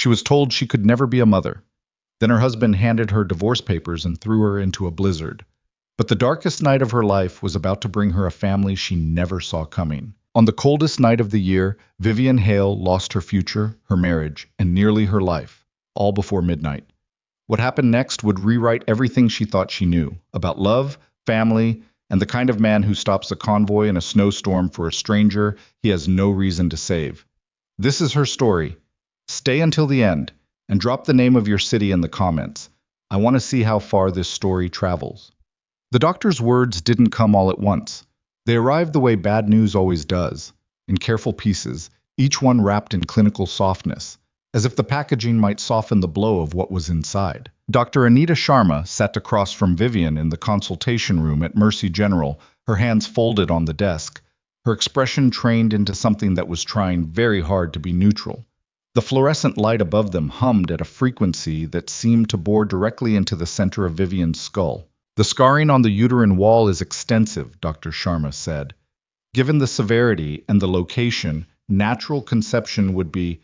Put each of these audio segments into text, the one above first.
She was told she could never be a mother. Then her husband handed her divorce papers and threw her into a blizzard. But the darkest night of her life was about to bring her a family she never saw coming. On the coldest night of the year, Vivian Hale lost her future, her marriage, and nearly her life, all before midnight. What happened next would rewrite everything she thought she knew about love, family, and the kind of man who stops a convoy in a snowstorm for a stranger he has no reason to save. This is her story. Stay until the end, and drop the name of your city in the comments. I want to see how far this story travels. The doctor's words didn't come all at once. They arrived the way bad news always does, in careful pieces, each one wrapped in clinical softness, as if the packaging might soften the blow of what was inside. Dr. Anita Sharma sat across from Vivian in the consultation room at Mercy General, her hands folded on the desk, her expression trained into something that was trying very hard to be neutral. The fluorescent light above them hummed at a frequency that seemed to bore directly into the center of Vivian's skull. The scarring on the uterine wall is extensive, Dr. Sharma said. Given the severity and the location, natural conception would be...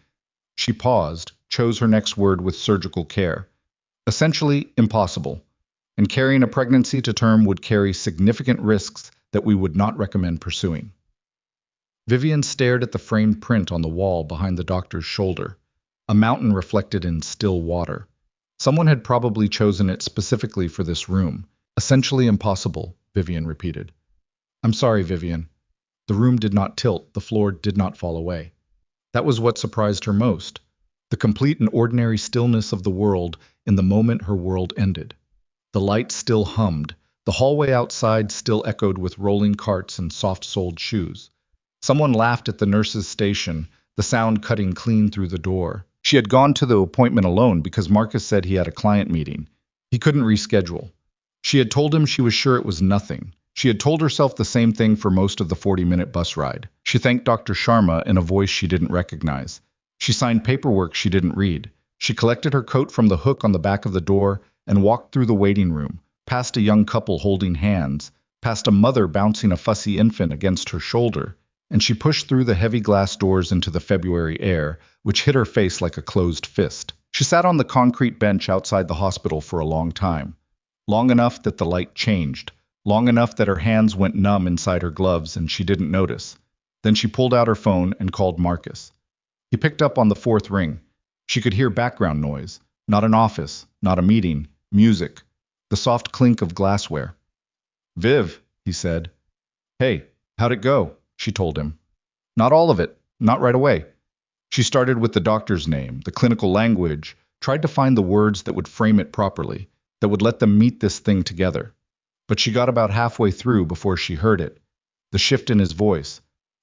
She paused, chose her next word with surgical care. Essentially impossible. And carrying a pregnancy to term would carry significant risks that we would not recommend pursuing. Vivian stared at the framed print on the wall behind the doctor's shoulder, a mountain reflected in still water. Someone had probably chosen it specifically for this room. Essentially impossible, Vivian repeated. I'm sorry, Vivian. The room did not tilt, the floor did not fall away. That was what surprised her most, the complete and ordinary stillness of the world in the moment her world ended. The light still hummed, the hallway outside still echoed with rolling carts and soft-soled shoes. Someone laughed at the nurse's station, the sound cutting clean through the door. She had gone to the appointment alone because Marcus said he had a client meeting. He couldn't reschedule. She had told him she was sure it was nothing. She had told herself the same thing for most of the 40-minute bus ride. She thanked Dr. Sharma in a voice she didn't recognize. She signed paperwork she didn't read. She collected her coat from the hook on the back of the door and walked through the waiting room, past a young couple holding hands, past a mother bouncing a fussy infant against her shoulder, and she pushed through the heavy glass doors into the February air, which hit her face like a closed fist. She sat on the concrete bench outside the hospital for a long time. Long enough that the light changed, long enough that her hands went numb inside her gloves and she didn't notice. Then she pulled out her phone and called Marcus. He picked up on the fourth ring. She could hear background noise, not an office, not a meeting, music, the soft clink of glassware. Viv, he said. Hey, how'd it go? She told him. Not all of it, not right away. She started with the doctor's name, the clinical language, tried to find the words that would frame it properly, that would let them meet this thing together. But she got about halfway through before she heard it, the shift in his voice,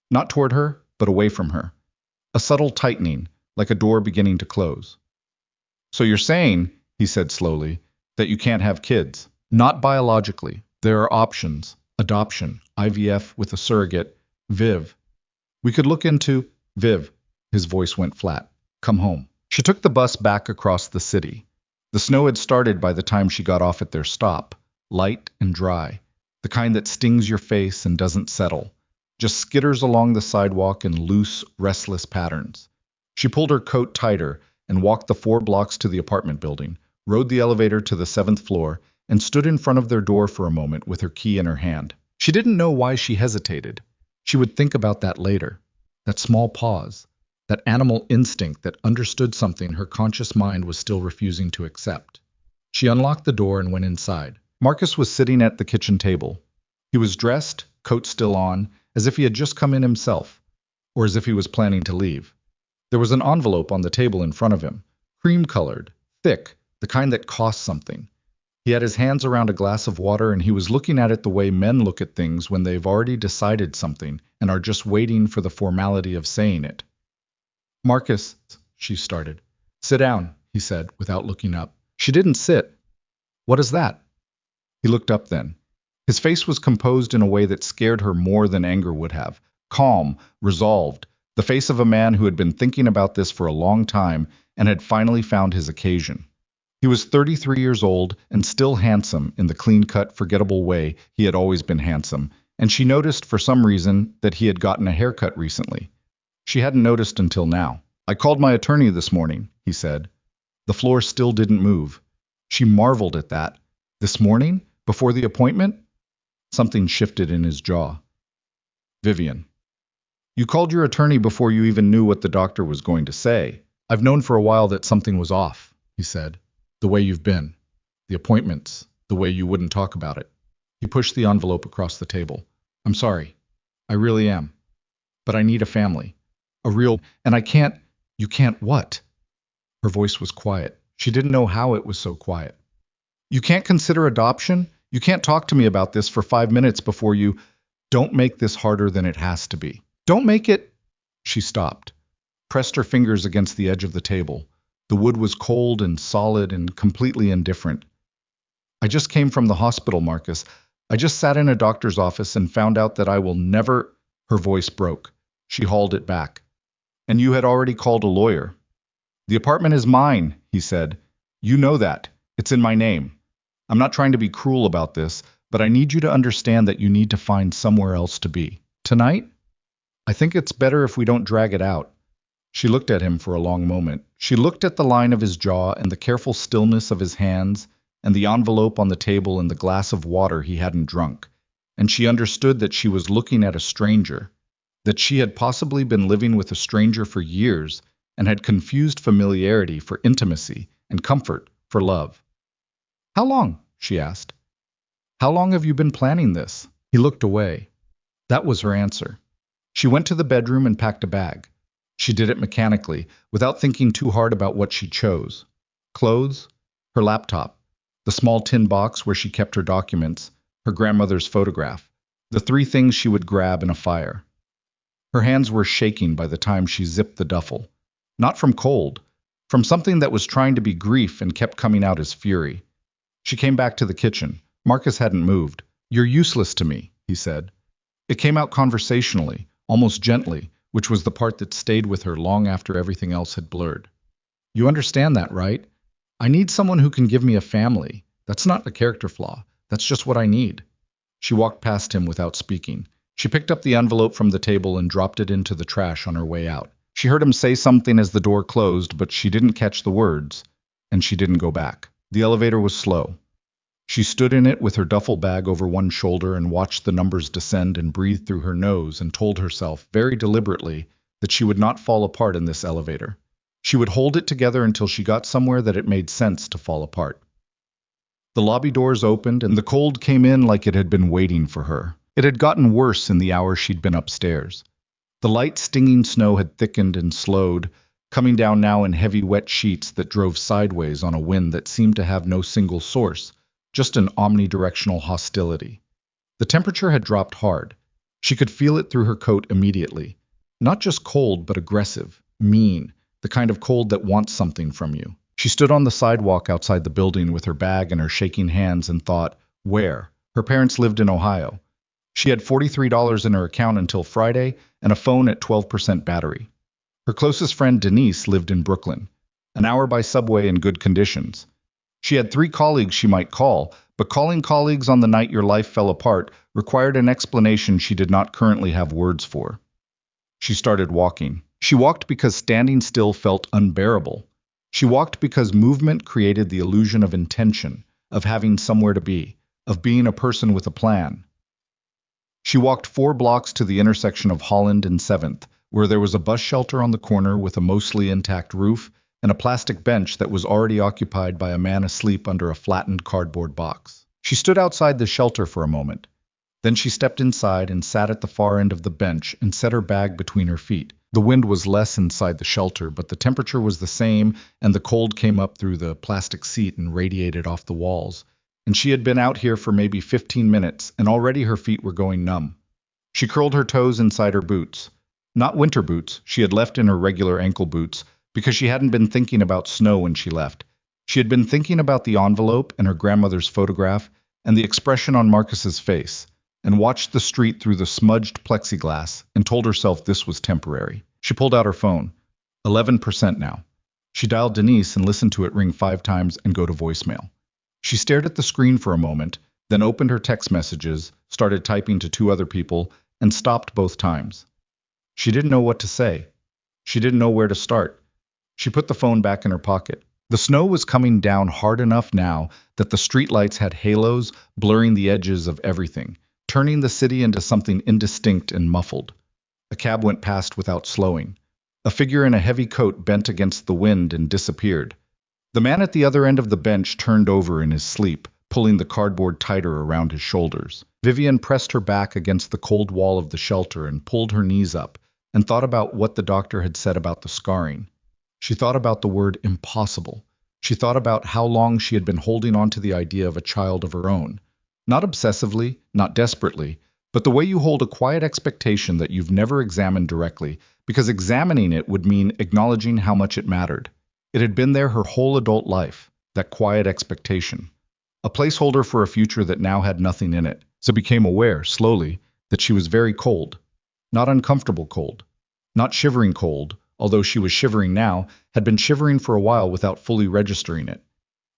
not toward her, but away from her. A subtle tightening, like a door beginning to close. So you're saying, he said slowly, that you can't have kids. Not biologically. There are options. Adoption, IVF with a surrogate, Viv. We could look into... Viv. His voice went flat. Come home. She took the bus back across the city. The snow had started by the time she got off at their stop, light and dry, the kind that stings your face and doesn't settle, just skitters along the sidewalk in loose, restless patterns. She pulled her coat tighter and walked the 4 blocks to the apartment building, rode the elevator to the 7th floor, and stood in front of their door for a moment with her key in her hand. She didn't know why she hesitated. She would think about that later. That small pause. That animal instinct that understood something her conscious mind was still refusing to accept. She unlocked the door and went inside. Marcus was sitting at the kitchen table. He was dressed, coat still on, as if he had just come in himself, or as if he was planning to leave. There was an envelope on the table in front of him, cream-colored, thick, the kind that costs something. He had his hands around a glass of water and he was looking at it the way men look at things when they've already decided something and are just waiting for the formality of saying it. Marcus, she started. Sit down, he said, without looking up. She didn't sit. What is that? He looked up then. His face was composed in a way that scared her more than anger would have. Calm, resolved, the face of a man who had been thinking about this for a long time and had finally found his occasion. He was 33 years old and still handsome in the clean-cut, forgettable way he had always been handsome, and she noticed for some reason that he had gotten a haircut recently. She hadn't noticed until now. I called my attorney this morning, he said. The floor still didn't move. She marveled at that. This morning? Before the appointment? Something shifted in his jaw. Vivian. You called your attorney before you even knew what the doctor was going to say. I've known for a while that something was off, he said. The way you've been. The appointments. The way you wouldn't talk about it. He pushed the envelope across the table. I'm sorry. I really am. But I need a family. A real... And I can't... You can't what? Her voice was quiet. She didn't know how it was so quiet. You can't consider adoption? You can't talk to me about this for 5 minutes before you... Don't make this harder than it has to be. Don't make it... She stopped, pressed her fingers against the edge of the table. The wood was cold and solid and completely indifferent. I just came from the hospital, Marcus. I just sat in a doctor's office and found out that I will never... Her voice broke. She hauled it back. And you had already called a lawyer. The apartment is mine, he said. You know that. It's in my name. I'm not trying to be cruel about this, but I need you to understand that you need to find somewhere else to be. Tonight? I think it's better if we don't drag it out. She looked at him for a long moment. She looked at the line of his jaw and the careful stillness of his hands and the envelope on the table and the glass of water he hadn't drunk. And she understood that she was looking at a stranger, that she had possibly been living with a stranger for years and had confused familiarity for intimacy and comfort for love. How long? She asked. How long have you been planning this? He looked away. That was her answer. She went to the bedroom and packed a bag. She did it mechanically, without thinking too hard about what she chose. Clothes, her laptop, the small tin box where she kept her documents, her grandmother's photograph, the 3 things she would grab in a fire. Her hands were shaking by the time she zipped the duffel. Not from cold, from something that was trying to be grief and kept coming out as fury. She came back to the kitchen. Marcus hadn't moved. You're useless to me, he said. It came out conversationally, almost gently, which was the part that stayed with her long after everything else had blurred. You understand that, right? I need someone who can give me a family. That's not a character flaw. That's just what I need. She walked past him without speaking. She picked up the envelope from the table and dropped it into the trash on her way out. She heard him say something as the door closed, but she didn't catch the words, and she didn't go back. The elevator was slow. She stood in it with her duffel bag over one shoulder and watched the numbers descend and breathed through her nose and told herself, very deliberately, that she would not fall apart in this elevator. She would hold it together until she got somewhere that it made sense to fall apart. The lobby doors opened, and the cold came in like it had been waiting for her. It had gotten worse in the hours she'd been upstairs. The light, stinging snow had thickened and slowed, coming down now in heavy, wet sheets that drove sideways on a wind that seemed to have no single source, just an omnidirectional hostility. The temperature had dropped hard. She could feel it through her coat immediately. Not just cold, but aggressive, mean, the kind of cold that wants something from you. She stood on the sidewalk outside the building with her bag in her shaking hands and thought, where? Her parents lived in Ohio. She had $43 in her account until Friday and a phone at 12% battery. Her closest friend Denise lived in Brooklyn, an hour by subway in good conditions. She had 3 colleagues she might call, but calling colleagues on the night your life fell apart required an explanation she did not currently have words for. She started walking. She walked because standing still felt unbearable. She walked because movement created the illusion of intention, of having somewhere to be, of being a person with a plan. She walked 4 blocks to the intersection of Holland and 7th, where there was a bus shelter on the corner with a mostly intact roof and a plastic bench that was already occupied by a man asleep under a flattened cardboard box. She stood outside the shelter for a moment. Then she stepped inside and sat at the far end of the bench and set her bag between her feet. The wind was less inside the shelter, but the temperature was the same, and the cold came up through the plastic seat and radiated off the walls. And she had been out here for maybe 15 minutes, and already her feet were going numb. She curled her toes inside her boots. Not winter boots, she had left in her regular ankle boots, because she hadn't been thinking about snow when she left. She had been thinking about the envelope and her grandmother's photograph and the expression on Marcus's face, and watched the street through the smudged plexiglass and told herself this was temporary. She pulled out her phone. 11% now. She dialed Denise and listened to it ring 5 times and go to voicemail. She stared at the screen for a moment, then opened her text messages, started typing to 2 other people, and stopped both times. She didn't know what to say. She didn't know where to start. She put the phone back in her pocket. The snow was coming down hard enough now that the streetlights had halos, blurring the edges of everything, turning the city into something indistinct and muffled. A cab went past without slowing. A figure in a heavy coat bent against the wind and disappeared. The man at the other end of the bench turned over in his sleep, pulling the cardboard tighter around his shoulders. Vivian pressed her back against the cold wall of the shelter and pulled her knees up, and thought about what the doctor had said about the scarring. She thought about the word impossible. She thought about how long she had been holding on to the idea of a child of her own. Not obsessively, not desperately, but the way you hold a quiet expectation that you've never examined directly, because examining it would mean acknowledging how much it mattered. It had been there her whole adult life, that quiet expectation. A placeholder for a future that now had nothing in it. So became aware, slowly, that she was very cold. Not uncomfortable cold. Not shivering cold, although she was shivering now, had been shivering for a while without fully registering it.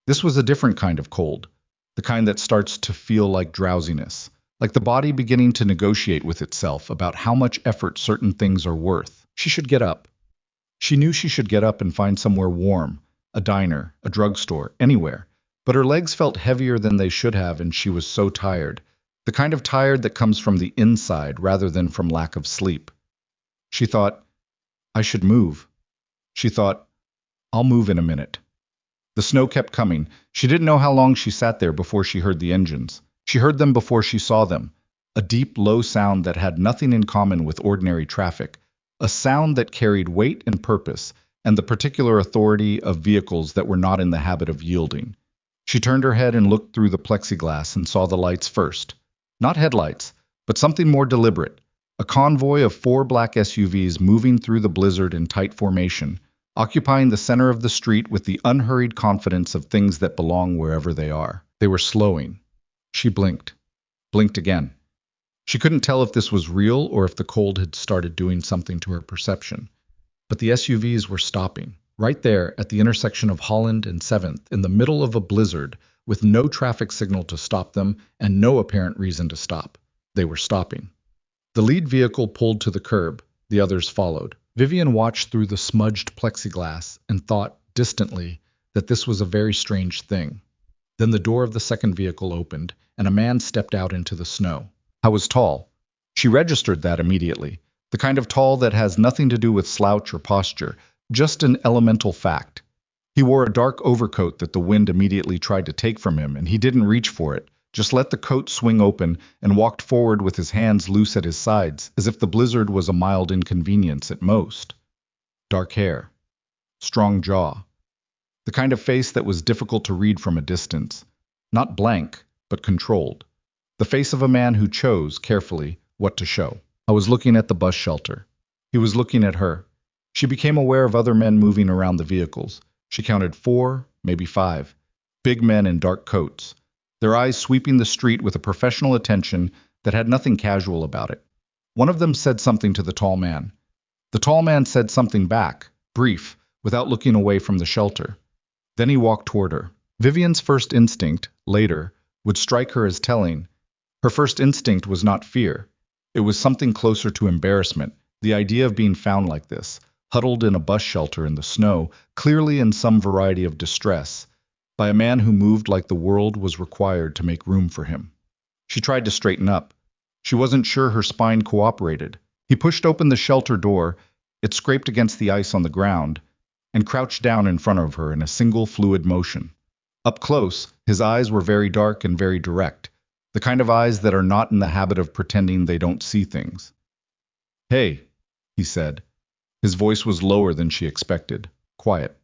This was a different kind of cold, the kind that starts to feel like drowsiness, like the body beginning to negotiate with itself about how much effort certain things are worth. She should get up. She knew she should get up and find somewhere warm, a diner, a drugstore, anywhere. But her legs felt heavier than they should have, and she was so tired. The kind of tired that comes from the inside rather than from lack of sleep. She thought, I should move. She thought, I'll move in a minute. The snow kept coming. She didn't know how long she sat there before she heard the engines. She heard them before she saw them. A deep, low sound that had nothing in common with ordinary traffic. A sound that carried weight and purpose, and the particular authority of vehicles that were not in the habit of yielding. She turned her head and looked through the plexiglass and saw the lights first. Not headlights, but something more deliberate. A convoy of 4 black SUVs moving through the blizzard in tight formation, occupying the center of the street with the unhurried confidence of things that belong wherever they are. They were slowing. She blinked. Blinked again. She couldn't tell if this was real or if the cold had started doing something to her perception. But the SUVs were stopping, right there at the intersection of Holland and 7th, in the middle of a blizzard, with no traffic signal to stop them and no apparent reason to stop. They were stopping. The lead vehicle pulled to the curb. The others followed. Vivian watched through the smudged plexiglass and thought, distantly, that this was a very strange thing. Then the door of the second vehicle opened, and a man stepped out into the snow. I was tall. She registered that immediately. The kind of tall that has nothing to do with slouch or posture, just an elemental fact. He wore a dark overcoat that the wind immediately tried to take from him, and he didn't reach for it, just let the coat swing open and walked forward with his hands loose at his sides, as if the blizzard was a mild inconvenience at most. Dark hair. Strong jaw. The kind of face that was difficult to read from a distance. Not blank, but controlled. The face of a man who chose, carefully, what to show. I was looking at the bus shelter. He was looking at her. She became aware of other men moving around the vehicles. She counted 4, maybe 5. Big men in dark coats. Their eyes sweeping the street with a professional attention that had nothing casual about it. One of them said something to the tall man. The tall man said something back, brief, without looking away from the shelter. Then he walked toward her. Vivian's first instinct, later, would strike her as telling. Her first instinct was not fear. It was something closer to embarrassment, the idea of being found like this, huddled in a bus shelter in the snow, clearly in some variety of distress, by a man who moved like the world was required to make room for him. She tried to straighten up. She wasn't sure her spine cooperated. He pushed open the shelter door, it scraped against the ice on the ground, and crouched down in front of her in a single fluid motion. Up close, his eyes were very dark and very direct, the kind of eyes that are not in the habit of pretending they don't see things. "Hey," he said. His voice was lower than she expected, quiet.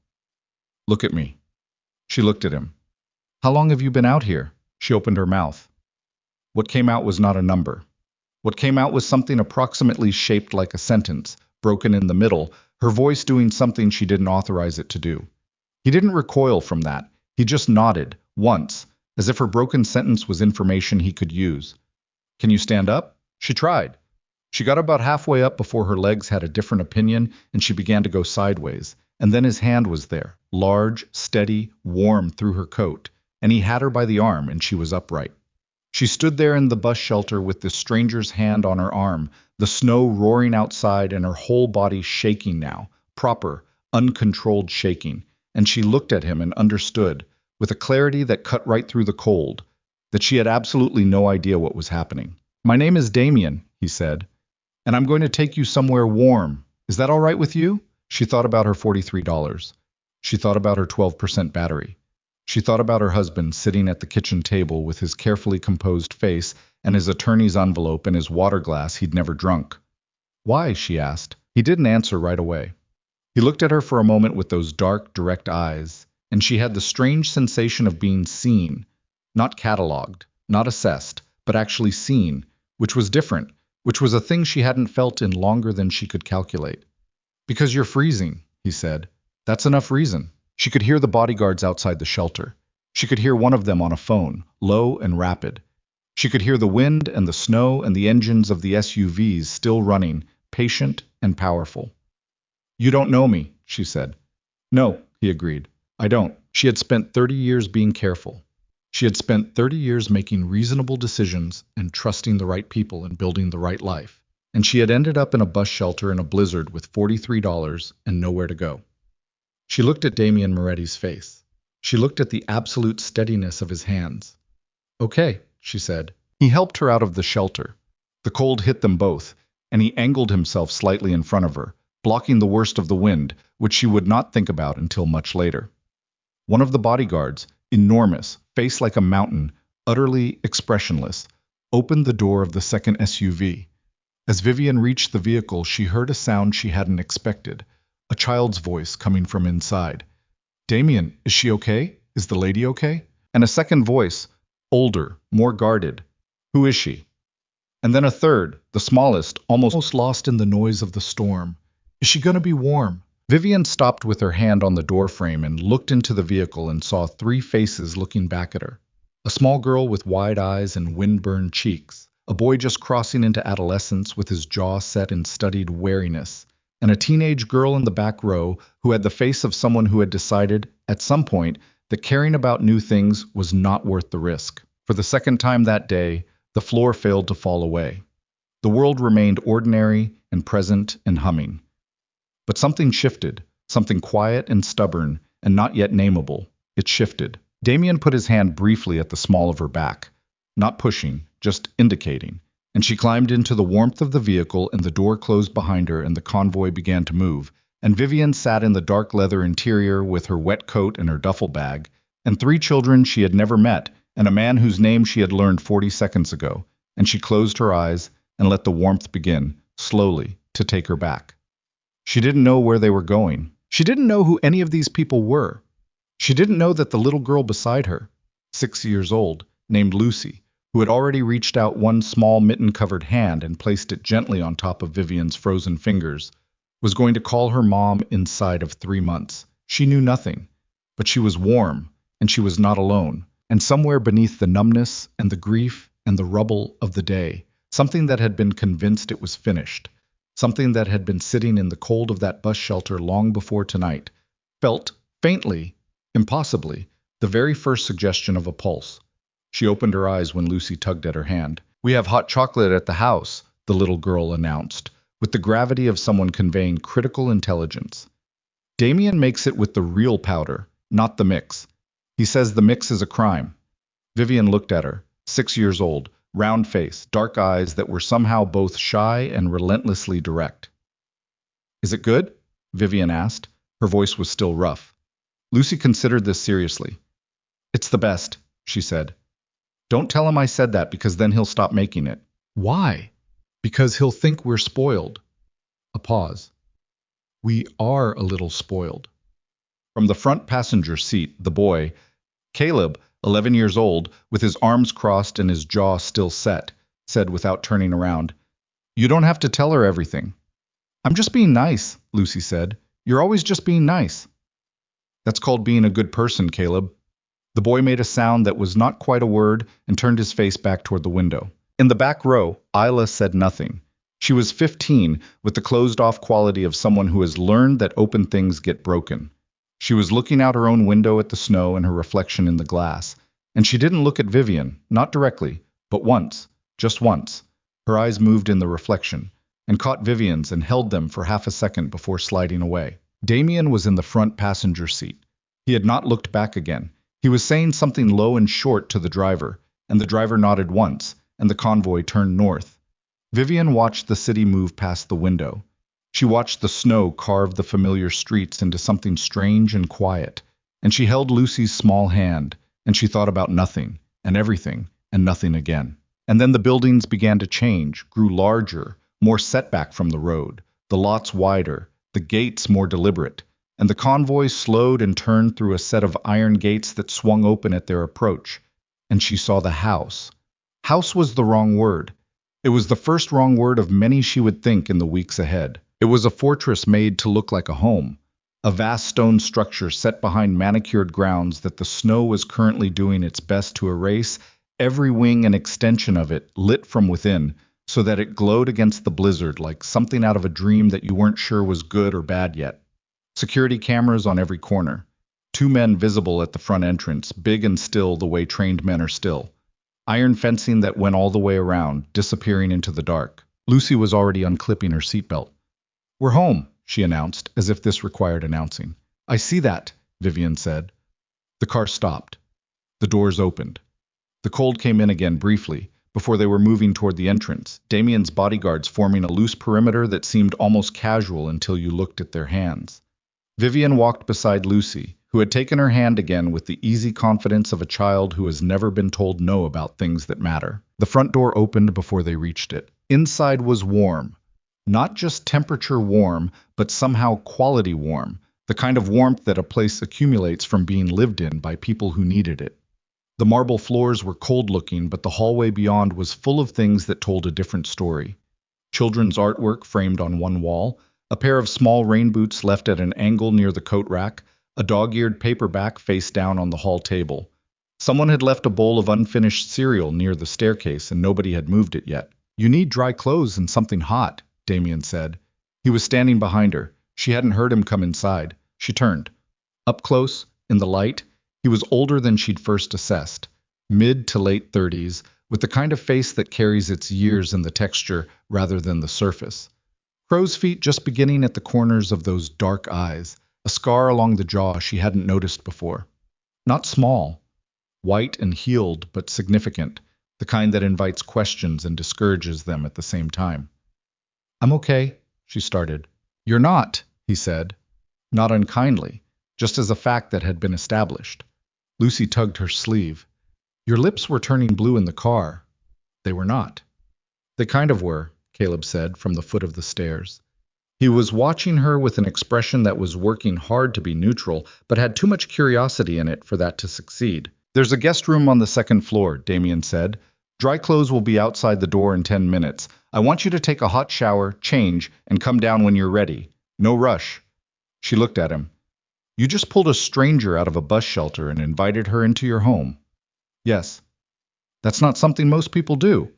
"Look at me." She looked at him. "How long have you been out here?" She opened her mouth. What came out was not a number. What came out was something approximately shaped like a sentence, broken in the middle, her voice doing something she didn't authorize it to do. He didn't recoil from that. He just nodded, once, as if her broken sentence was information he could use. "Can you stand up?" She tried. She got about halfway up before her legs had a different opinion, and she began to go sideways. And then his hand was there, large, steady, warm through her coat, and he had her by the arm, and she was upright. She stood there in the bus shelter with this stranger's hand on her arm, the snow roaring outside and her whole body shaking now, proper, uncontrolled shaking, and she looked at him and understood, with a clarity that cut right through the cold, that she had absolutely no idea what was happening. "My name is Damien," he said, "and I'm going to take you somewhere warm. Is that all right with you?" She thought about her $43. She thought about her 12% battery. She thought about her husband sitting at the kitchen table with his carefully composed face and his attorney's envelope and his water glass he'd never drunk. "Why?" she asked. He didn't answer right away. He looked at her for a moment with those dark, direct eyes, and she had the strange sensation of being seen, not catalogued, not assessed, but actually seen, which was different, which was a thing she hadn't felt in longer than she could calculate. "Because you're freezing," he said. "That's enough reason." She could hear the bodyguards outside the shelter. She could hear one of them on a phone, low and rapid. She could hear the wind and the snow and the engines of the SUVs still running, patient and powerful. "You don't know me," she said. "No," he agreed. "I don't." She had spent 30 years being careful. She had spent 30 years making reasonable decisions and trusting the right people and building the right life. And she had ended up in a bus shelter in a blizzard with $43 and nowhere to go. She looked at Damien Moretti's face. She looked at the absolute steadiness of his hands. "Okay," she said. He helped her out of the shelter. The cold hit them both, and he angled himself slightly in front of her, blocking the worst of the wind, which she would not think about until much later. One of the bodyguards, enormous, face like a mountain, utterly expressionless, opened the door of the second SUV. As Vivian reached the vehicle, she heard a sound she hadn't expected, a child's voice coming from inside. "Damien, is she okay? Is the lady okay?" And a second voice, older, more guarded. "Who is she?" And then a third, the smallest, almost lost in the noise of the storm. "Is she going to be warm?" Vivian stopped with her hand on the doorframe and looked into the vehicle and saw three faces looking back at her. A small girl with wide eyes and wind-burned cheeks, a boy just crossing into adolescence with his jaw set in studied wariness, and a teenage girl in the back row who had the face of someone who had decided, at some point, that caring about new things was not worth the risk. For the second time that day, the floor failed to fall away. The world remained ordinary and present and humming. But something shifted, something quiet and stubborn and not yet nameable. It shifted. Damien put his hand briefly at the small of her back, not pushing, just indicating, and she climbed into the warmth of the vehicle and the door closed behind her and the convoy began to move, and Vivian sat in the dark leather interior with her wet coat and her duffel bag, and three children she had never met, and a man whose name she had learned 40 seconds ago, and she closed her eyes and let the warmth begin, slowly, to take her back. She didn't know where they were going. She didn't know who any of these people were. She didn't know that the little girl beside her, 6 years old, named Lucy, who had already reached out one small mitten-covered hand and placed it gently on top of Vivian's frozen fingers, was going to call her mom inside of 3 months. She knew nothing, but she was warm, and she was not alone, and somewhere beneath the numbness and the grief and the rubble of the day, something that had been convinced it was finished, something that had been sitting in the cold of that bus shelter long before tonight, felt, faintly, impossibly, the very first suggestion of a pulse. She opened her eyes when Lucy tugged at her hand. "We have hot chocolate at the house," the little girl announced, with the gravity of someone conveying critical intelligence. "Damien makes it with the real powder, not the mix. He says the mix is a crime." Vivian looked at her, 6 years old, round face, dark eyes that were somehow both shy and relentlessly direct. "Is it good?" Vivian asked. Her voice was still rough. Lucy considered this seriously. "It's the best," she said. "Don't tell him I said that because then he'll stop making it." "Why?" "Because he'll think we're spoiled." A pause. "We are a little spoiled." From the front passenger seat, the boy, Caleb, 11 years old, with his arms crossed and his jaw still set, said without turning around, "You don't have to tell her everything." "I'm just being nice," Lucy said. "You're always just being nice." "That's called being a good person, Caleb." The boy made a sound that was not quite a word and turned his face back toward the window. In the back row, Isla said nothing. She was 15, with the closed-off quality of someone who has learned that open things get broken. She was looking out her own window at the snow and her reflection in the glass, and she didn't look at Vivian, not directly, But once, just once, her eyes moved in the reflection and caught Vivian's and held them for half a second before sliding away. Damien was in the front passenger seat. He had not looked back again. He was saying something low and short to the driver, and the driver nodded once, and the convoy turned north. Vivian watched the city move past the window. She watched the snow carve the familiar streets into something strange and quiet, and she held Lucy's small hand, and she thought about nothing, and everything, and nothing again. And then the buildings began to change, grew larger, more setback from the road, the lots wider, the gates more deliberate, and the convoy slowed and turned through a set of iron gates that swung open at their approach. And she saw the house. House was the wrong word. It was the first wrong word of many she would think in the weeks ahead. It was a fortress made to look like a home, a vast stone structure set behind manicured grounds that the snow was currently doing its best to erase, every wing and extension of it lit from within, so that it glowed against the blizzard like something out of a dream that you weren't sure was good or bad yet. Security cameras on every corner. 2 men visible at the front entrance, big and still the way trained men are still. Iron fencing that went all the way around, disappearing into the dark. Lucy was already unclipping her seatbelt. "We're home," she announced, as if this required announcing. "I see that," Vivian said. The car stopped. The doors opened. The cold came in again briefly, before they were moving toward the entrance, Damien's bodyguards forming a loose perimeter that seemed almost casual until you looked at their hands. Vivian walked beside Lucy, who had taken her hand again with the easy confidence of a child who has never been told no about things that matter. The front door opened before they reached it. Inside was warm. Not just temperature warm, but somehow quality warm, the kind of warmth that a place accumulates from being lived in by people who needed it. The marble floors were cold-looking, but the hallway beyond was full of things that told a different story. Children's artwork framed on one wall, a pair of small rain boots left at an angle near the coat rack, a dog-eared paperback face down on the hall table. Someone had left a bowl of unfinished cereal near the staircase, and nobody had moved it yet. "You need dry clothes and something hot," Damien said. He was standing behind her. She hadn't heard him come inside. She turned. Up close, in the light, he was older than she'd first assessed, mid to late 30s, with the kind of face that carries its years in the texture rather than the surface. Crow's feet just beginning at the corners of those dark eyes, a scar along the jaw she hadn't noticed before. Not small, white and healed, but significant, the kind that invites questions and discourages them at the same time. "I'm okay," she started. "You're not," he said. Not unkindly, just as a fact that had been established. Lucy tugged her sleeve. "Your lips were turning blue in the car." "They were not." "They kind of were," Caleb said from the foot of the stairs. He was watching her with an expression that was working hard to be neutral, but had too much curiosity in it for that to succeed. "There's a guest room on the second floor," Damien said. "Dry clothes will be outside the door in 10 minutes. I want you to take a hot shower, change, and come down when you're ready. No rush." She looked at him. "You just pulled a stranger out of a bus shelter and invited her into your home." "Yes." "That's not something most people do."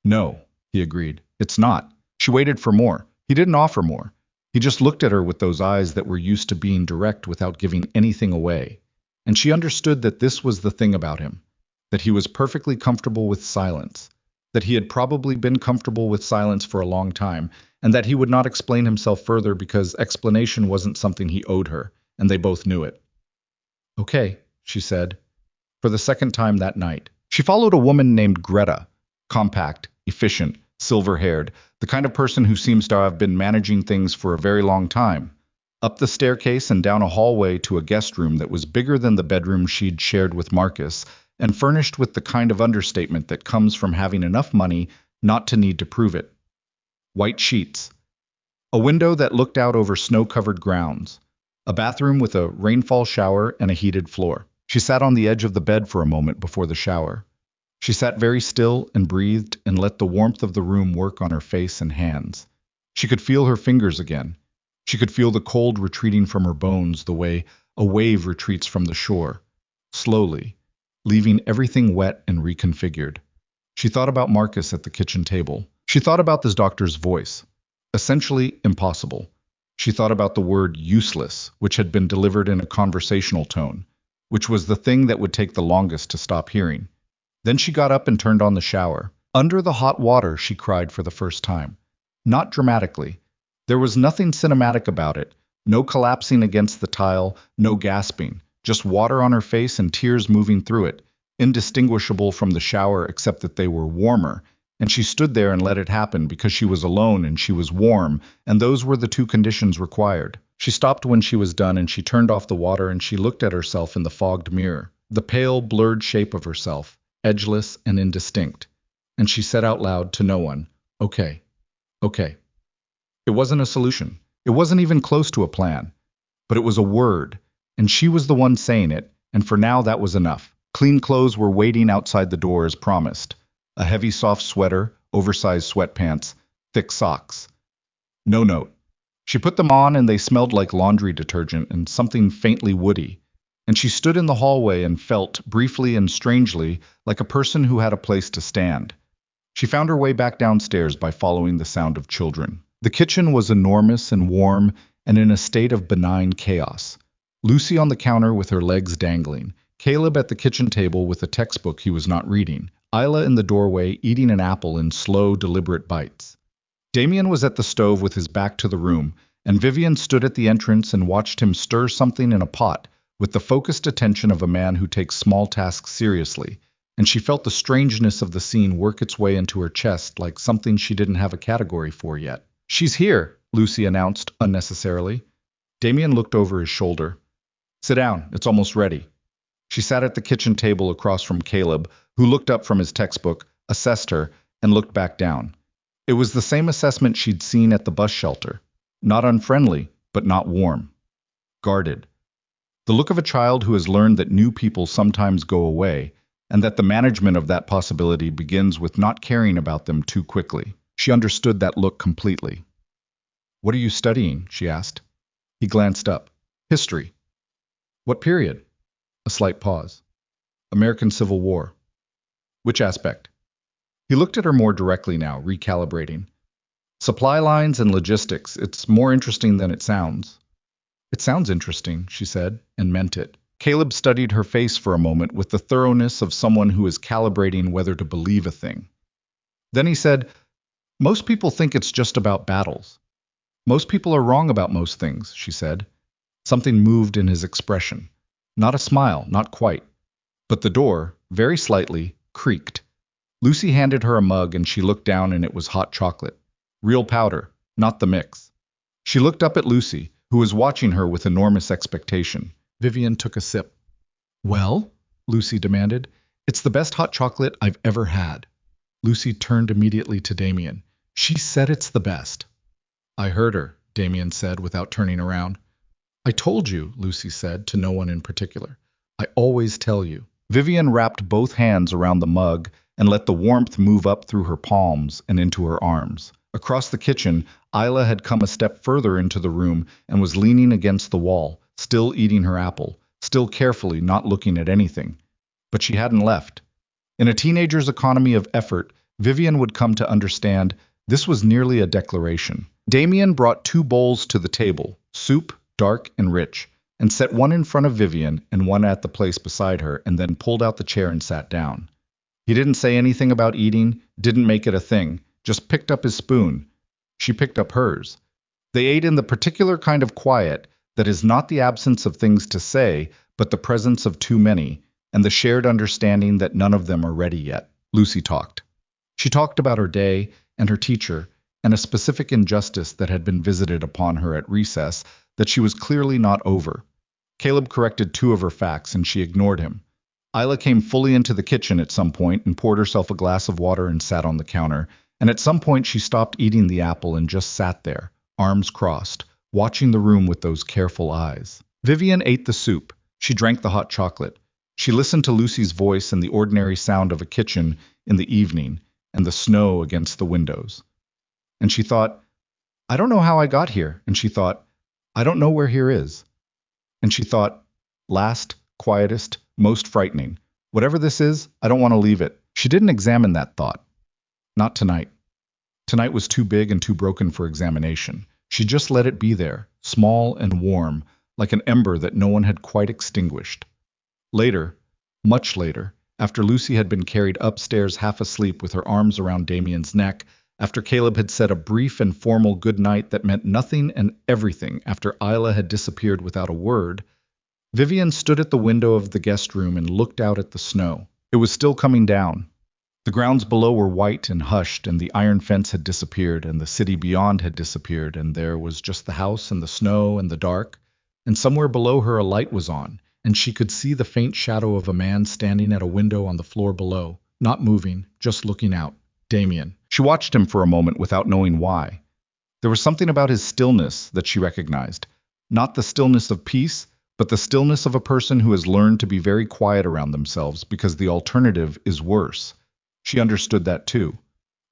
"No," he agreed. "It's not." She waited for more. He didn't offer more. He just looked at her with those eyes that were used to being direct without giving anything away. And she understood that this was the thing about him, that he was perfectly comfortable with silence, that he had probably been comfortable with silence for a long time, and that he would not explain himself further because explanation wasn't something he owed her, and they both knew it. "Okay," she said, for the second time that night. She followed a woman named Greta, compact, efficient, silver-haired, the kind of person who seems to have been managing things for a very long time, up the staircase and down a hallway to a guest room that was bigger than the bedroom she'd shared with Marcus, and furnished with the kind of understatement that comes from having enough money not to need to prove it. White sheets. A window that looked out over snow-covered grounds. A bathroom with a rainfall shower and a heated floor. She sat on the edge of the bed for a moment before the shower. She sat very still and breathed and let the warmth of the room work on her face and hands. She could feel her fingers again. She could feel the cold retreating from her bones the way a wave retreats from the shore, slowly, leaving everything wet and reconfigured. She thought about Marcus at the kitchen table. She thought about this doctor's voice. Essentially impossible. She thought about the word useless, which had been delivered in a conversational tone, which was the thing that would take the longest to stop hearing. Then she got up and turned on the shower. Under the hot water, she cried for the first time. Not dramatically. There was nothing cinematic about it. No collapsing against the tile, no gasping. Just water on her face and tears moving through it, indistinguishable from the shower except that they were warmer. And she stood there and let it happen because she was alone and she was warm, and those were the two conditions required. She stopped when she was done and she turned off the water and she looked at herself in the fogged mirror, the pale, blurred shape of herself, edgeless and indistinct. And she said out loud to no one, "Okay, okay." It wasn't a solution. It wasn't even close to a plan. But it was a word, and she was the one saying it, and for now that was enough. Clean clothes were waiting outside the door as promised. A heavy soft sweater, oversized sweatpants, thick socks. No note. She put them on and they smelled like laundry detergent and something faintly woody. And she stood in the hallway and felt, briefly and strangely, like a person who had a place to stand. She found her way back downstairs by following the sound of children. The kitchen was enormous and warm and in a state of benign chaos. Lucy on the counter with her legs dangling. Caleb at the kitchen table with a textbook he was not reading. Isla in the doorway eating an apple in slow, deliberate bites. Damien was at the stove with his back to the room, and Vivian stood at the entrance and watched him stir something in a pot with the focused attention of a man who takes small tasks seriously, and she felt the strangeness of the scene work its way into her chest like something she didn't have a category for yet. "She's here," Lucy announced unnecessarily. Damien looked over his shoulder. "Sit down, it's almost ready." She sat at the kitchen table across from Caleb, who looked up from his textbook, assessed her, and looked back down. It was the same assessment she'd seen at the bus shelter. Not unfriendly, but not warm. Guarded. The look of a child who has learned that new people sometimes go away, and that the management of that possibility begins with not caring about them too quickly. She understood that look completely. "What are you studying?" she asked. He glanced up. "History." "What period?" A slight pause. "American Civil War." "Which aspect?" He looked at her more directly now, recalibrating. "Supply lines and logistics. It's more interesting than it sounds." "It sounds interesting," she said, and meant it. Caleb studied her face for a moment with the thoroughness of someone who is calibrating whether to believe a thing. Then he said, "Most people think it's just about battles." "Most people are wrong about most things," she said. Something moved in his expression. Not a smile, not quite. But the door, very slightly, creaked. Lucy handed her a mug and she looked down and it was hot chocolate. Real powder, not the mix. She looked up at Lucy, who was watching her with enormous expectation. Vivian took a sip. "Well?" Lucy demanded. "It's the best hot chocolate I've ever had." Lucy turned immediately to Damien. "She said it's the best." "I heard her," Damien said without turning around. "I told you," Lucy said, to no one in particular. "I always tell you." Vivian wrapped both hands around the mug and let the warmth move up through her palms and into her arms. Across the kitchen, Isla had come a step further into the room and was leaning against the wall, still eating her apple, still carefully not looking at anything. But she hadn't left. In a teenager's economy of effort, Vivian would come to understand this was nearly a declaration. Damien brought 2 bowls to the table, soup, dark and rich, and set one in front of Vivian and one at the place beside her, and then pulled out the chair and sat down. He didn't say anything about eating, didn't make it a thing, just picked up his spoon. She picked up hers. They ate in the particular kind of quiet that is not the absence of things to say, but the presence of too many, and the shared understanding that none of them are ready yet. Lucy talked. She talked about her day and her teacher, and a specific injustice that had been visited upon her at recess that she was clearly not over. Caleb corrected 2 of her facts, and she ignored him. Isla came fully into the kitchen at some point and poured herself a glass of water and sat on the counter, and at some point she stopped eating the apple and just sat there, arms crossed, watching the room with those careful eyes. Vivian ate the soup. She drank the hot chocolate. She listened to Lucy's voice and the ordinary sound of a kitchen in the evening and the snow against the windows. And she thought, "I don't know how I got here." And she thought, "I don't know where here is." And she thought, last, quietest, most frightening. Whatever this is, I don't want to leave it. She didn't examine that thought. Not tonight. Tonight was too big and too broken for examination. She just let it be there, small and warm, like an ember that no one had quite extinguished. Later, much later, after Lucy had been carried upstairs half asleep with her arms around Damien's neck, after Caleb had said a brief and formal good night that meant nothing and everything, after Isla had disappeared without a word, Vivian stood at the window of the guest room and looked out at the snow. It was still coming down. The grounds below were white and hushed, and the iron fence had disappeared, and the city beyond had disappeared, and there was just the house and the snow and the dark, and somewhere below her a light was on, and she could see the faint shadow of a man standing at a window on the floor below, not moving, just looking out. Damien. She watched him for a moment without knowing why. There was something about his stillness that she recognized. Not the stillness of peace, but the stillness of a person who has learned to be very quiet around themselves because the alternative is worse. She understood that too.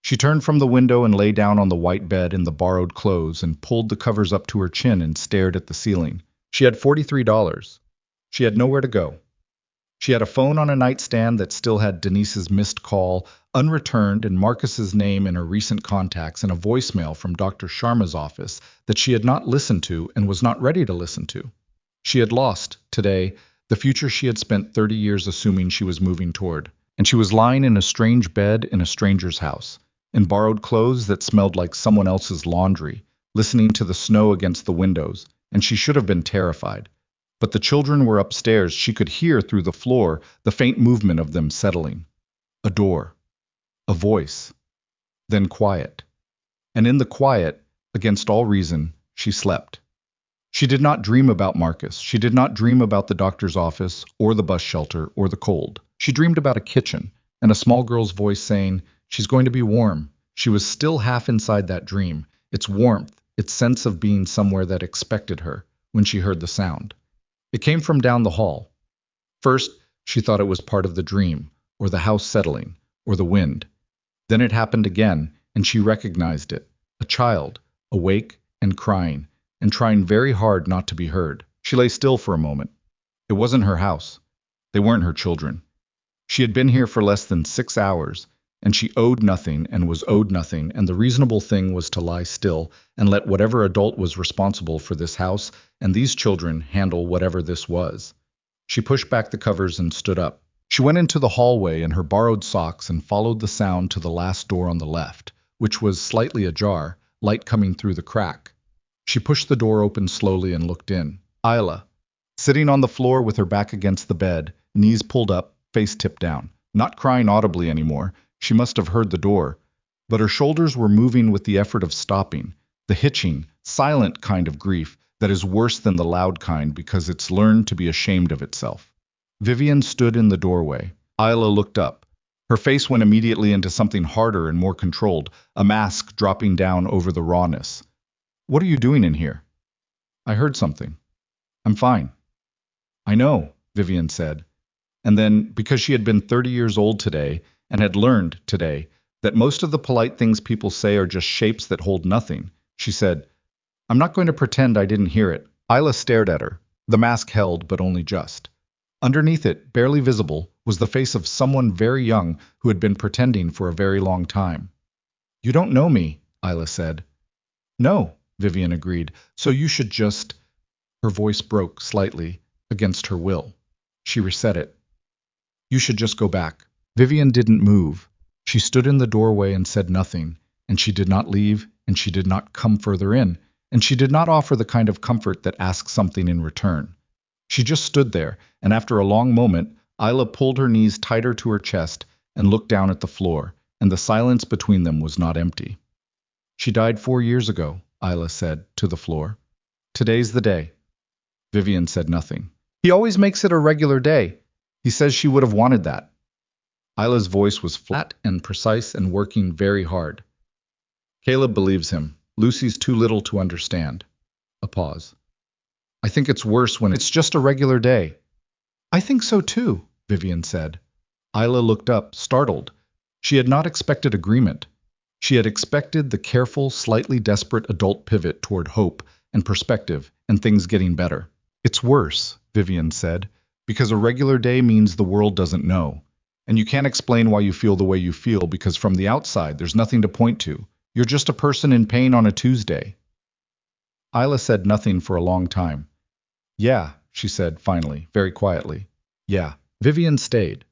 She turned from the window and lay down on the white bed in the borrowed clothes and pulled the covers up to her chin and stared at the ceiling. She had $43. She had nowhere to go. She had a phone on a nightstand that still had Denise's missed call, unreturned, and Marcus's name in her recent contacts, and a voicemail from Dr. Sharma's office that she had not listened to and was not ready to listen to. She had lost, today, the future she had spent 30 years assuming she was moving toward, and she was lying in a strange bed in a stranger's house, in borrowed clothes that smelled like someone else's laundry, listening to the snow against the windows, and she should have been terrified. But the children were upstairs. She could hear through the floor the faint movement of them settling. A door. A voice. Then quiet. And in the quiet, against all reason, she slept. She did not dream about Marcus. She did not dream about the doctor's office, or the bus shelter, or the cold. She dreamed about a kitchen, and a small girl's voice saying, "She's going to be warm." She was still half inside that dream, its warmth, its sense of being somewhere that expected her, when she heard the sound. It came from down the hall. First, she thought it was part of the dream, or the house settling, or the wind. Then it happened again, and she recognized it. A child, awake and crying, and trying very hard not to be heard. She lay still for a moment. It wasn't her house. They weren't her children. She had been here for less than 6 hours, and she owed nothing and was owed nothing, and the reasonable thing was to lie still and let whatever adult was responsible for this house and these children handle whatever this was. She pushed back the covers and stood up. She went into the hallway in her borrowed socks and followed the sound to the last door on the left, which was slightly ajar, light coming through the crack. She pushed the door open slowly and looked in. Isla, sitting on the floor with her back against the bed, knees pulled up, face tipped down, not crying audibly anymore. She must have heard the door, but her shoulders were moving with the effort of stopping, the hitching, silent kind of grief that is worse than the loud kind because it's learned to be ashamed of itself. Vivian stood in the doorway. Isla looked up. Her face went immediately into something harder and more controlled, a mask dropping down over the rawness. "What are you doing in here?" "I heard something." "I'm fine." "I know," Vivian said. And then, because she had been 30 years old today, and had learned, today, that most of the polite things people say are just shapes that hold nothing, she said, "I'm not going to pretend I didn't hear it." Isla stared at her. The mask held, but only just. Underneath it, barely visible, was the face of someone very young who had been pretending for a very long time. "You don't know me," Isla said. "No," Vivian agreed, "so you should just—" Her voice broke slightly, against her will. She reset it. "You should just go back." Vivian didn't move. She stood in the doorway and said nothing, and she did not leave, and she did not come further in, and she did not offer the kind of comfort that asks something in return. She just stood there, and after a long moment, Isla pulled her knees tighter to her chest and looked down at the floor, and the silence between them was not empty. "She died 4 years ago," Isla said, to the floor. "Today's the day." Vivian said nothing. "He always makes it a regular day. He says she would have wanted that." Isla's voice was flat and precise and working very hard. "Caleb believes him. Lucy's too little to understand." A pause. "I think it's worse when it's just a regular day." "I think so too," Vivian said. Isla looked up, startled. She had not expected agreement. She had expected the careful, slightly desperate adult pivot toward hope and perspective and things getting better. "It's worse," Vivian said, "because a regular day means the world doesn't know. And you can't explain why you feel the way you feel because from the outside there's nothing to point to. You're just a person in pain on a Tuesday." Isla said nothing for a long time. "Yeah," she said finally, very quietly. "Yeah." Vivian stayed.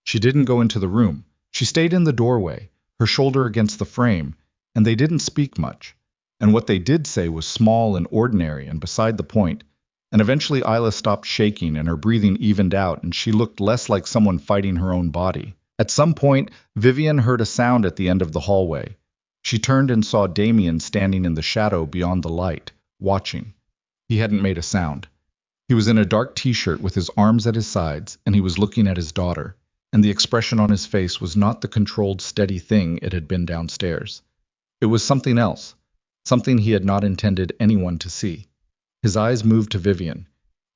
She didn't go into the room. She stayed in the doorway, her shoulder against the frame, and they didn't speak much. And what they did say was small and ordinary and beside the point. And eventually Isla stopped shaking and her breathing evened out and she looked less like someone fighting her own body. At some point, Vivian heard a sound at the end of the hallway. She turned and saw Damien standing in the shadow beyond the light, watching. He hadn't made a sound. He was in a dark t-shirt with his arms at his sides, and he was looking at his daughter, and the expression on his face was not the controlled, steady thing it had been downstairs. It was something else, something he had not intended anyone to see. His eyes moved to Vivian.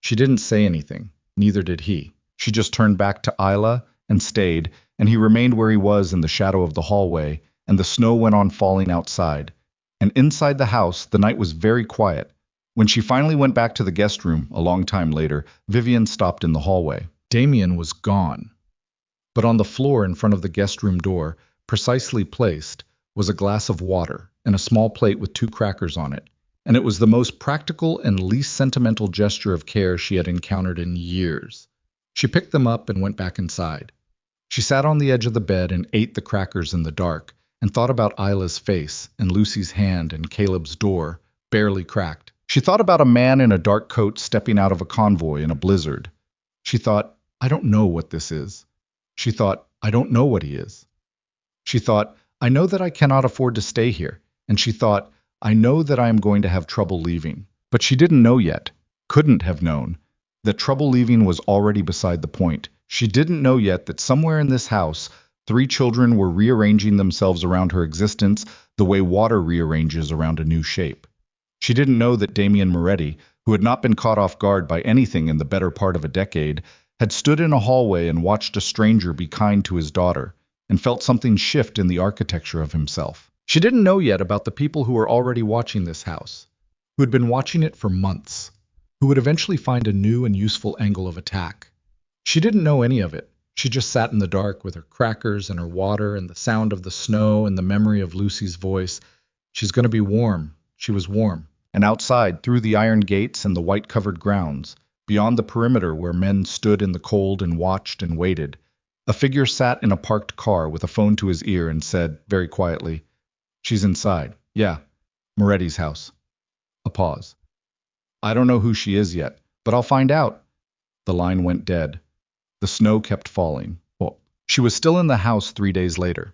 She didn't say anything, neither did he. She just turned back to Isla and stayed, and he remained where he was in the shadow of the hallway, and the snow went on falling outside. And inside the house, the night was very quiet. When she finally went back to the guest room, a long time later, Vivian stopped in the hallway. Damien was gone. But on the floor in front of the guest room door, precisely placed, was a glass of water and a small plate with 2 crackers on it. And it was the most practical and least sentimental gesture of care she had encountered in years. She picked them up and went back inside. She sat on the edge of the bed and ate the crackers in the dark, and thought about Isla's face and Lucy's hand and Caleb's door, barely cracked. She thought about a man in a dark coat stepping out of a convoy in a blizzard. She thought, I don't know what this is. She thought, I don't know what he is. She thought, I know that I cannot afford to stay here. And she thought, I know that I am going to have trouble leaving. But she didn't know yet, couldn't have known, that trouble leaving was already beside the point. She didn't know yet that somewhere in this house, 3 children were rearranging themselves around her existence the way water rearranges around a new shape. She didn't know that Damien Moretti, who had not been caught off guard by anything in the better part of a decade, had stood in a hallway and watched a stranger be kind to his daughter, and felt something shift in the architecture of himself. She didn't know yet about the people who were already watching this house, who had been watching it for months, who would eventually find a new and useful angle of attack. She didn't know any of it. She just sat in the dark with her crackers and her water and the sound of the snow and the memory of Lucy's voice. She's going to be warm. She was warm. And outside, through the iron gates and the white-covered grounds, beyond the perimeter where men stood in the cold and watched and waited, a figure sat in a parked car with a phone to his ear and said, very quietly, She's inside. Yeah, Moretti's house. A pause. I don't know who she is yet, but I'll find out. The line went dead. The snow kept falling. Well, she was still in the house 3 days later.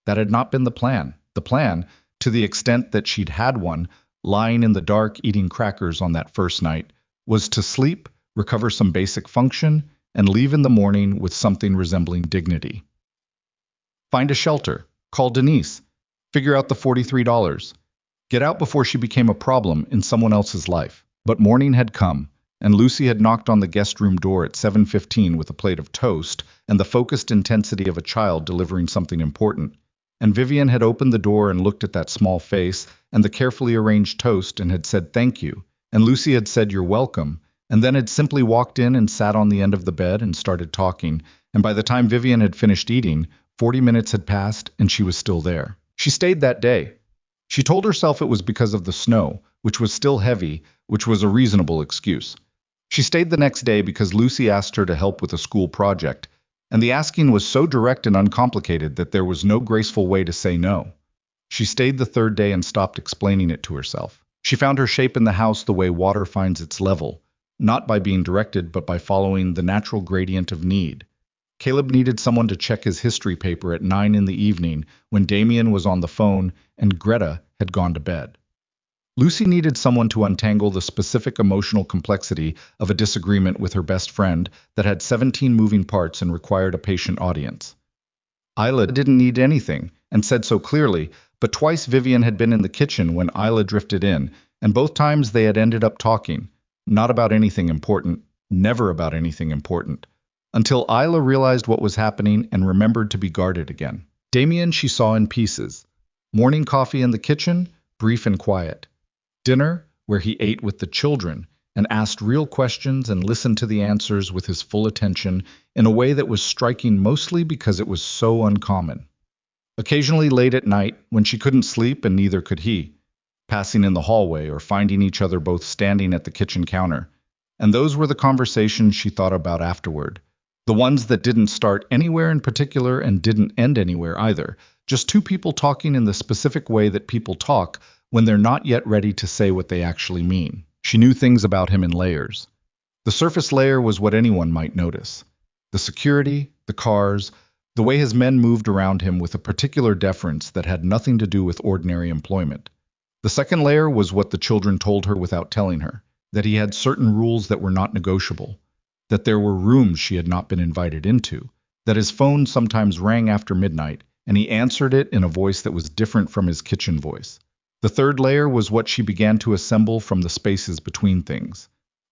That had not been the plan. The plan, to the extent that she'd had one, lying in the dark eating crackers on that first night, was to sleep, recover some basic function, and leave in the morning with something resembling dignity. Find a shelter. Call Denise. Figure out the $43. Get out before she became a problem in someone else's life. But morning had come, and Lucy had knocked on the guest room door at 7:15 with a plate of toast and the focused intensity of a child delivering something important. And Vivian had opened the door and looked at that small face and the carefully arranged toast and had said thank you. And Lucy had said you're welcome, and then had simply walked in and sat on the end of the bed and started talking. And by the time Vivian had finished eating, 40 minutes had passed and she was still there. She stayed that day. She told herself it was because of the snow, which was still heavy, which was a reasonable excuse. She stayed the next day because Lucy asked her to help with a school project, and the asking was so direct and uncomplicated that there was no graceful way to say no. She stayed the 3rd day and stopped explaining it to herself. She found her shape in the house the way water finds its level, not by being directed but by following the natural gradient of need. Caleb needed someone to check his history paper at 9 in the evening when Damien was on the phone and Greta had gone to bed. Lucy needed someone to untangle the specific emotional complexity of a disagreement with her best friend that had 17 moving parts and required a patient audience. Isla didn't need anything, and said so clearly, but twice Vivian had been in the kitchen when Isla drifted in, and both times they had ended up talking, not about anything important, never about anything important, until Isla realized what was happening and remembered to be guarded again. Damien she saw in pieces. Morning coffee in the kitchen, brief and quiet. Dinner, where he ate with the children and asked real questions and listened to the answers with his full attention in a way that was striking mostly because it was so uncommon. Occasionally late at night, when she couldn't sleep and neither could he, passing in the hallway or finding each other both standing at the kitchen counter. And those were the conversations she thought about afterward. The ones that didn't start anywhere in particular and didn't end anywhere either. Just two people talking in the specific way that people talk when they're not yet ready to say what they actually mean. She knew things about him in layers. The surface layer was what anyone might notice. The security, the cars, the way his men moved around him with a particular deference that had nothing to do with ordinary employment. The second layer was what the children told her without telling her, that he had certain rules that were not negotiable, that there were rooms she had not been invited into, that his phone sometimes rang after midnight, and he answered it in a voice that was different from his kitchen voice. The third layer was what she began to assemble from the spaces between things.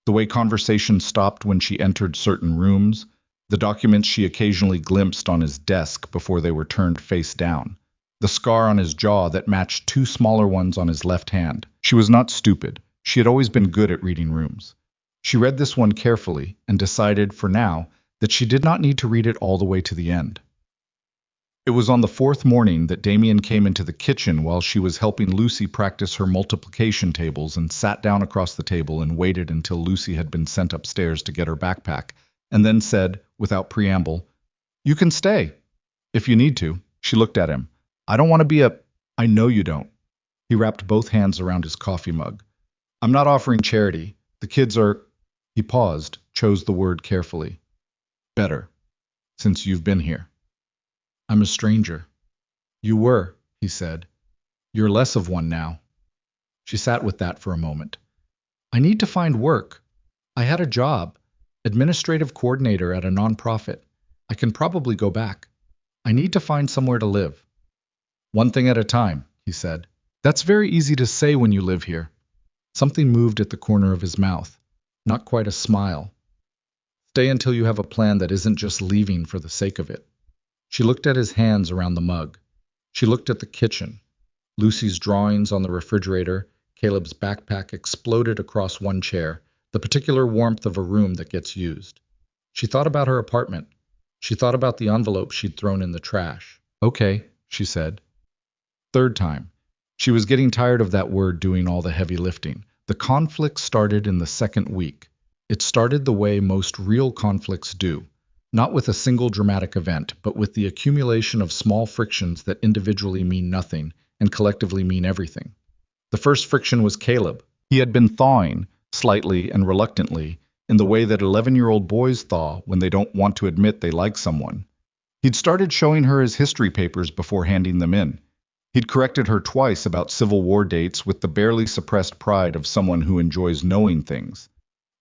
The way conversation stopped when she entered certain rooms, the documents she occasionally glimpsed on his desk before they were turned face down, the scar on his jaw that matched two smaller ones on his left hand. She was not stupid. She had always been good at reading rooms. She read this one carefully and decided, for now, that she did not need to read it all the way to the end. It was on the fourth morning that Damien came into the kitchen while she was helping Lucy practice her multiplication tables and sat down across the table and waited until Lucy had been sent upstairs to get her backpack, and then said, without preamble, "You can stay, if you need to." She looked at him. "I don't want to be a—" "I know you don't." He wrapped both hands around his coffee mug. "I'm not offering charity. The kids are—" He paused, chose the word carefully. "Better, since you've been here." "I'm a stranger." "You were," he said. "You're less of one now." She sat with that for a moment. "I need to find work. I had a job, administrative coordinator at a nonprofit. I can probably go back. I need to find somewhere to live." "One thing at a time," he said. "That's very easy to say when you live here." Something moved at the corner of his mouth. Not quite a smile. "Stay until you have a plan that isn't just leaving for the sake of it." She looked at his hands around the mug. She looked at the kitchen. Lucy's drawings on the refrigerator, Caleb's backpack exploded across one chair, the particular warmth of a room that gets used. She thought about her apartment. She thought about the envelope she'd thrown in the trash. "Okay," she said. Third time. She was getting tired of that word doing all the heavy lifting. The conflict started in the second week. It started the way most real conflicts do. Not with a single dramatic event, but with the accumulation of small frictions that individually mean nothing and collectively mean everything. The first friction was Caleb. He had been thawing, slightly and reluctantly, in the way that 11-year-old boys thaw when they don't want to admit they like someone. He'd started showing her his history papers before handing them in. He'd corrected her twice about Civil War dates with the barely suppressed pride of someone who enjoys knowing things.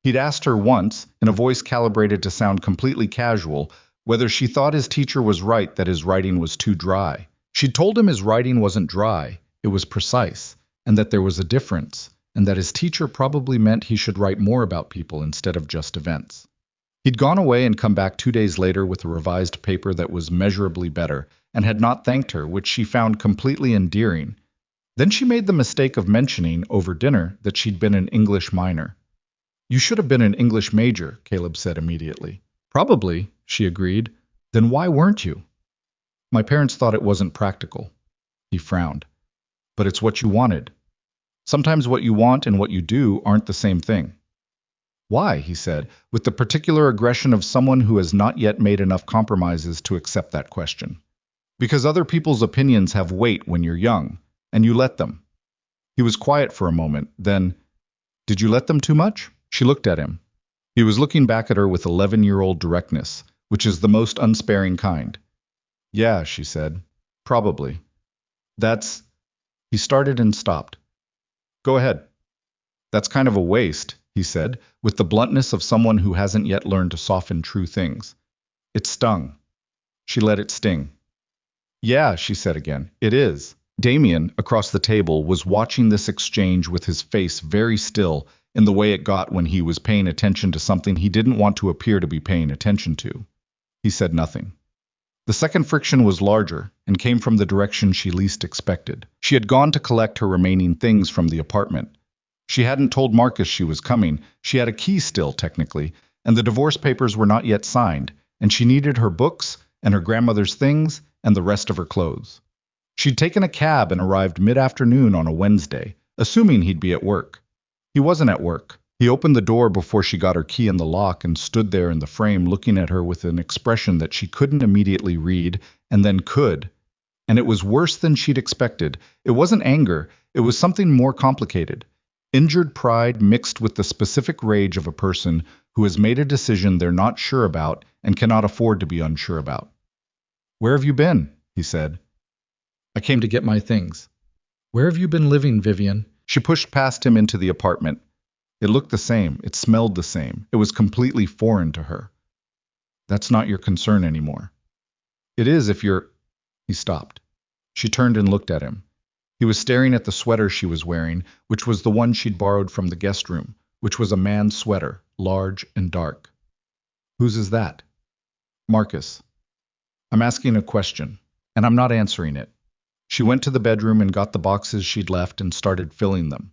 He'd asked her once, in a voice calibrated to sound completely casual, whether she thought his teacher was right that his writing was too dry. She'd told him his writing wasn't dry, it was precise, and that there was a difference, and that his teacher probably meant he should write more about people instead of just events. He'd gone away and come back 2 days later with a revised paper that was measurably better, and had not thanked her, which she found completely endearing. Then she made the mistake of mentioning, over dinner, that she'd been an English minor. "You should have been an English major," Caleb said immediately. "Probably," she agreed. "Then why weren't you?" "My parents thought it wasn't practical." He frowned. "But it's what you wanted. Sometimes what you want and what you do aren't the same thing." "Why?" he said, with the particular aggression of someone who has not yet made enough compromises to accept that question. "Because other people's opinions have weight when you're young, and you let them." He was quiet for a moment, then, "Did you let them too much?" She looked at him. He was looking back at her with 11-year-old directness, which is the most unsparing kind. "Yeah," she said. "Probably. That's—" He started and stopped. "Go ahead." "That's kind of a waste," he said, with the bluntness of someone who hasn't yet learned to soften true things. It stung. She let it sting. "Yeah," she said again, "it is." Damien, across the table, was watching this exchange with his face very still, in the way it got when he was paying attention to something he didn't want to appear to be paying attention to. He said nothing. The second friction was larger, and came from the direction she least expected. She had gone to collect her remaining things from the apartment. She hadn't told Marcus she was coming. She had a key still, technically, and the divorce papers were not yet signed, and she needed her books, and her grandmother's things, and the rest of her clothes. She'd taken a cab and arrived mid-afternoon on a Wednesday, assuming he'd be at work. He wasn't at work. He opened the door before she got her key in the lock and stood there in the frame looking at her with an expression that she couldn't immediately read, and then could. And it was worse than she'd expected. It wasn't anger, it was something more complicated. Injured pride mixed with the specific rage of a person who has made a decision they're not sure about and cannot afford to be unsure about. "Where have you been?" he said. "I came to get my things." "Where have you been living, Vivian?" She pushed past him into the apartment. It looked the same. It smelled the same. It was completely foreign to her. "That's not your concern anymore." "It is if you're—" He stopped. She turned and looked at him. He was staring at the sweater she was wearing, which was the one she'd borrowed from the guest room, which was a man's sweater, large and dark. "Whose is that?" "Marcus." "I'm asking a question, and I'm not answering it." She went to the bedroom and got the boxes she'd left and started filling them.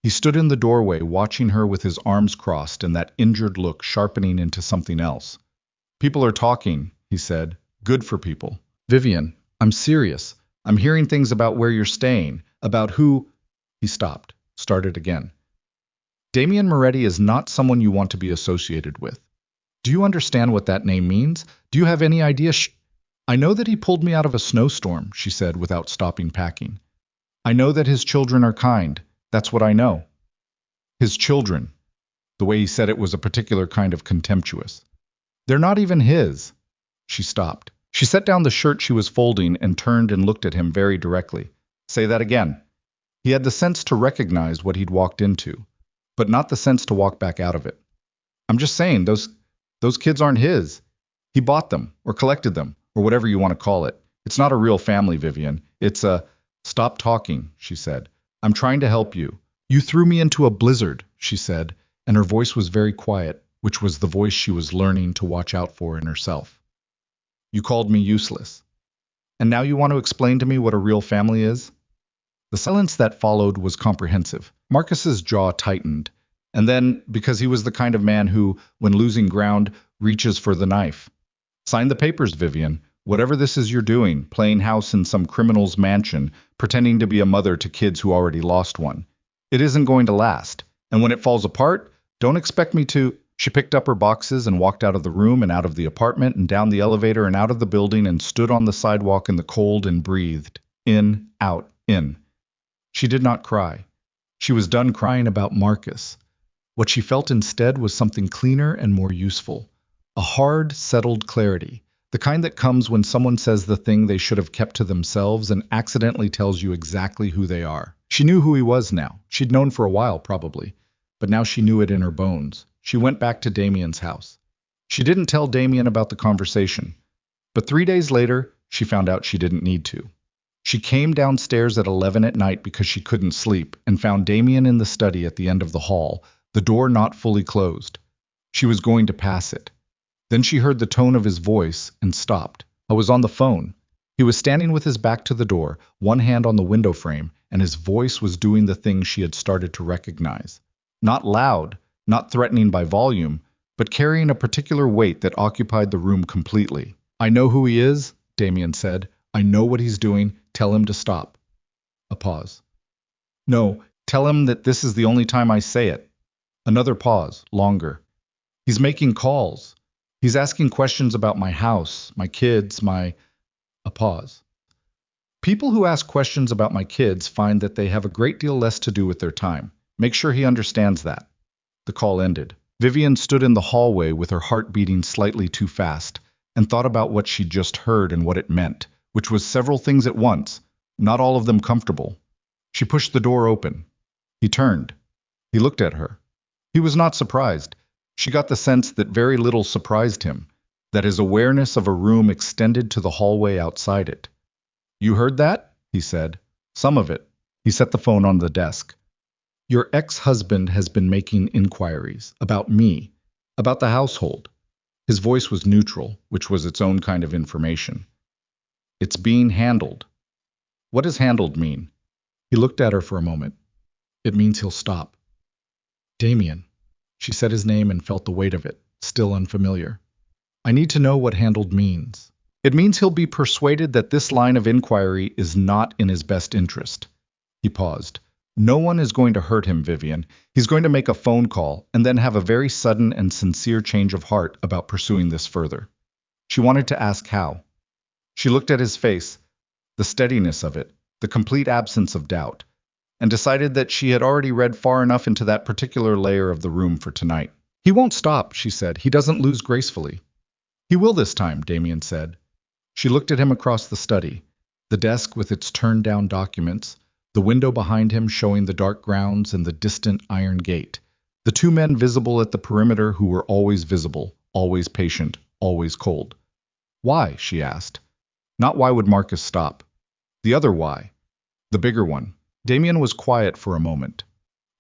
He stood in the doorway watching her with his arms crossed and that injured look sharpening into something else. "People are talking," he said. "Good for people." "Vivian, I'm serious. I'm hearing things about where you're staying, about who—" He stopped, started again. "Damian Moretti is not someone you want to be associated with. Do you understand what that name means? Do you have any idea?" "I know that he pulled me out of a snowstorm," she said without stopping packing. "I know that his children are kind. That's what I know." His children. The way he said it was a particular kind of contemptuous. "They're not even his." She stopped. She set down the shirt she was folding and turned and looked at him very directly. "Say that again." He had the sense to recognize what he'd walked into, but not the sense to walk back out of it. "I'm just saying, those kids aren't his. He bought them, or collected them, or whatever you want to call it. It's not a real family, Vivian. It's a—" "Stop talking," she said. "I'm trying to help you." "You threw me into a blizzard," she said, and her voice was very quiet, which was the voice she was learning to watch out for in herself. "You called me useless. And now you want to explain to me what a real family is?" The silence that followed was comprehensive. Marcus's jaw tightened, and then, because he was the kind of man who, when losing ground, reaches for the knife. "Sign the papers, Vivian. Whatever this is you're doing, playing house in some criminal's mansion, pretending to be a mother to kids who already lost one. It isn't going to last. And when it falls apart, don't expect me to—" She picked up her boxes and walked out of the room and out of the apartment and down the elevator and out of the building and stood on the sidewalk in the cold and breathed. In, out, in. She did not cry. She was done crying about Marcus. What she felt instead was something cleaner and more useful. A hard, settled clarity. The kind that comes when someone says the thing they should have kept to themselves and accidentally tells you exactly who they are. She knew who he was now. She'd known for a while, probably. But now she knew it in her bones. She went back to Damian's house. She didn't tell Damian about the conversation. But 3 days later, she found out she didn't need to. She came downstairs at 11 at night because she couldn't sleep and found Damian in the study at the end of the hall, the door not fully closed. She was going to pass it. Then she heard the tone of his voice and stopped. I was on the phone. He was standing with his back to the door, one hand on the window frame, and his voice was doing the thing she had started to recognize. Not loud, not threatening by volume, but carrying a particular weight that occupied the room completely. "I know who he is," Damian said. "I know what he's doing. Tell him to stop." A pause. "No, tell him that this is the only time I say it." Another pause, longer. "He's making calls. He's asking questions about my house, my kids, my—" A pause. "People who ask questions about my kids find that they have a great deal less to do with their time. Make sure he understands that." The call ended. Vivian stood in the hallway with her heart beating slightly too fast and thought about what she'd just heard and what it meant, which was several things at once, not all of them comfortable. She pushed the door open. He turned. He looked at her. He was not surprised. She got the sense that very little surprised him, that his awareness of a room extended to the hallway outside it. "You heard that?" he said. "Some of it." He set the phone on the desk. "Your ex-husband has been making inquiries about me, about the household." His voice was neutral, which was its own kind of information. "It's being handled." "What does handled mean?" He looked at her for a moment. "It means he'll stop." "Damian." She said his name and felt the weight of it, still unfamiliar. "I need to know what handled means." "It means he'll be persuaded that this line of inquiry is not in his best interest." He paused. No one is going to hurt him, Vivian. He's going to make a phone call and then have a very sudden and sincere change of heart about pursuing this further. She wanted to ask how. She looked at his face, the steadiness of it, the complete absence of doubt, and decided that she had already read far enough into that particular layer of the room for tonight. He won't stop, she said. He doesn't lose gracefully. He will this time, Damien said. She looked at him across the study, the desk with its turned-down documents, the window behind him showing the dark grounds and the distant iron gate, the two men visible at the perimeter who were always visible, always patient, always cold. Why? She asked. Not why would Marcus stop. The other why. The bigger one. Damien was quiet for a moment.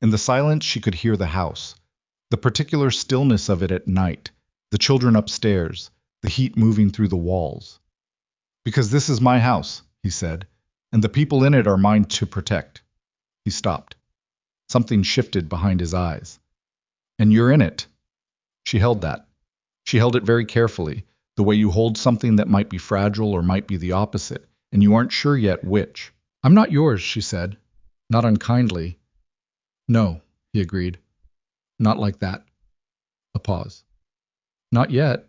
In the silence she could hear the house, the particular stillness of it at night, the children upstairs, the heat moving through the walls. Because this is my house, he said, and the people in it are mine to protect. He stopped. Something shifted behind his eyes. And you're in it. She held that. She held it very carefully, the way you hold something that might be fragile or might be the opposite, and you aren't sure yet which. I'm not yours, she said, not unkindly. No, he agreed. Not like that. A pause. Not yet.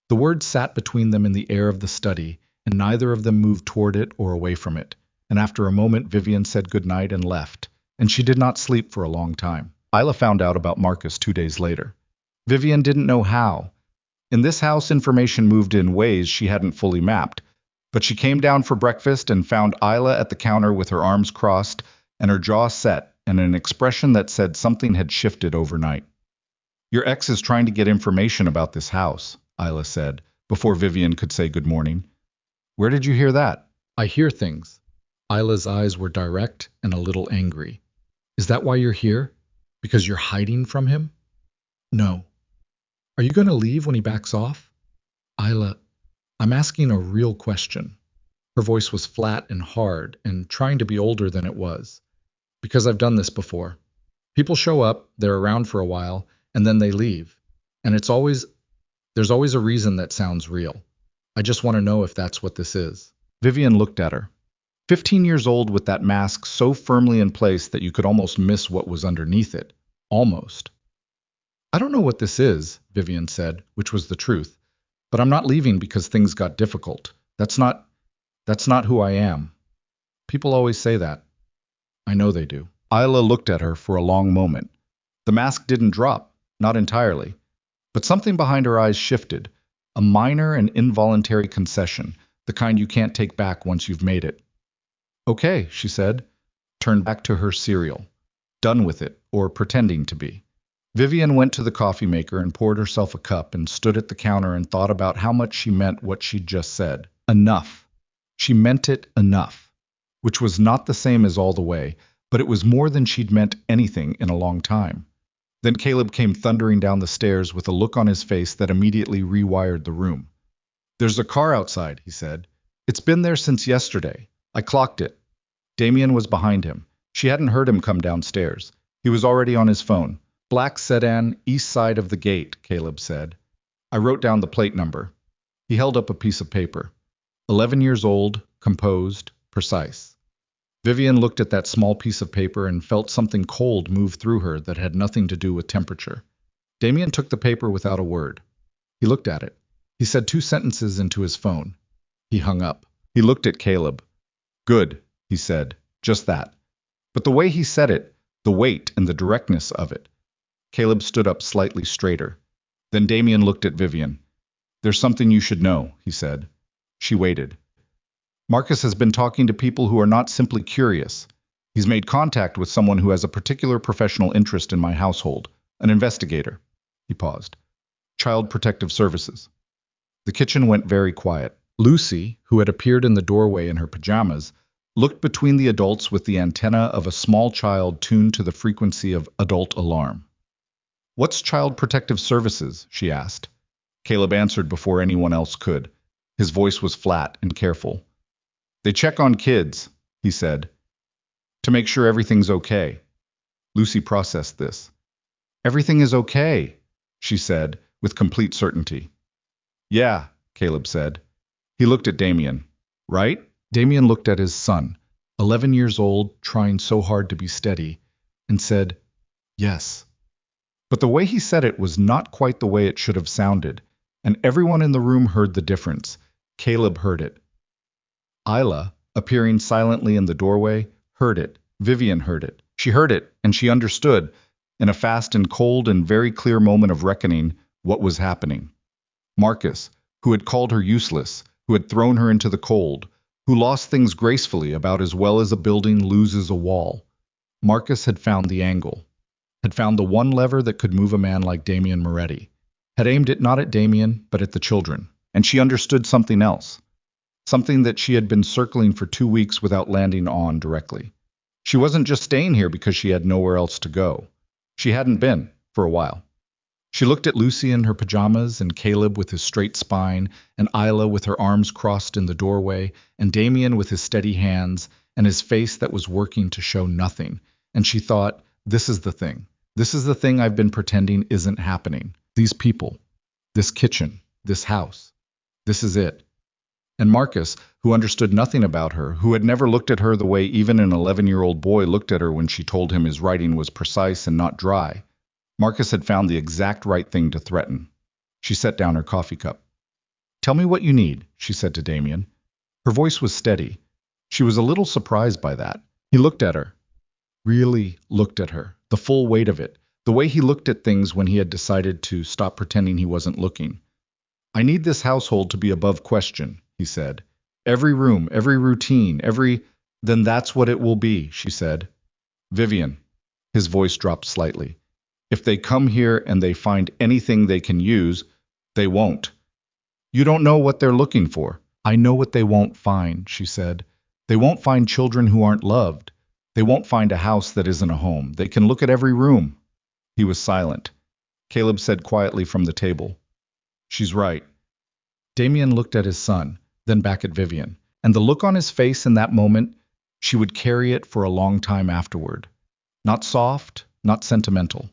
The words sat between them in the air of the study, and neither of them moved toward it or away from it. And after a moment, Vivian said goodnight and left, and she did not sleep for a long time. Isla found out about Marcus 2 days later. Vivian didn't know how. In this house, information moved in ways she hadn't fully mapped, but she came down for breakfast and found Isla at the counter with her arms crossed and her jaw set and an expression that said something had shifted overnight. Your ex is trying to get information about this house, Isla said, before Vivian could say good morning. Where did you hear that? I hear things. Isla's eyes were direct and a little angry. Is that why you're here? Because you're hiding from him? No. Are you going to leave when he backs off? Isla, I'm asking a real question. Her voice was flat and hard and trying to be older than it was. Because I've done this before. People show up, they're around for a while, and then they leave. And there's always a reason that sounds real. I just want to know if that's what this is. Vivian looked at her. 15 years old with that mask so firmly in place that you could almost miss what was underneath it. Almost. I don't know what this is, Vivian said, which was the truth. But I'm not leaving because things got difficult. That's not who I am. People always say that. I know they do. Isla looked at her for a long moment. The mask didn't drop, not entirely. But something behind her eyes shifted, a minor and involuntary concession, the kind you can't take back once you've made it. Okay, she said, turned back to her cereal. Done with it, or pretending to be. Vivian went to the coffee maker and poured herself a cup and stood at the counter and thought about how much she meant what she'd just said. Enough. She meant it enough. Which was not the same as all the way, but it was more than she'd meant anything in a long time. Then Caleb came thundering down the stairs with a look on his face that immediately rewired the room. There's a car outside, he said. It's been there since yesterday. I clocked it. Damien was behind him. She hadn't heard him come downstairs. He was already on his phone. Black sedan, east side of the gate, Caleb said. I wrote down the plate number. He held up a piece of paper. 11 years old, composed, precise. Vivian looked at that small piece of paper and felt something cold move through her that had nothing to do with temperature. Damien took the paper without a word. He looked at it. He said 2 sentences into his phone. He hung up. He looked at Caleb. Good, he said. Just that. But the way he said it, the weight and the directness of it. Caleb stood up slightly straighter. Then Damien looked at Vivian. There's something you should know, he said. She waited. Marcus has been talking to people who are not simply curious. He's made contact with someone who has a particular professional interest in my household, an investigator. He paused. Child Protective Services. The kitchen went very quiet. Lucy, who had appeared in the doorway in her pajamas, looked between the adults with the antenna of a small child tuned to the frequency of adult alarm. What's Child Protective Services? She asked. Caleb answered before anyone else could. His voice was flat and careful. They check on kids, he said, to make sure everything's okay. Lucy processed this. Everything is okay, she said, with complete certainty. Yeah, Caleb said. He looked at Damien. Right? Damien looked at his son. 11 years old, trying so hard to be steady, and said, "Yes." But the way he said it was not quite the way it should have sounded, and everyone in the room heard the difference. Caleb heard it. Isla, appearing silently in the doorway, heard it. Vivian heard it. She heard it, and she understood, in a fast and cold and very clear moment of reckoning, what was happening. Marcus, who had called her useless, who had thrown her into the cold, who lost things gracefully about as well as a building loses a wall. Marcus had found the angle, had found the one lever that could move a man like Damian Moretti, had aimed it not at Damian, but at the children, and she understood something else, something that she had been circling for 2 weeks without landing on directly. She wasn't just staying here because she had nowhere else to go. She hadn't been, for a while. She looked at Lucy in her pajamas, and Caleb with his straight spine, and Isla with her arms crossed in the doorway, and Damian with his steady hands, and his face that was working to show nothing. And she thought, this is the thing. This is the thing I've been pretending isn't happening. These people, this kitchen, this house. This is it. And Marcus, who understood nothing about her, who had never looked at her the way even an 11-year-old boy looked at her when she told him his writing was precise and not dry, Marcus had found the exact right thing to threaten. She set down her coffee cup. "Tell me what you need," she said to Damian. Her voice was steady. She was a little surprised by that. He looked at her. Really looked at her. The full weight of it. The way he looked at things when he had decided to stop pretending he wasn't looking. "I need this household to be above question," he said. "Every room, every routine, every—" "Then that's what it will be," she said. "Vivian." His voice dropped slightly. "If they come here and they find anything they can use, they won't. You don't know what they're looking for." "I know what they won't find," she said. "They won't find children who aren't loved. They won't find a house that isn't a home. They can look at every room." He was silent. Caleb said quietly from the table, "She's right." Damian looked at his son, then back at Vivian, and the look on his face in that moment, she would carry it for a long time afterward. Not soft, not sentimental.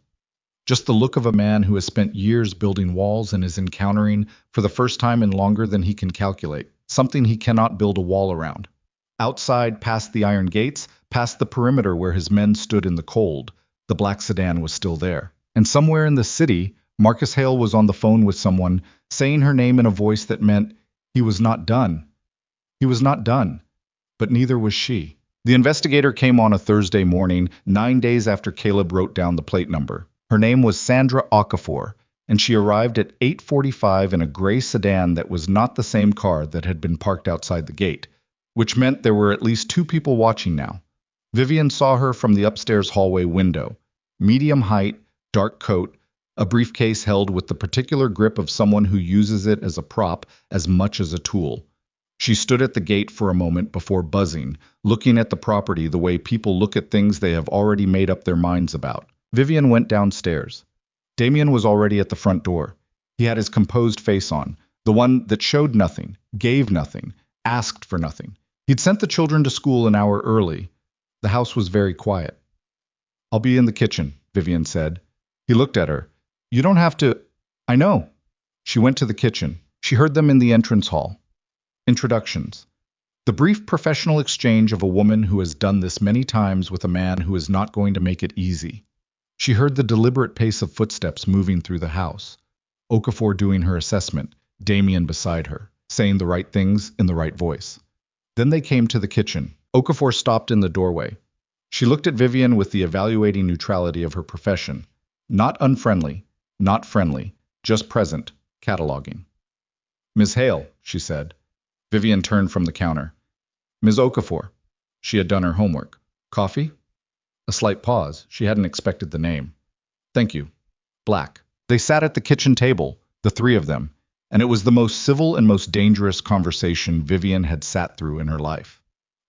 Just the look of a man who has spent years building walls and is encountering, for the first time in longer than he can calculate, something he cannot build a wall around. Outside, past the iron gates, past the perimeter where his men stood in the cold, the black sedan was still there. And somewhere in the city, Marcus Hale was on the phone with someone, saying her name in a voice that meant he was not done. He was not done. But neither was she. The investigator came on a Thursday morning, 9 days after Caleb wrote down the plate number. Her name was Sandra Okafor, and she arrived at 8:45 in a gray sedan that was not the same car that had been parked outside the gate, which meant there were at least 2 people watching now. Vivian saw her from the upstairs hallway window. Medium height, dark coat, a briefcase held with the particular grip of someone who uses it as a prop as much as a tool. She stood at the gate for a moment before buzzing, looking at the property the way people look at things they have already made up their minds about. Vivian went downstairs. Damian was already at the front door. He had his composed face on, the one that showed nothing, gave nothing, asked for nothing. He'd sent the children to school an hour early. The house was very quiet. "I'll be in the kitchen," Vivian said. He looked at her. "You don't have to—" "I know." She went to the kitchen. She heard them in the entrance hall. Introductions. The brief professional exchange of a woman who has done this many times with a man who is not going to make it easy. She heard the deliberate pace of footsteps moving through the house. Okafor doing her assessment, Damian beside her, saying the right things in the right voice. Then they came to the kitchen. Okafor stopped in the doorway. She looked at Vivian with the evaluating neutrality of her profession. Not unfriendly, not friendly, just present, cataloging. "Miss Hale," she said. Vivian turned from the counter. "Ms. Okafor." She had done her homework. "Coffee?" A slight pause. She hadn't expected the name. "Thank you." Black. They sat at the kitchen table, the 3 of them, and it was the most civil and most dangerous conversation Vivian had sat through in her life.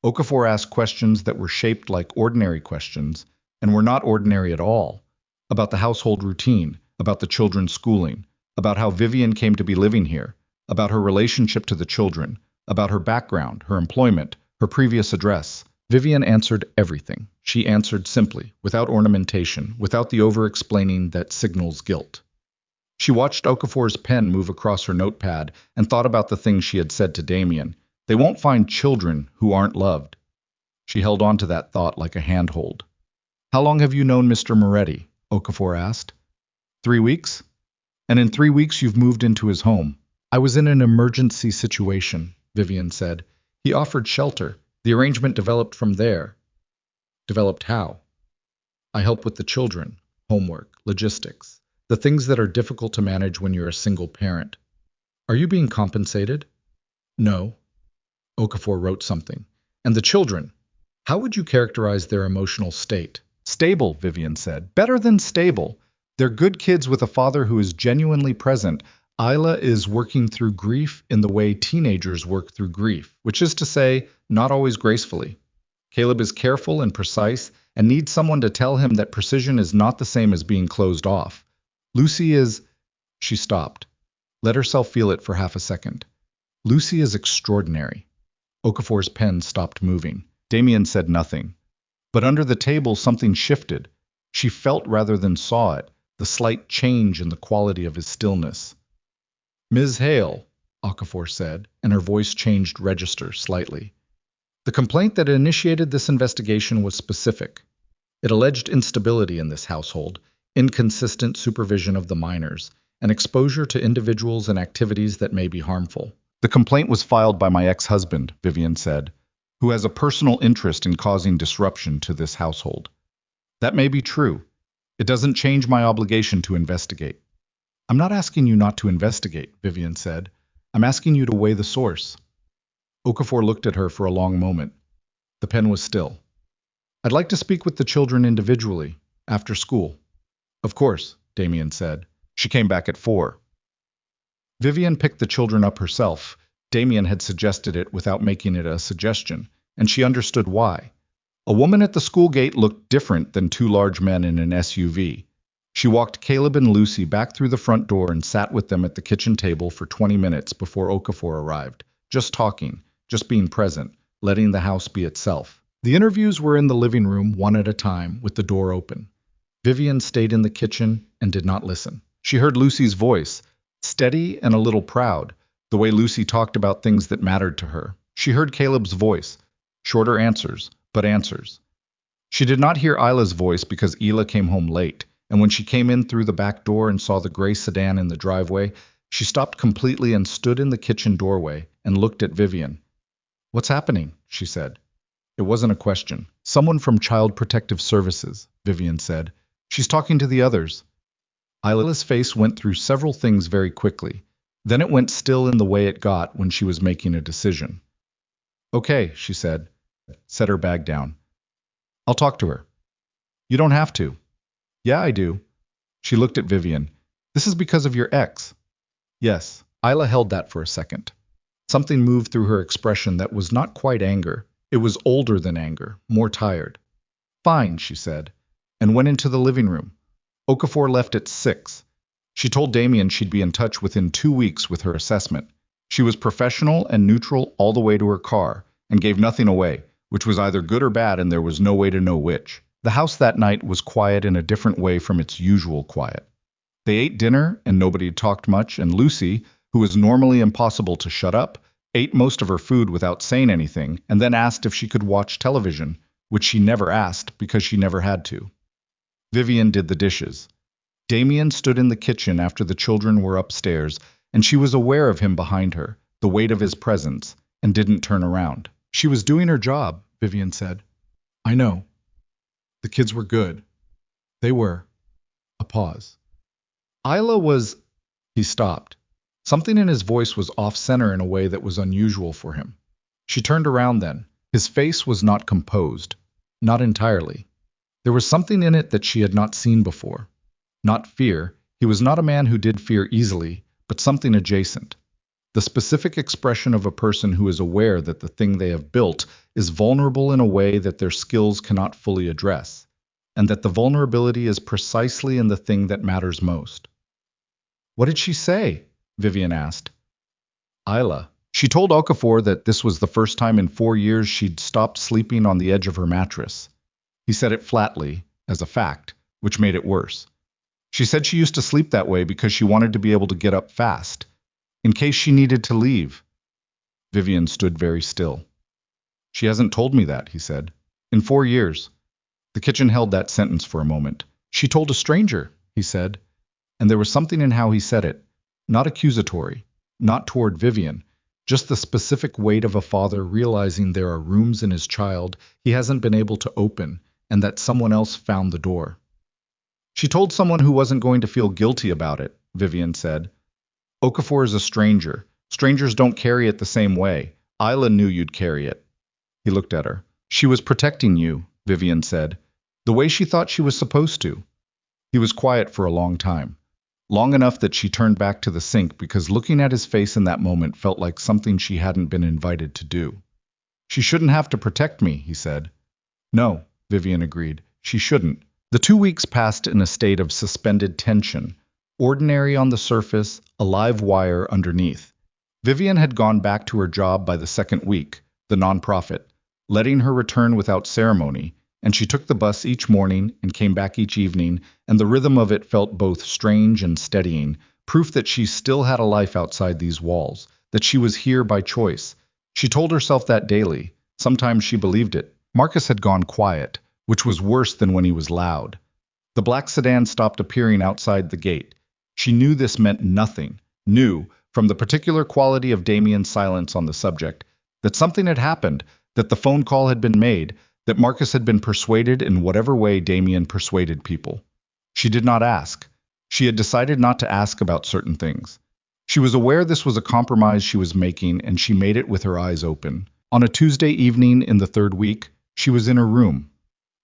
Okafor asked questions that were shaped like ordinary questions, and were not ordinary at all, about the household routine, about the children's schooling, about how Vivian came to be living here, about her relationship to the children, about her background, her employment, her previous address. Vivian answered everything. She answered simply, without ornamentation, without the over-explaining that signals guilt. She watched Okafor's pen move across her notepad and thought about the things she had said to Damian. They won't find children who aren't loved. She held on to that thought like a handhold. How long have you known Mr. Moretti? Okafor asked. 3 weeks? And in 3 weeks you've moved into his home. I was in an emergency situation, Vivian said. He offered shelter. The arrangement developed from there. Developed how? I help with the children, homework, logistics, the things that are difficult to manage when you're a single parent. Are you being compensated? No. Okafor wrote something. And the children? How would you characterize their emotional state? Stable, Vivian said. Better than stable. They're good kids with a father who is genuinely present. Isla is working through grief in the way teenagers work through grief, which is to say, not always gracefully. Caleb is careful and precise and needs someone to tell him that precision is not the same as being closed off. Lucy is... She stopped. Let herself feel it for half a second. Lucy is extraordinary. Okafor's pen stopped moving. Damien said nothing. But under the table something shifted. She felt rather than saw it, the slight change in the quality of his stillness. Ms. Hale, Okafor said, and her voice changed register slightly. The complaint that initiated this investigation was specific. It alleged instability in this household, inconsistent supervision of the minors, and exposure to individuals and activities that may be harmful. The complaint was filed by my ex-husband, Vivian said, who has a personal interest in causing disruption to this household. That may be true. It doesn't change my obligation to investigate. I'm not asking you not to investigate, Vivian said. I'm asking you to weigh the source. Okafor looked at her for a long moment. The pen was still. I'd like to speak with the children individually, after school. Of course, Damien said. She came back at 4. Vivian picked the children up herself. Damien had suggested it without making it a suggestion, and she understood why. A woman at the school gate looked different than 2 large men in an SUV. She walked Caleb and Lucy back through the front door and sat with them at the kitchen table for 20 minutes before Okafor arrived, just talking, just being present, letting the house be itself. The interviews were in the living room one at a time, with the door open. Vivian stayed in the kitchen and did not listen. She heard Lucy's voice, steady and a little proud, the way Lucy talked about things that mattered to her. She heard Caleb's voice, shorter answers, but answers. She did not hear Isla's voice because Ila came home late, and when she came in through the back door and saw the gray sedan in the driveway, she stopped completely and stood in the kitchen doorway and looked at Vivian. What's happening? She said. It wasn't a question. Someone from Child Protective Services, Vivian said. She's talking to the others. Isla's face went through several things very quickly. Then it went still in the way it got when she was making a decision. Okay, she said. Set her bag down. I'll talk to her. You don't have to. Yeah, I do. She looked at Vivian. This is because of your ex. Yes. Isla held that for a second. Something moved through her expression that was not quite anger. It was older than anger, more tired. Fine, she said, and went into the living room. Okafor left at 6. She told Damien she'd be in touch within 2 weeks with her assessment. She was professional and neutral all the way to her car, and gave nothing away, which was either good or bad, and there was no way to know which. The house that night was quiet in a different way from its usual quiet. They ate dinner, and nobody talked much, and Lucy, who was normally impossible to shut up, ate most of her food without saying anything, and then asked if she could watch television, which she never asked because she never had to. Vivian did the dishes. Damien stood in the kitchen after the children were upstairs, and she was aware of him behind her, the weight of his presence, and didn't turn around. She was doing her job, Vivian said. I know. The kids were good. They were. A pause. Isla was... He stopped. Something in his voice was off-center in a way that was unusual for him. She turned around then. His face was not composed. Not entirely. There was something in it that she had not seen before. Not fear. He was not a man who did fear easily, but something adjacent. The specific expression of a person who is aware that the thing they have built is vulnerable in a way that their skills cannot fully address, and that the vulnerability is precisely in the thing that matters most. What did she say? Vivian asked. Isla. She told Okafor that this was the first time in 4 years she'd stopped sleeping on the edge of her mattress. He said it flatly, as a fact, which made it worse. She said she used to sleep that way because she wanted to be able to get up fast, in case she needed to leave. Vivian stood very still. She hasn't told me that, he said. In 4 years. The kitchen held that sentence for a moment. She told a stranger, he said. And there was something in how he said it. Not accusatory, not toward Vivian, just the specific weight of a father realizing there are rooms in his child he hasn't been able to open, and that someone else found the door. She told someone who wasn't going to feel guilty about it, Vivian said. Okafor is a stranger. Strangers don't carry it the same way. Isla knew you'd carry it. He looked at her. She was protecting you, Vivian said, the way she thought she was supposed to. He was quiet for a long time. Long enough that she turned back to the sink because looking at his face in that moment felt like something she hadn't been invited to do. She shouldn't have to protect me, he said. No, Vivian agreed. She shouldn't. The 2 weeks passed in a state of suspended tension, ordinary on the surface, a live wire underneath. Vivian had gone back to her job by the second week, the nonprofit, letting her return without ceremony, and she took the bus each morning and came back each evening, and the rhythm of it felt both strange and steadying, proof that she still had a life outside these walls, that she was here by choice. She told herself that daily. Sometimes she believed it. Marcus had gone quiet, which was worse than when he was loud. The black sedan stopped appearing outside the gate. She knew this meant nothing, knew, from the particular quality of Damien's silence on the subject, that something had happened, that the phone call had been made, that Marcus had been persuaded in whatever way Damien persuaded people. She did not ask. She had decided not to ask about certain things. She was aware this was a compromise she was making, and she made it with her eyes open. On a Tuesday evening in the third week, she was in her room.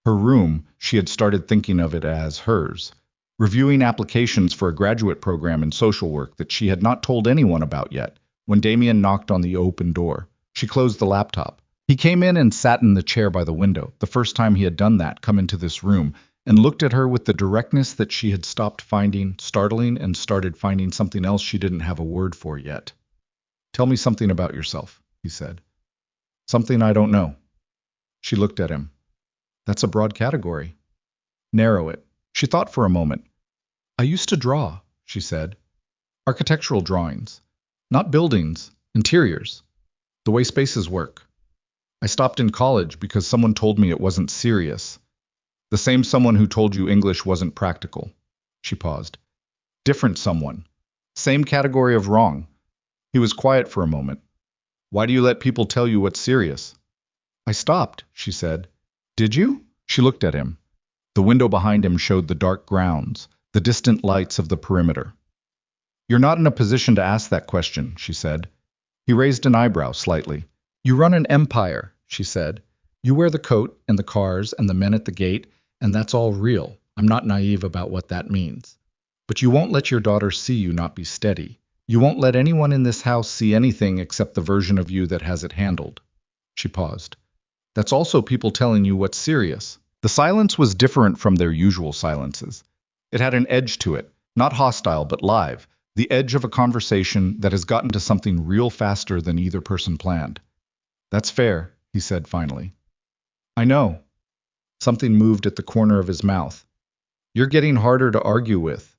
Her room, she had started thinking of it as hers, reviewing applications for a graduate program in social work that she had not told anyone about yet, when Damien knocked on the open door. She closed the laptop. He came in and sat in the chair by the window, the first time he had done that, come into this room, and looked at her with the directness that she had stopped finding startling and started finding something else she didn't have a word for yet. Tell me something about yourself, he said. Something I don't know. She looked at him. That's a broad category. Narrow it. She thought for a moment. I used to draw, she said. Architectural drawings. Not buildings, interiors. The way spaces work. I stopped in college because someone told me it wasn't serious. The same someone who told you English wasn't practical. She paused. Different someone. Same category of wrong. He was quiet for a moment. Why do you let people tell you what's serious? I stopped, she said. Did you? She looked at him. The window behind him showed the dark grounds, the distant lights of the perimeter. You're not in a position to ask that question, she said. He raised an eyebrow slightly. You run an empire, she said. You wear the coat and the cars and the men at the gate, and that's all real. I'm not naive about what that means. But you won't let your daughter see you not be steady. You won't let anyone in this house see anything except the version of you that has it handled. She paused. That's also people telling you what's serious. The silence was different from their usual silences. It had an edge to it, not hostile but live, the edge of a conversation that has gotten to something real faster than either person planned. That's fair, he said finally. I know. Something moved at the corner of his mouth. You're getting harder to argue with.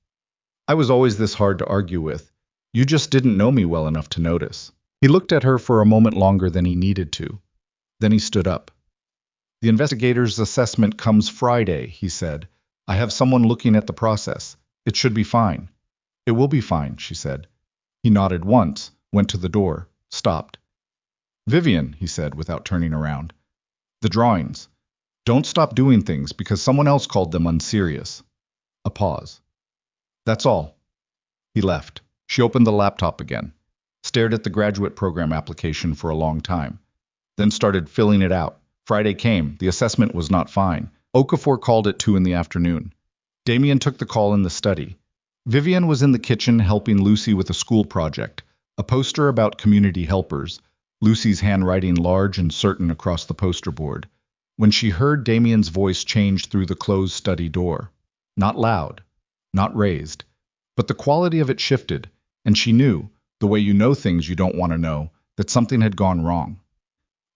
I was always this hard to argue with. You just didn't know me well enough to notice. He looked at her for a moment longer than he needed to. Then he stood up. The investigator's assessment comes Friday, he said. I have someone looking at the process. It should be fine. It will be fine, she said. He nodded once, went to the door, stopped. Vivian, he said without turning around. The drawings. Don't stop doing things because someone else called them unserious. A pause. That's all. He left. She opened the laptop again, stared at the graduate program application for a long time, then started filling it out. Friday came. The assessment was not fine. Okafor called at 2 in the afternoon. Damien took the call in the study. Vivian was in the kitchen helping Lucy with a school project, a poster about community helpers, Lucy's handwriting large and certain across the poster board, when she heard Damien's voice change through the closed study door. Not loud, not raised, but the quality of it shifted, and she knew, the way you know things you don't want to know, that something had gone wrong.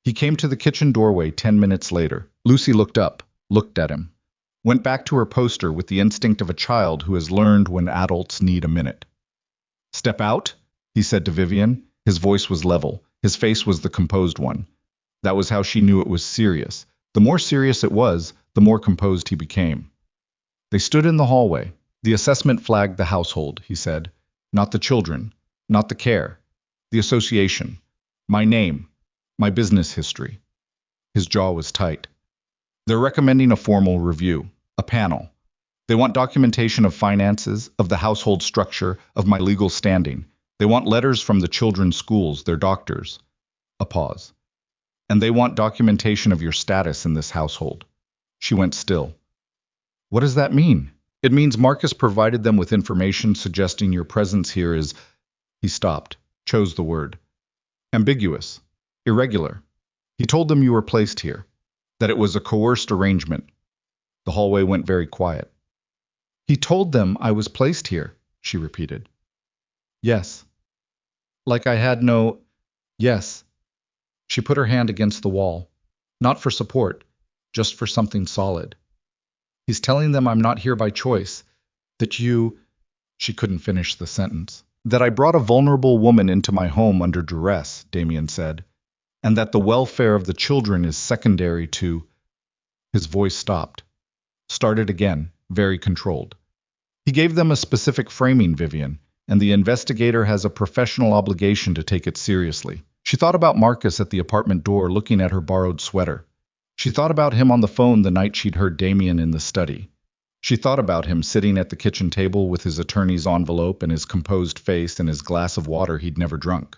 He came to the kitchen doorway 10 minutes later. Lucy looked up, looked at him, went back to her poster with the instinct of a child who has learned when adults need a minute. Step out, he said to Vivian. His voice was level. His face was the composed one. That was how she knew it was serious. The more serious it was, the more composed he became. They stood in the hallway. The assessment flagged the household, he said. Not the children, not the care. The association. My name. My business history. His jaw was tight. They're recommending a formal review, a panel. They want documentation of finances, of the household structure, of my legal standing. They want letters from the children's schools, their doctors. A pause. And they want documentation of your status in this household. She went still. What does that mean? It means Marcus provided them with information suggesting your presence here is... He stopped, chose the word. Ambiguous. Irregular. He told them you were placed here, that it was a coerced arrangement. The hallway went very quiet. He told them I was placed here, she repeated. Yes. Like I had no... Yes. She put her hand against the wall, not for support, just for something solid. He's telling them I'm not here by choice, that you... She couldn't finish the sentence. That I brought a vulnerable woman into my home under duress, Damien said, and that the welfare of the children is secondary to... His voice stopped. Started again, very controlled. He gave them a specific framing, Vivian, and the investigator has a professional obligation to take it seriously. She thought about Marcus at the apartment door looking at her borrowed sweater. She thought about him on the phone the night she'd heard Damien in the study. She thought about him sitting at the kitchen table with his attorney's envelope and his composed face and his glass of water he'd never drunk.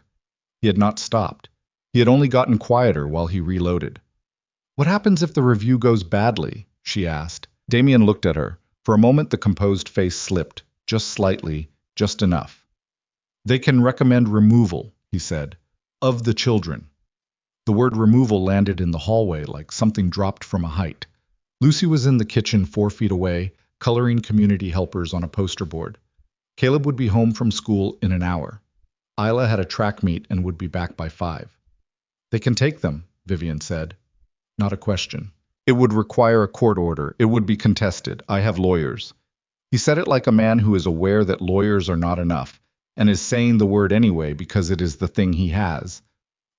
He had not stopped. He had only gotten quieter while he reloaded. What happens if the review goes badly? She asked. Damien looked at her. For a moment the composed face slipped, just slightly, just enough. They can recommend removal, he said. Of the children. The word removal landed in the hallway like something dropped from a height. Lucy was in the kitchen 4 feet away, coloring community helpers on a poster board. Caleb would be home from school in an hour. Isla had a track meet and would be back by 5. They can take them, Vivian said. Not a question. It would require a court order. It would be contested. I have lawyers. He said it like a man who is aware that lawyers are not enough, and is saying the word anyway because it is the thing he has.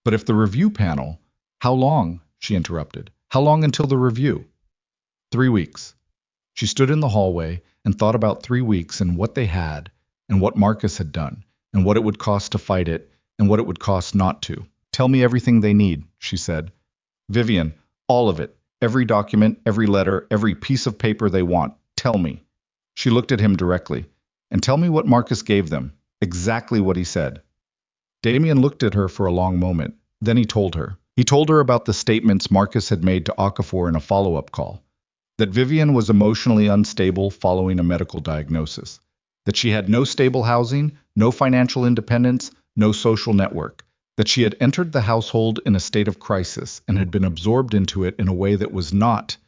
But if the review panel... How long? She interrupted. How long until the review? 3 weeks. She stood in the hallway and thought about 3 weeks and what they had, and what Marcus had done, and what it would cost to fight it, and what it would cost not to. Tell me everything they need, she said. Vivian, all of it. Every document, every letter, every piece of paper they want. Tell me. She looked at him directly. And tell me what Marcus gave them. Exactly what he said. Damien looked at her for a long moment. Then he told her. He told her about the statements Marcus had made to Okafor in a follow-up call. That Vivian was emotionally unstable following a medical diagnosis. That she had no stable housing, no financial independence, no social network. That she had entered the household in a state of crisis and had been absorbed into it in a way that was not...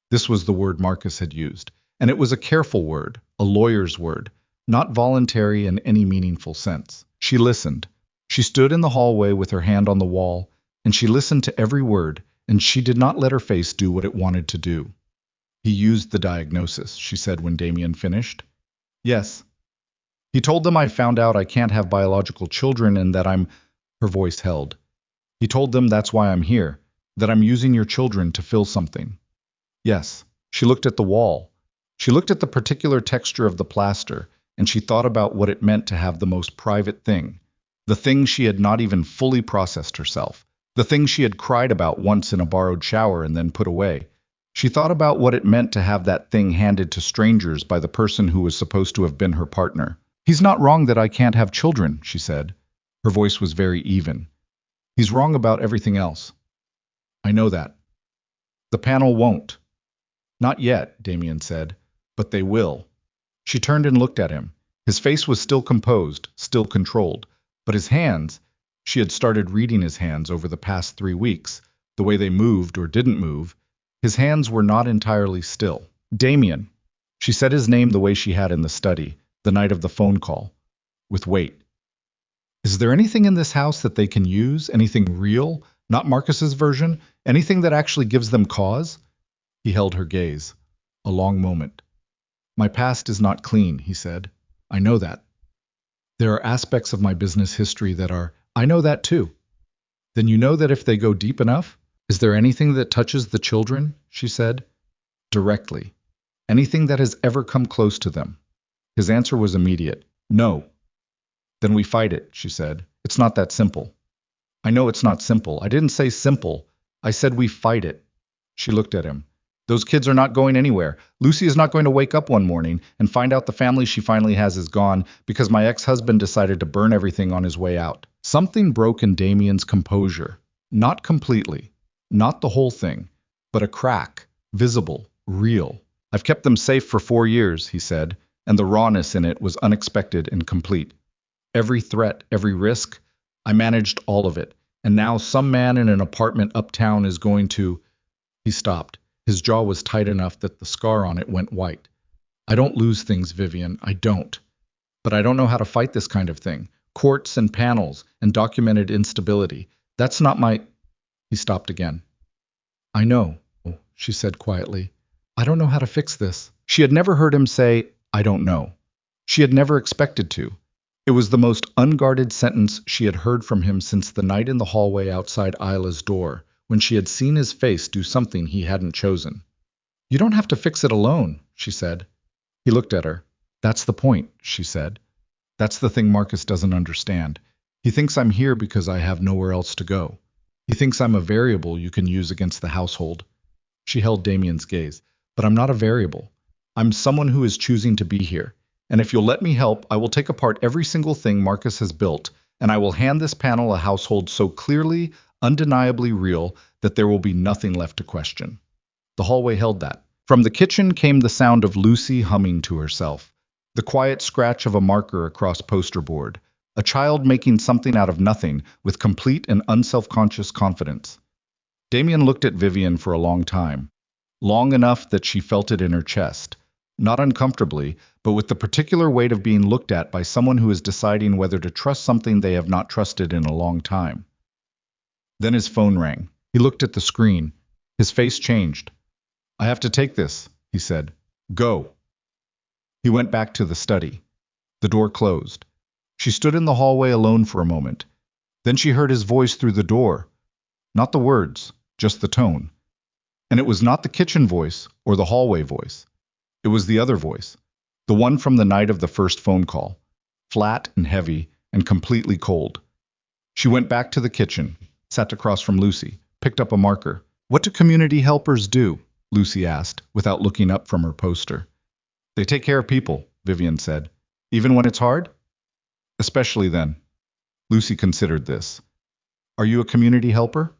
This was the word Marcus had used. And it was a careful word, a lawyer's word, not voluntary in any meaningful sense. She listened. She stood in the hallway with her hand on the wall, and she listened to every word, and she did not let her face do what it wanted to do. He used the diagnosis, she said when Damien finished. Yes. He told them I found out I can't have biological children and that I'm... Her voice held. He told them that's why I'm here, that I'm using your children to fill something. Yes. She looked at the wall. She looked at the particular texture of the plaster, and she thought about what it meant to have the most private thing, the thing she had not even fully processed herself, the thing she had cried about once in a borrowed shower and then put away. She thought about what it meant to have that thing handed to strangers by the person who was supposed to have been her partner. He's not wrong that I can't have children, she said. Her voice was very even. He's wrong about everything else. I know that. The panel won't. Not yet, Damien said, but they will. She turned and looked at him. His face was still composed, still controlled, but his hands, she had started reading his hands over the past 3 weeks, the way they moved or didn't move, his hands were not entirely still. Damien. She said his name the way she had in the study, the night of the phone call, with weight. Is there anything in this house that they can use? Anything real? Not Marcus's version? Anything that actually gives them cause? He held her gaze. A long moment. My past is not clean, he said. I know that. There are aspects of my business history that are... I know that too. Then you know that if they go deep enough? Is there anything that touches the children? She said. Directly. Anything that has ever come close to them? His answer was immediate. No. Then we fight it, she said. It's not that simple. I know it's not simple. I didn't say simple. I said we fight it. She looked at him. Those kids are not going anywhere. Lucy is not going to wake up one morning and find out the family she finally has is gone because my ex-husband decided to burn everything on his way out. Something broke in Damien's composure. Not completely. Not the whole thing. But a crack. Visible. Real. I've kept them safe for 4 years, he said, and the rawness in it was unexpected and complete. Every threat, every risk, I managed all of it. And now some man in an apartment uptown is going to... He stopped. His jaw was tight enough that the scar on it went white. I don't lose things, Vivian. I don't. But I don't know how to fight this kind of thing. Courts and panels and documented instability. That's not my... He stopped again. I know, she said quietly. I don't know how to fix this. She had never heard him say, I don't know. She had never expected to. It was the most unguarded sentence she had heard from him since the night in the hallway outside Isla's door, when she had seen his face do something he hadn't chosen. You don't have to fix it alone, she said. He looked at her. That's the point, she said. That's the thing Marcus doesn't understand. He thinks I'm here because I have nowhere else to go. He thinks I'm a variable you can use against the household. She held Damien's gaze. But I'm not a variable. I'm someone who is choosing to be here. And if you'll let me help, I will take apart every single thing Marcus has built, and I will hand this panel a household so clearly, undeniably real that there will be nothing left to question. The hallway held that. From the kitchen came the sound of Lucy humming to herself, the quiet scratch of a marker across poster board, a child making something out of nothing with complete and unselfconscious confidence. Damien looked at Vivian for a long time, long enough that she felt it in her chest, not uncomfortably, but with the particular weight of being looked at by someone who is deciding whether to trust something they have not trusted in a long time. Then his phone rang. He looked at the screen. His face changed. I have to take this, he said. Go. He went back to the study. The door closed. She stood in the hallway alone for a moment. Then she heard his voice through the door. Not the words, just the tone. And it was not the kitchen voice or the hallway voice. It was the other voice, the one from the night of the first phone call, flat and heavy and completely cold. She went back to the kitchen, sat across from Lucy, picked up a marker. What do community helpers do? Lucy asked, without looking up from her poster. They take care of people, Vivian said. Even when it's hard? Especially then. Lucy considered this. Are you a community helper?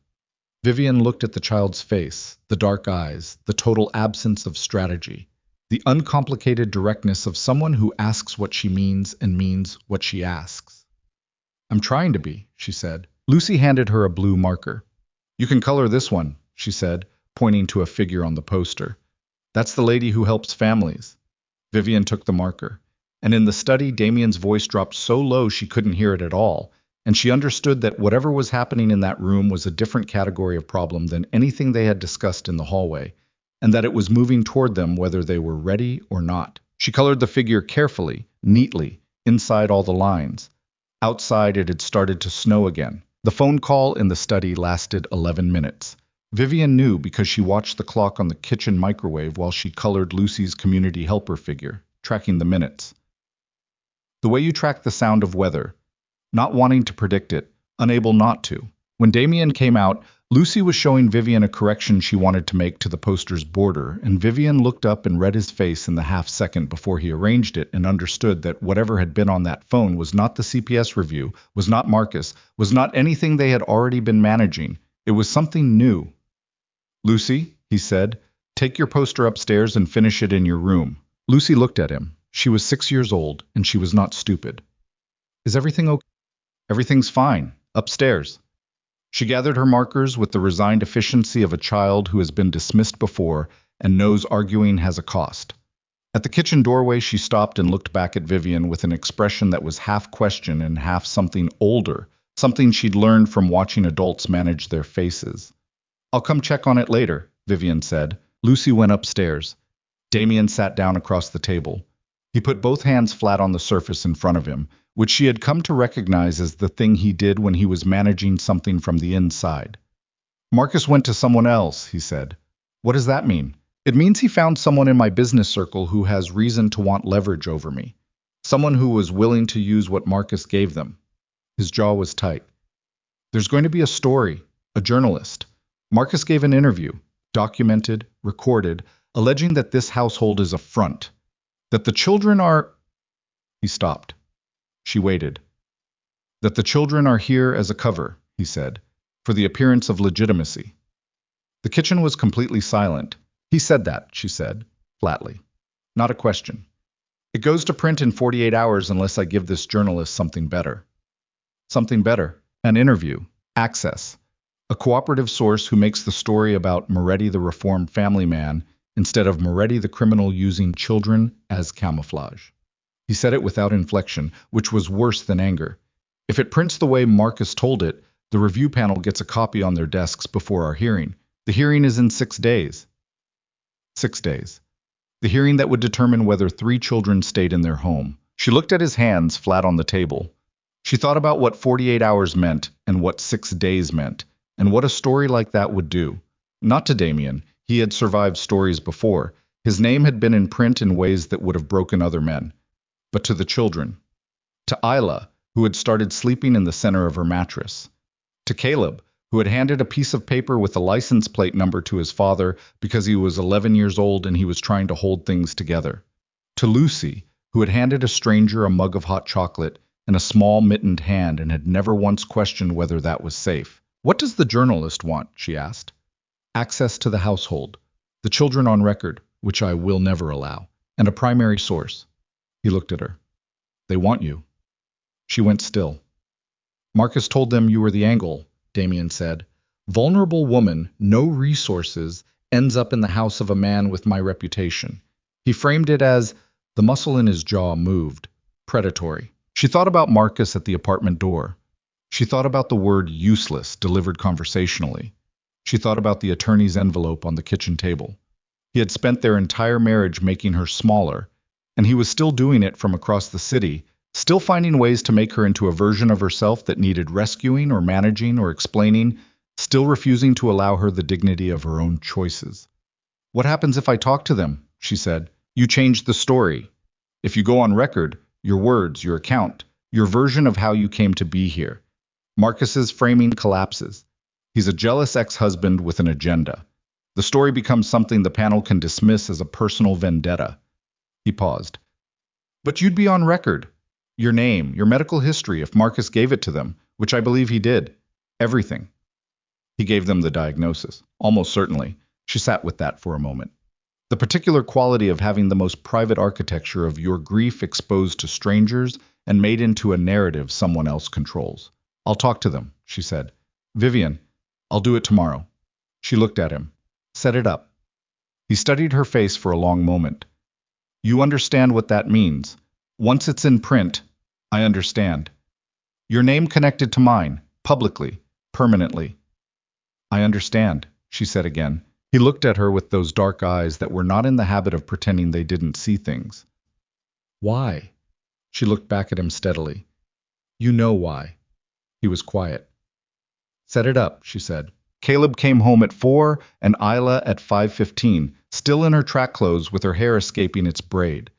Vivian looked at the child's face, the dark eyes, the total absence of strategy, the uncomplicated directness of someone who asks what she means and means what she asks. I'm trying to be, she said. Lucy handed her a blue marker. You can color this one, she said, pointing to a figure on the poster. That's the lady who helps families. Vivian took the marker, and in the study Damien's voice dropped so low she couldn't hear it at all, and she understood that whatever was happening in that room was a different category of problem than anything they had discussed in the hallway, and that it was moving toward them whether they were ready or not. She colored the figure carefully, neatly, inside all the lines. Outside it had started to snow again. The phone call in the study lasted 11 minutes. Vivian knew because she watched the clock on the kitchen microwave while she colored Lucy's community helper figure, tracking the minutes. The way you track the sound of weather, not wanting to predict it, unable not to. When Damien came out, Lucy was showing Vivian a correction she wanted to make to the poster's border, and Vivian looked up and read his face in the half-second before he arranged it and understood that whatever had been on that phone was not the CPS review, was not Marcus, was not anything they had already been managing. It was something new. Lucy, he said, take your poster upstairs and finish it in your room. Lucy looked at him. She was 6 years old, and she was not stupid. Is everything okay? Everything's fine. Upstairs. She gathered her markers with the resigned efficiency of a child who has been dismissed before and knows arguing has a cost. At the kitchen doorway, she stopped and looked back at Vivian with an expression that was half question and half something older, something she'd learned from watching adults manage their faces. I'll come check on it later, Vivian said. Lucy went upstairs. Damien sat down across the table. He put both hands flat on the surface in front of him, which she had come to recognize as the thing he did when he was managing something from the inside. Marcus went to someone else, he said. What does that mean? It means he found someone in my business circle who has reason to want leverage over me. Someone who was willing to use what Marcus gave them. His jaw was tight. There's going to be a story, a journalist. Marcus gave an interview, documented, recorded, alleging that this household is a front, that the children are... He stopped. She waited. That the children are here as a cover, he said, for the appearance of legitimacy. The kitchen was completely silent. He said that, she said, flatly. Not a question. It goes to print in 48 hours unless I give this journalist something better. Something better. An interview. Access. A cooperative source who makes the story about Moretti the reformed family man instead of Moretti the criminal using children as camouflage. He said it without inflection, which was worse than anger. If it prints the way Marcus told it, the review panel gets a copy on their desks before our hearing. The hearing is in 6 days. 6 days. The hearing that would determine whether 3 children stayed in their home. She looked at his hands flat on the table. She thought about what 48 hours meant and what 6 days meant, and what a story like that would do. Not to Damien. He had survived stories before. His name had been in print in ways that would have broken other men. But to the children. To Isla, who had started sleeping in the center of her mattress. To Caleb, who had handed a piece of paper with a license plate number to his father because he was 11 years old and he was trying to hold things together. To Lucy, who had handed a stranger a mug of hot chocolate and a small mittened hand and had never once questioned whether that was safe. What does the journalist want? She asked. Access to the household, the children on record, which I will never allow, and a primary source. He looked at her. They want you. She went still. Marcus told them you were the angle, Damien said. Vulnerable woman, no resources, ends up in the house of a man with my reputation. He framed it as the muscle in his jaw moved, predatory. She thought about Marcus at the apartment door. She thought about the word useless delivered conversationally. She thought about the attorney's envelope on the kitchen table. He had spent their entire marriage making her smaller, and he was still doing it from across the city, still finding ways to make her into a version of herself that needed rescuing or managing or explaining, still refusing to allow her the dignity of her own choices. What happens if I talk to them? She said. You change the story. If you go on record, your words, your account, your version of how you came to be here. Marcus's framing collapses. He's a jealous ex-husband with an agenda. The story becomes something the panel can dismiss as a personal vendetta. He paused. But you'd be on record. Your name, your medical history, if Marcus gave it to them, which I believe he did. Everything. He gave them the diagnosis. Almost certainly. She sat with that for a moment. The particular quality of having the most private architecture of your grief exposed to strangers and made into a narrative someone else controls. I'll talk to them, she said. Vivian, I'll do it tomorrow. She looked at him. Set it up. He studied her face for a long moment. You understand what that means. Once it's in print, I understand. Your name connected to mine, publicly, permanently. I understand, she said again. He looked at her with those dark eyes that were not in the habit of pretending they didn't see things. Why? She looked back at him steadily. You know why. He was quiet. Set it up, she said. Caleb came home at 4 and Isla at 5:15, still in her track clothes with her hair escaping its braid.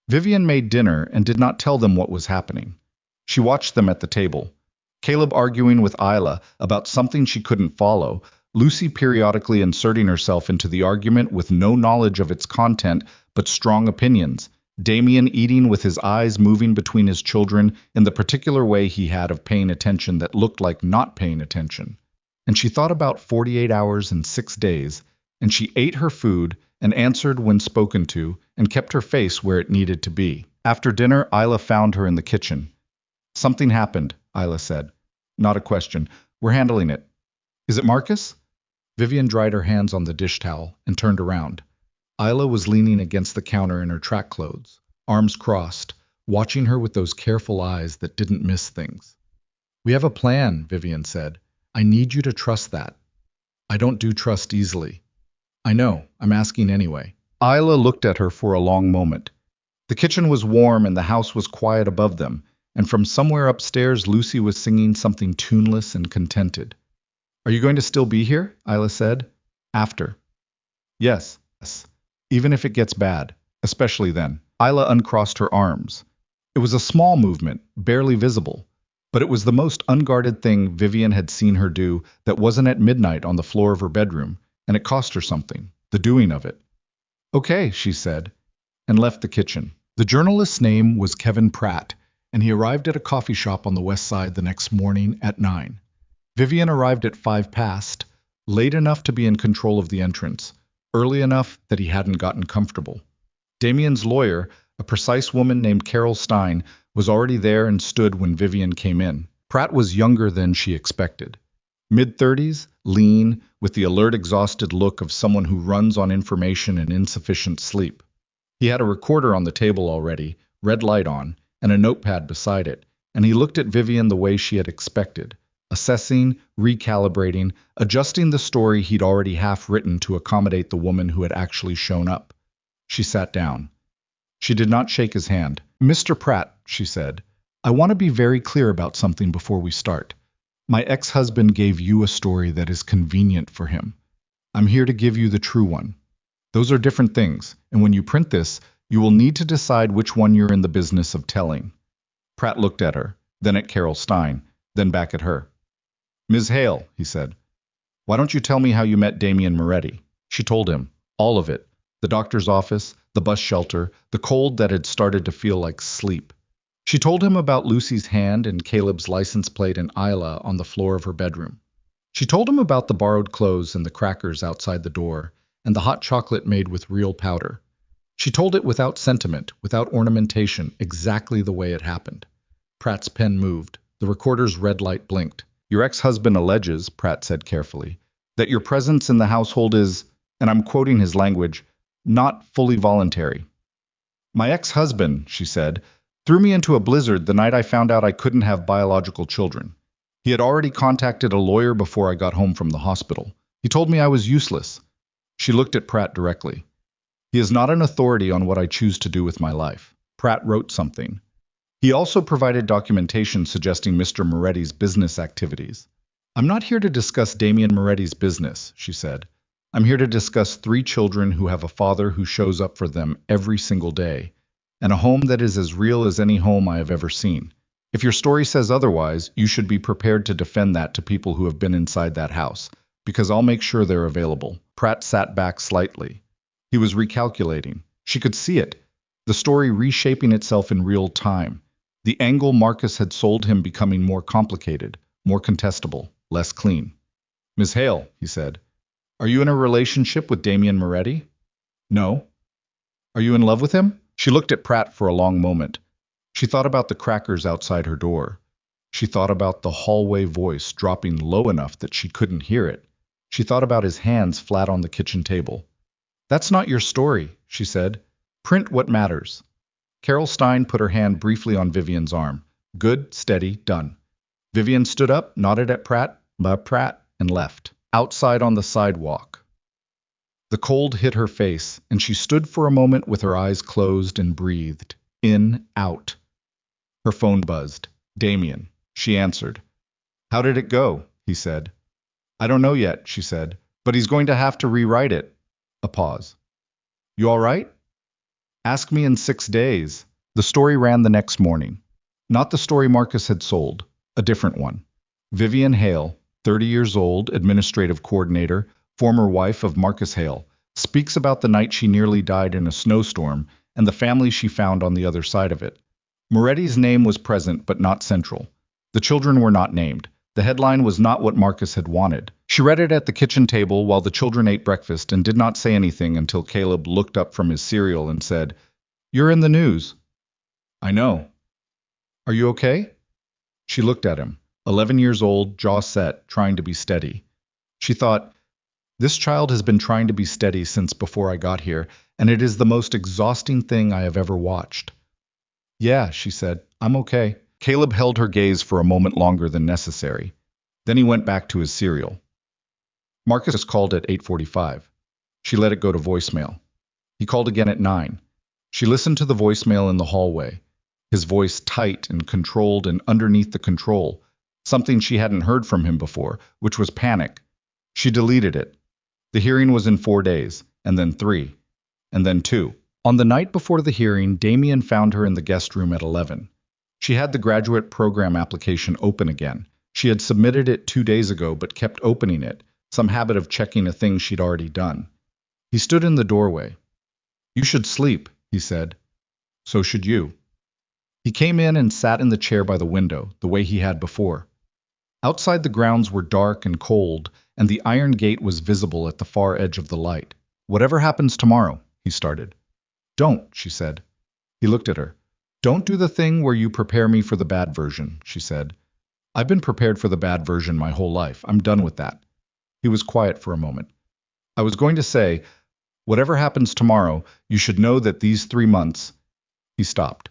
Vivian made dinner and did not tell them what was happening. She watched them at the table. Caleb arguing with Isla about something she couldn't follow, Lucy periodically inserting herself into the argument with no knowledge of its content but strong opinions, Damien eating with his eyes moving between his children in the particular way he had of paying attention that looked like not paying attention. And she thought about 48 hours and 6 days, and she ate her food and answered when spoken to and kept her face where it needed to be. After dinner, Isla found her in the kitchen. Something happened, Isla said. Not a question. We're handling it. Is it Marcus? Vivian dried her hands on the dish towel and turned around. Isla was leaning against the counter in her track clothes, arms crossed, watching her with those careful eyes that didn't miss things. We have a plan, Vivian said. I need you to trust that. I don't do trust easily. I know, I'm asking anyway. Isla looked at her for a long moment. The kitchen was warm and the house was quiet above them, and from somewhere upstairs Lucy was singing something tuneless and contented. Are you going to still be here? Isla said. After. Yes. Yes. Even if it gets bad. Especially then. Isla uncrossed her arms. It was a small movement, barely visible. But it was the most unguarded thing Vivian had seen her do that wasn't at midnight on the floor of her bedroom, and it cost her something, the doing of it. Okay, she said, and left the kitchen. The journalist's name was Kevin Pratt, and he arrived at a coffee shop on the west side the next morning at 9. Vivian arrived at 5 past, late enough to be in control of the entrance, early enough that he hadn't gotten comfortable. Damien's lawyer, a precise woman named Carol Stein, was already there and stood when Vivian came in. Pratt was younger than she expected. Mid-30s, lean, with the alert, exhausted look of someone who runs on information and insufficient sleep. He had a recorder on the table already, red light on, and a notepad beside it, and he looked at Vivian the way she had expected, assessing, recalibrating, adjusting the story he'd already half written to accommodate the woman who had actually shown up. She sat down. She did not shake his hand. Mr. Pratt, she said, I want to be very clear about something before we start. My ex-husband gave you a story that is convenient for him. I'm here to give you the true one. Those are different things, and when you print this, you will need to decide which one you're in the business of telling. Pratt looked at her, then at Carol Stein, then back at her. Ms. Hale, he said, why don't you tell me how you met Damien Moretti? She told him, all of it. The doctor's office, the bus shelter, the cold that had started to feel like sleep. She told him about Lucy's hand and Caleb's license plate and Isla on the floor of her bedroom. She told him about the borrowed clothes and the crackers outside the door, and the hot chocolate made with real powder. She told it without sentiment, without ornamentation, exactly the way it happened. Pratt's pen moved. The recorder's red light blinked. Your ex-husband alleges, Pratt said carefully, that your presence in the household is, and I'm quoting his language, not fully voluntary. My ex-husband, she said, threw me into a blizzard the night I found out I couldn't have biological children. He had already contacted a lawyer before I got home from the hospital. He told me I was useless. She looked at Pratt directly. He is not an authority on what I choose to do with my life. Pratt wrote something. He also provided documentation suggesting Mr. Moretti's business activities. I'm not here to discuss Damien Moretti's business, she said. I'm here to discuss 3 children who have a father who shows up for them every single day, and a home that is as real as any home I have ever seen. If your story says otherwise, you should be prepared to defend that to people who have been inside that house, because I'll make sure they're available. Pratt sat back slightly. He was recalculating. She could see it, the story reshaping itself in real time. The angle Marcus had sold him becoming more complicated, more contestable, less clean. Ms. Hale, he said, are you in a relationship with Damien Moretti? No. Are you in love with him? She looked at Pratt for a long moment. She thought about the crackers outside her door. She thought about the hallway voice dropping low enough that she couldn't hear it. She thought about his hands flat on the kitchen table. That's not your story, she said. Print what matters. Carol Stein put her hand briefly on Vivian's arm. Good, steady, done. Vivian stood up, nodded at Pratt, and left. Outside on the sidewalk. The cold hit her face, and she stood for a moment with her eyes closed and breathed. In, out. Her phone buzzed. Damien. She answered. How did it go? He said. I don't know yet, she said, but he's going to have to rewrite it. A pause. You all right? Ask me in 6 days. The story ran the next morning. Not the story Marcus had sold. A different one. Vivian Hale, 30 years old, administrative coordinator, former wife of Marcus Hale, speaks about the night she nearly died in a snowstorm and the family she found on the other side of it. Moretti's name was present but not central. The children were not named. The headline was not what Marcus had wanted. She read it at the kitchen table while the children ate breakfast and did not say anything until Caleb looked up from his cereal and said, You're in the news. I know. Are you okay? She looked at him, 11 years old, jaw set, trying to be steady. She thought, this child has been trying to be steady since before I got here, and it is the most exhausting thing I have ever watched. Yeah, she said, I'm okay. Caleb held her gaze for a moment longer than necessary. Then he went back to his cereal. Marcus called at 8:45. She let it go to voicemail. He called again at 9. She listened to the voicemail in the hallway, his voice tight and controlled, and underneath the control, something she hadn't heard from him before, which was panic. She deleted it. The hearing was in 4 days, and then 3, and then 2. On the night before the hearing, Damien found her in the guest room at 11. She had the graduate program application open again. She had submitted it 2 days ago, but kept opening it, some habit of checking a thing she'd already done. He stood in the doorway. "You should sleep," he said. "So should you." He came in and sat in the chair by the window, the way he had before. Outside the grounds were dark and cold, and the iron gate was visible at the far edge of the light. "Whatever happens tomorrow," he started. "Don't," she said. He looked at her. "Don't do the thing where you prepare me for the bad version," she said. "I've been prepared for the bad version my whole life. I'm done with that." He was quiet for a moment. "I was going to say, whatever happens tomorrow, you should know that these 3 months—" He stopped.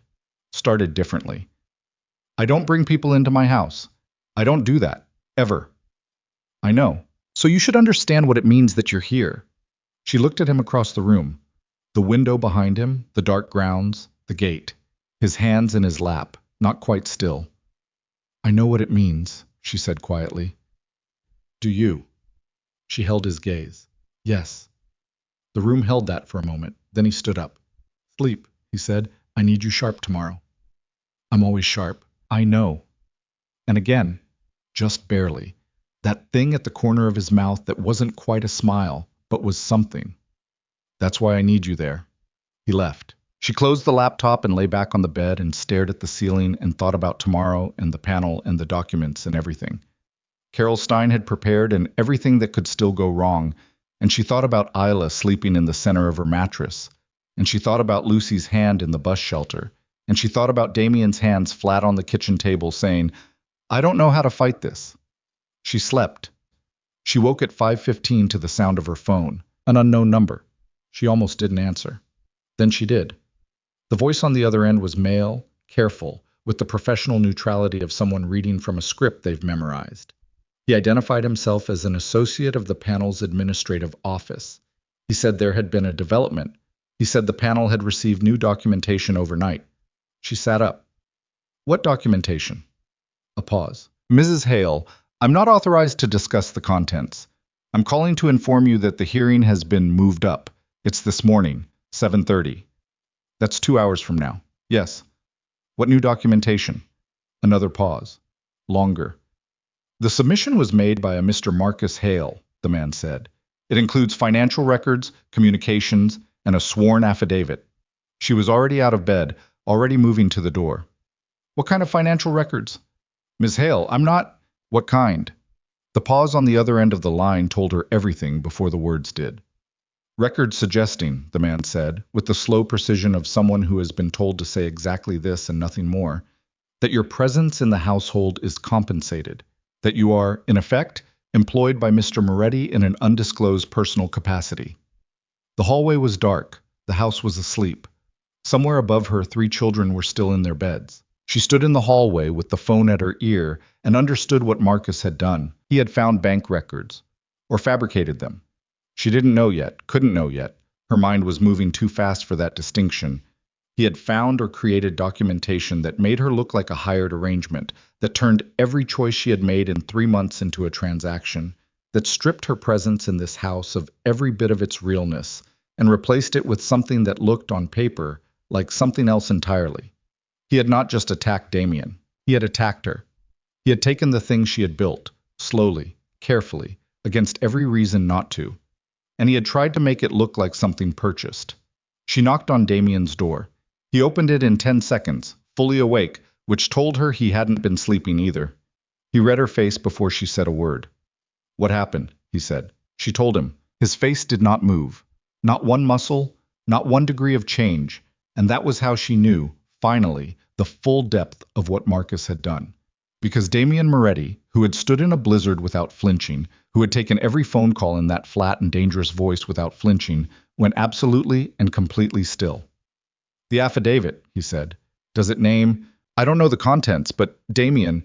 Started differently. "I don't bring people into my house. I don't do that. Ever." "I know. So you should understand what it means that you're here." She looked at him across the room. The window behind him, the dark grounds, the gate. His hands in his lap, not quite still. "I know what it means," she said quietly. "Do you?" She held his gaze. "Yes." The room held that for a moment. Then he stood up. "Sleep," he said. "I need you sharp tomorrow." "I'm always sharp." "I know." And again, just barely, that thing at the corner of his mouth that wasn't quite a smile, but was something. "That's why I need you there." He left. She closed the laptop and lay back on the bed and stared at the ceiling and thought about tomorrow and the panel and the documents and everything. Carol Stein had prepared and everything that could still go wrong, and she thought about Isla sleeping in the center of her mattress, and she thought about Lucy's hand in the bus shelter, and she thought about Damien's hands flat on the kitchen table saying, "I don't know how to fight this." She slept. She woke at 5:15 to the sound of her phone, an unknown number. She almost didn't answer. Then she did. The voice on the other end was male, careful, with the professional neutrality of someone reading from a script they've memorized. He identified himself as an associate of the panel's administrative office. He said there had been a development. He said the panel had received new documentation overnight. She sat up. "What documentation?" A pause. "Mrs. Hale, I'm not authorized to discuss the contents. I'm calling to inform you that the hearing has been moved up. It's this morning, 7:30. That's 2 hours from now." "Yes." "What new documentation?" Another pause. Longer. "The submission was made by a Mr. Marcus Hale," the man said. "It includes financial records, communications, and a sworn affidavit." She was already out of bed, already moving to the door. "What kind of financial records?" "Ms. Hale, I'm not—" "What kind?" The pause on the other end of the line told her everything before the words did. "Records suggesting," the man said, with the slow precision of someone who has been told to say exactly this and nothing more, "that your presence in the household is compensated, that you are, in effect, employed by Mr. Moretti in an undisclosed personal capacity." The hallway was dark. The house was asleep. Somewhere above her, 3 children were still in their beds. She stood in the hallway with the phone at her ear and understood what Marcus had done. He had found bank records, or fabricated them. She didn't know yet, couldn't know yet. Her mind was moving too fast for that distinction. He had found or created documentation that made her look like a hired arrangement, that turned every choice she had made in 3 months into a transaction, that stripped her presence in this house of every bit of its realness and replaced it with something that looked on paper like something else entirely. He had not just attacked Damien. He had attacked her. He had taken the thing she had built, slowly, carefully, against every reason not to, and he had tried to make it look like something purchased. She knocked on Damien's door. He opened it in 10 seconds, fully awake, which told her he hadn't been sleeping either. He read her face before she said a word. "What happened?" he said. She told him. His face did not move. Not one muscle, not one degree of change, and that was how she knew, finally, the full depth of what Marcus had done. Because Damien Moretti, who had stood in a blizzard without flinching, who had taken every phone call in that flat and dangerous voice without flinching, went absolutely and completely still. "The affidavit," he said. "Does it name—" "I don't know the contents, but Damien—"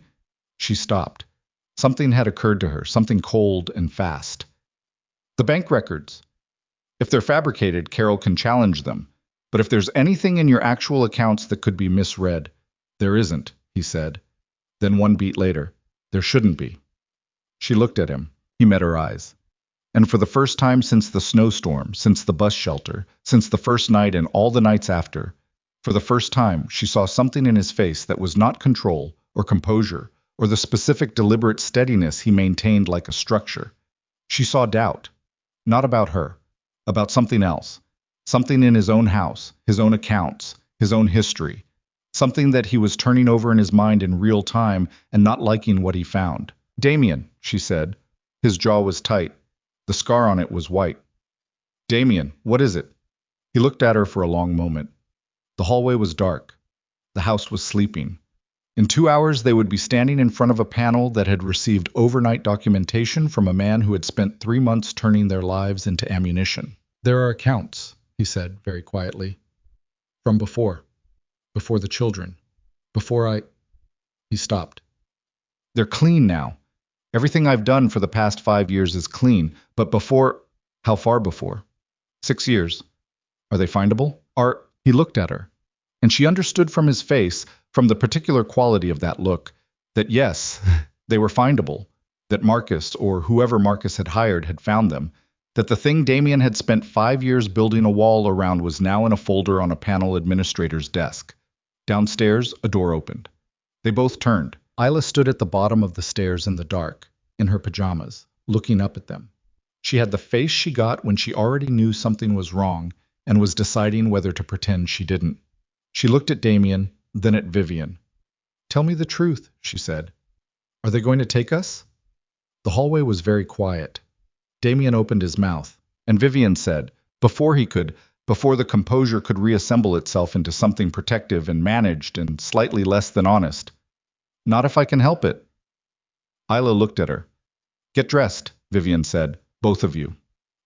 She stopped. Something had occurred to her, something cold and fast. "The bank records. If they're fabricated, Carol can challenge them. But if there's anything in your actual accounts that could be misread—" "There isn't," he said. Then 1 beat later, There shouldn't be. She looked at him. He met her eyes. And for the first time since the snowstorm, since the bus shelter, since the first night and all the nights after, for the first time she saw something in his face that was not control or composure or the specific deliberate steadiness he maintained like a structure. She saw doubt, not about her, about something else, something in his own house, his own accounts, his own history, something that he was turning over in his mind in real time and not liking what he found. "Damien," she said. His jaw was tight. The scar on it was white. "Damien, what is it?" He looked at her for a long moment. The hallway was dark. The house was sleeping. In 2 hours they would be standing in front of a panel that had received overnight documentation from a man who had spent 3 months turning their lives into ammunition. "There are accounts," he said very quietly. "From before the children, before I—" He stopped. "They're clean now. Everything I've done for the past 5 years is clean, but before—" "How far before?" "6 years. Are they findable? He looked at her, and she understood from his face, from the particular quality of that look, that yes, they were findable, that Marcus, or whoever Marcus had hired, had found them, that the thing Damien had spent 5 years building a wall around was now in a folder on a panel administrator's desk. Downstairs, a door opened. They both turned. Isla stood at the bottom of the stairs in the dark, in her pajamas, looking up at them. She had the face she got when she already knew something was wrong and was deciding whether to pretend she didn't. She looked at Damien, then at Vivian. "Tell me the truth," she said. "Are they going to take us?" The hallway was very quiet. Damien opened his mouth, and Vivian said, before the composure could reassemble itself into something protective and managed and slightly less than honest, "Not if I can help it." Isla looked at her. "Get dressed," Vivian said, "both of you."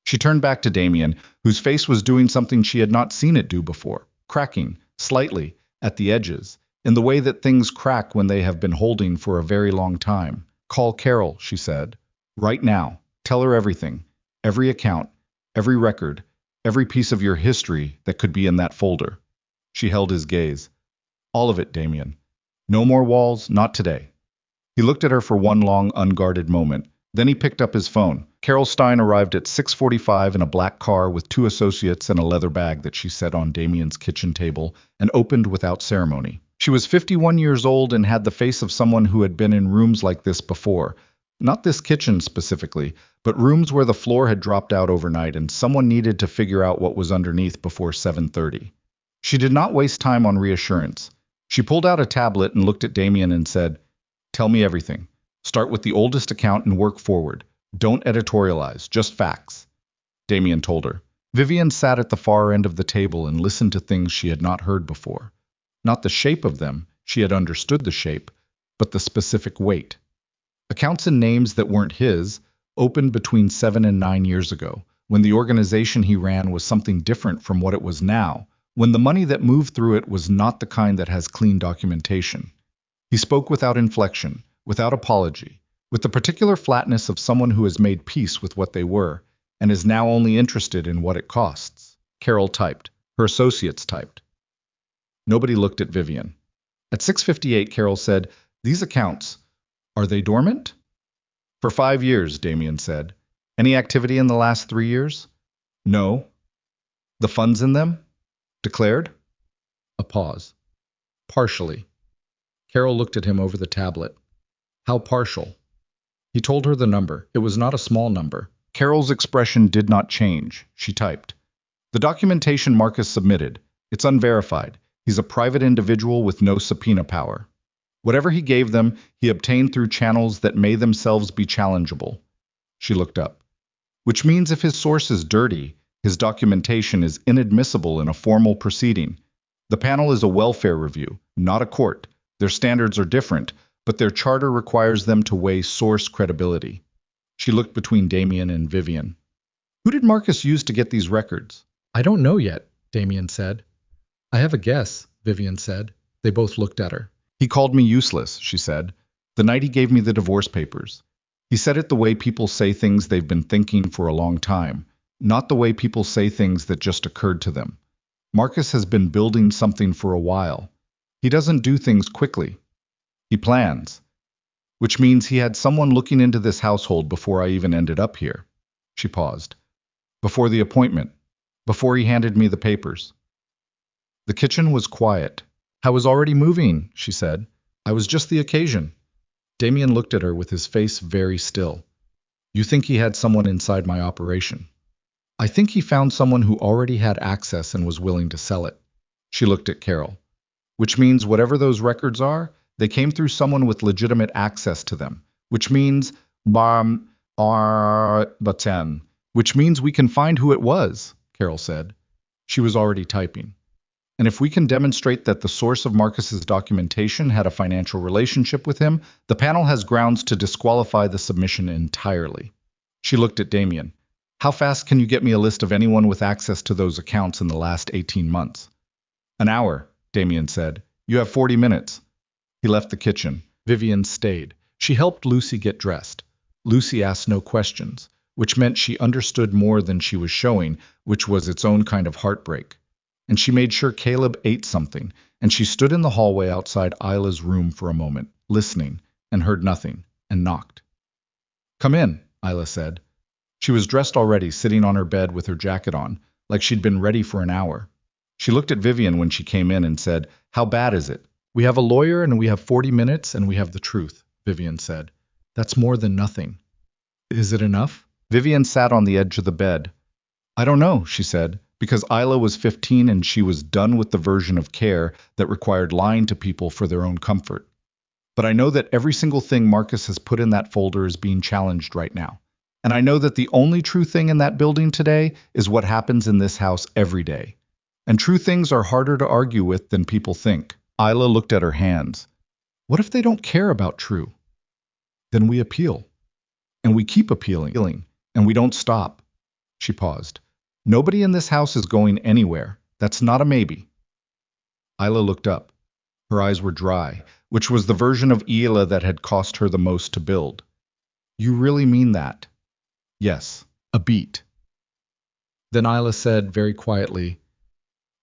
She turned back to Damien, whose face was doing something she had not seen it do before, cracking, slightly, at the edges, in the way that things crack when they have been holding for a very long time. "Call Carol," she said. "Right now. Tell her everything. Every account, every record, every piece of your history that could be in that folder." She held his gaze. "All of it, Damien. No more walls, not today." He looked at her for one long, unguarded moment. Then he picked up his phone. Carol Stein arrived at 6:45 in a black car with 2 associates and a leather bag that she set on Damien's kitchen table and opened without ceremony. She was 51 years old and had the face of someone who had been in rooms like this before. Not this kitchen specifically, but rooms where the floor had dropped out overnight and someone needed to figure out what was underneath before 7:30. She did not waste time on reassurance. She pulled out a tablet and looked at Damien and said, "Tell me everything. Start with the oldest account and work forward. Don't editorialize, just facts." Damien told her. Vivian sat at the far end of the table and listened to things she had not heard before. Not the shape of them, she had understood the shape, but the specific weight. Accounts and names that weren't his opened between 7 and 9 years ago, when the organization he ran was something different from what it was now, when the money that moved through it was not the kind that has clean documentation. He spoke without inflection, without apology, with the particular flatness of someone who has made peace with what they were and is now only interested in what it costs. Carol typed. Her associates typed. Nobody looked at Vivian. At 6:58, Carol said, "These accounts, are they dormant?" "For 5 years," Damien said. "Any activity in the last 3 years?" "No." "The funds in them? Declared?" A pause. "Partially." Carol looked at him over the tablet. "How partial?" He told her the number. It was not a small number. Carol's expression did not change. She typed. "The documentation Marcus submitted. It's unverified. He's a private individual with no subpoena power. Whatever he gave them, he obtained through channels that may themselves be challengeable." She looked up. "Which means if his source is dirty, his documentation is inadmissible in a formal proceeding. The panel is a welfare review, not a court. Their standards are different, but their charter requires them to weigh source credibility." She looked between Damien and Vivian. "Who did Marcus use to get these records?" "I don't know yet," Damien said. "I have a guess," Vivian said. They both looked at her. "He called me useless," she said, "the night he gave me the divorce papers. He said it the way people say things they've been thinking for a long time, not the way people say things that just occurred to them. Marcus has been building something for a while. He doesn't do things quickly. He plans." which means he had someone looking into this household before I even ended up here. She paused. Before the appointment. Before he handed me the papers. The kitchen was quiet. I was already moving, she said. I was just the occasion. Damien looked at her with his face very still. You think he had someone inside my operation? I think he found someone who already had access and was willing to sell it. She looked at Carol. Which means whatever those records are, they came through someone with legitimate access to them. Which means which means we can find who it was, Carol said. She was already typing. And if we can demonstrate that the source of Marcus's documentation had a financial relationship with him, the panel has grounds to disqualify the submission entirely. She looked at Damien. How fast can you get me a list of anyone with access to those accounts in the last 18 months? An hour, Damien said. You have 40 minutes. He left the kitchen. Vivian stayed. She helped Lucy get dressed. Lucy asked no questions, which meant she understood more than she was showing, which was its own kind of heartbreak. And she made sure Caleb ate something, and she stood in the hallway outside Isla's room for a moment, listening, and heard nothing, and knocked. Come in, Isla said. She was dressed already, sitting on her bed with her jacket on, like she'd been ready for an hour. She looked at Vivian when she came in and said, How bad is it? We have a lawyer and we have 40 minutes and we have the truth, Vivian said. That's more than nothing. Is it enough? Vivian sat on the edge of the bed. I don't know, she said, because Isla was 15 and she was done with the version of care that required lying to people for their own comfort. But I know that every single thing Marcus has put in that folder is being challenged right now. And I know that the only true thing in that building today is what happens in this house every day. And true things are harder to argue with than people think. Isla looked at her hands. What if they don't care about true? Then we appeal. And we keep appealing. And we don't stop. She paused. Nobody in this house is going anywhere. That's not a maybe. Isla looked up. Her eyes were dry, which was the version of Isla that had cost her the most to build. You really mean that? Yes, a beat. Then Isla said very quietly,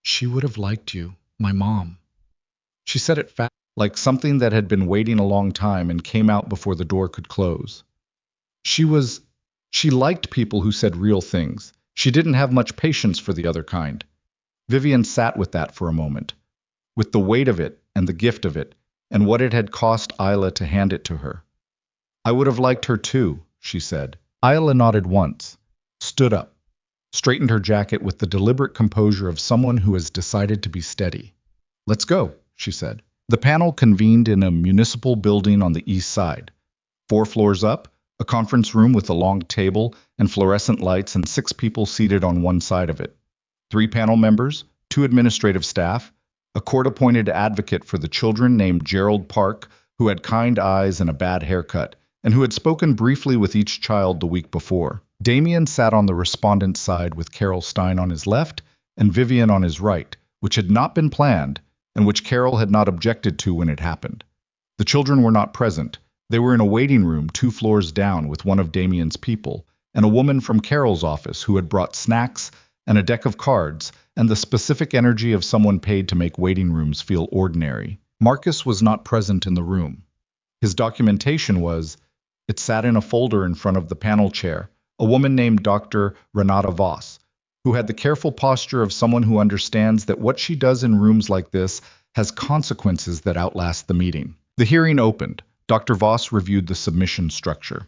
She would have liked you, my mom. She said it fast, like something that had been waiting a long time and came out before the door could close. She liked people who said real things. She didn't have much patience for the other kind. Vivian sat with that for a moment, with the weight of it and the gift of it, and what it had cost Isla to hand it to her. I would have liked her too, she said. Isla nodded once, stood up, straightened her jacket with the deliberate composure of someone who has decided to be steady. Let's go, she said. The panel convened in a municipal building on the east side. 4 floors up, a conference room with a long table and fluorescent lights and 6 people seated on one side of it. 3 panel members, 2 administrative staff, a court-appointed advocate for the children named Gerald Park, who had kind eyes and a bad haircut, and who had spoken briefly with each child the week before. Damien sat on the respondent's side with Carol Stein on his left and Vivian on his right, which had not been planned, and which Carol had not objected to when it happened. The children were not present. They were in a waiting room 2 floors down with one of Damien's people, and a woman from Carol's office who had brought snacks and a deck of cards, and the specific energy of someone paid to make waiting rooms feel ordinary. Marcus was not present in the room. His documentation was, it sat in a folder in front of the panel chair, a woman named Dr. Renata Voss, who had the careful posture of someone who understands that what she does in rooms like this has consequences that outlast the meeting. The hearing opened. Dr. Voss reviewed the submission structure.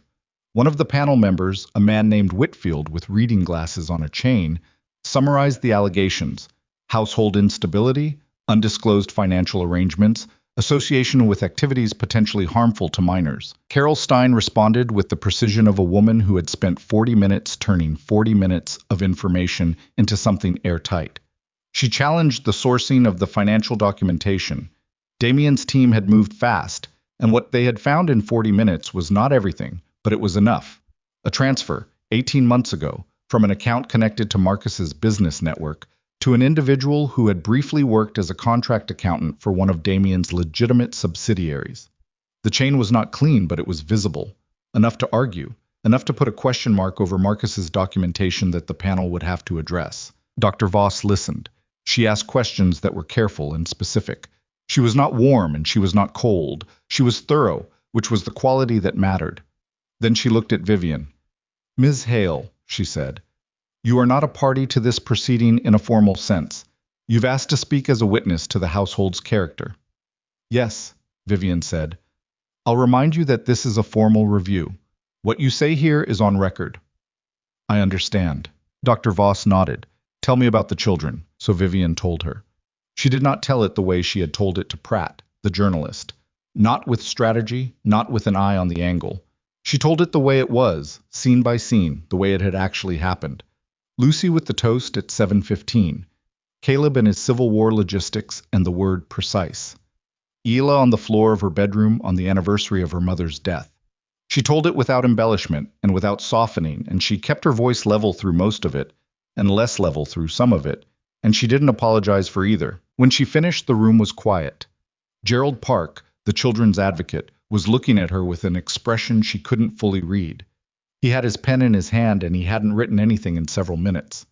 One of the panel members, a man named Whitfield with reading glasses on a chain, summarized the allegations: household instability, undisclosed financial arrangements, association with activities potentially harmful to minors. Carol Stein responded with the precision of a woman who had spent 40 minutes turning 40 minutes of information into something airtight. She challenged the sourcing of the financial documentation. Damien's team had moved fast, and what they had found in 40 minutes was not everything, but it was enough. A transfer, 18 months ago, from an account connected to Marcus's business network, to an individual who had briefly worked as a contract accountant for one of Damien's legitimate subsidiaries. The chain was not clean, but it was visible, enough to argue, enough to put a question mark over Marcus's documentation that the panel would have to address. Dr. Voss listened. She asked questions that were careful and specific. She was not warm and she was not cold. She was thorough, which was the quality that mattered. Then she looked at Vivian. "Ms. Hale," she said, "you are not a party to this proceeding in a formal sense. You've asked to speak as a witness to the household's character." "Yes," Vivian said. "I'll remind you that this is a formal review. What you say here is on record." "I understand." Dr. Voss nodded. "Tell me about the children," so Vivian told her. She did not tell it the way she had told it to Pratt, the journalist. Not with strategy, not with an eye on the angle. She told it the way it was, scene by scene, the way it had actually happened. Lucy with the toast at 7:15. Caleb and his Civil War logistics and the word precise. Ela on the floor of her bedroom on the anniversary of her mother's death. She told it without embellishment and without softening, and she kept her voice level through most of it, and less level through some of it, and she didn't apologize for either. When she finished, the room was quiet. Gerald Park, the children's advocate, was looking at her with an expression she couldn't fully read. He had his pen in his hand and he hadn't written anything in several minutes.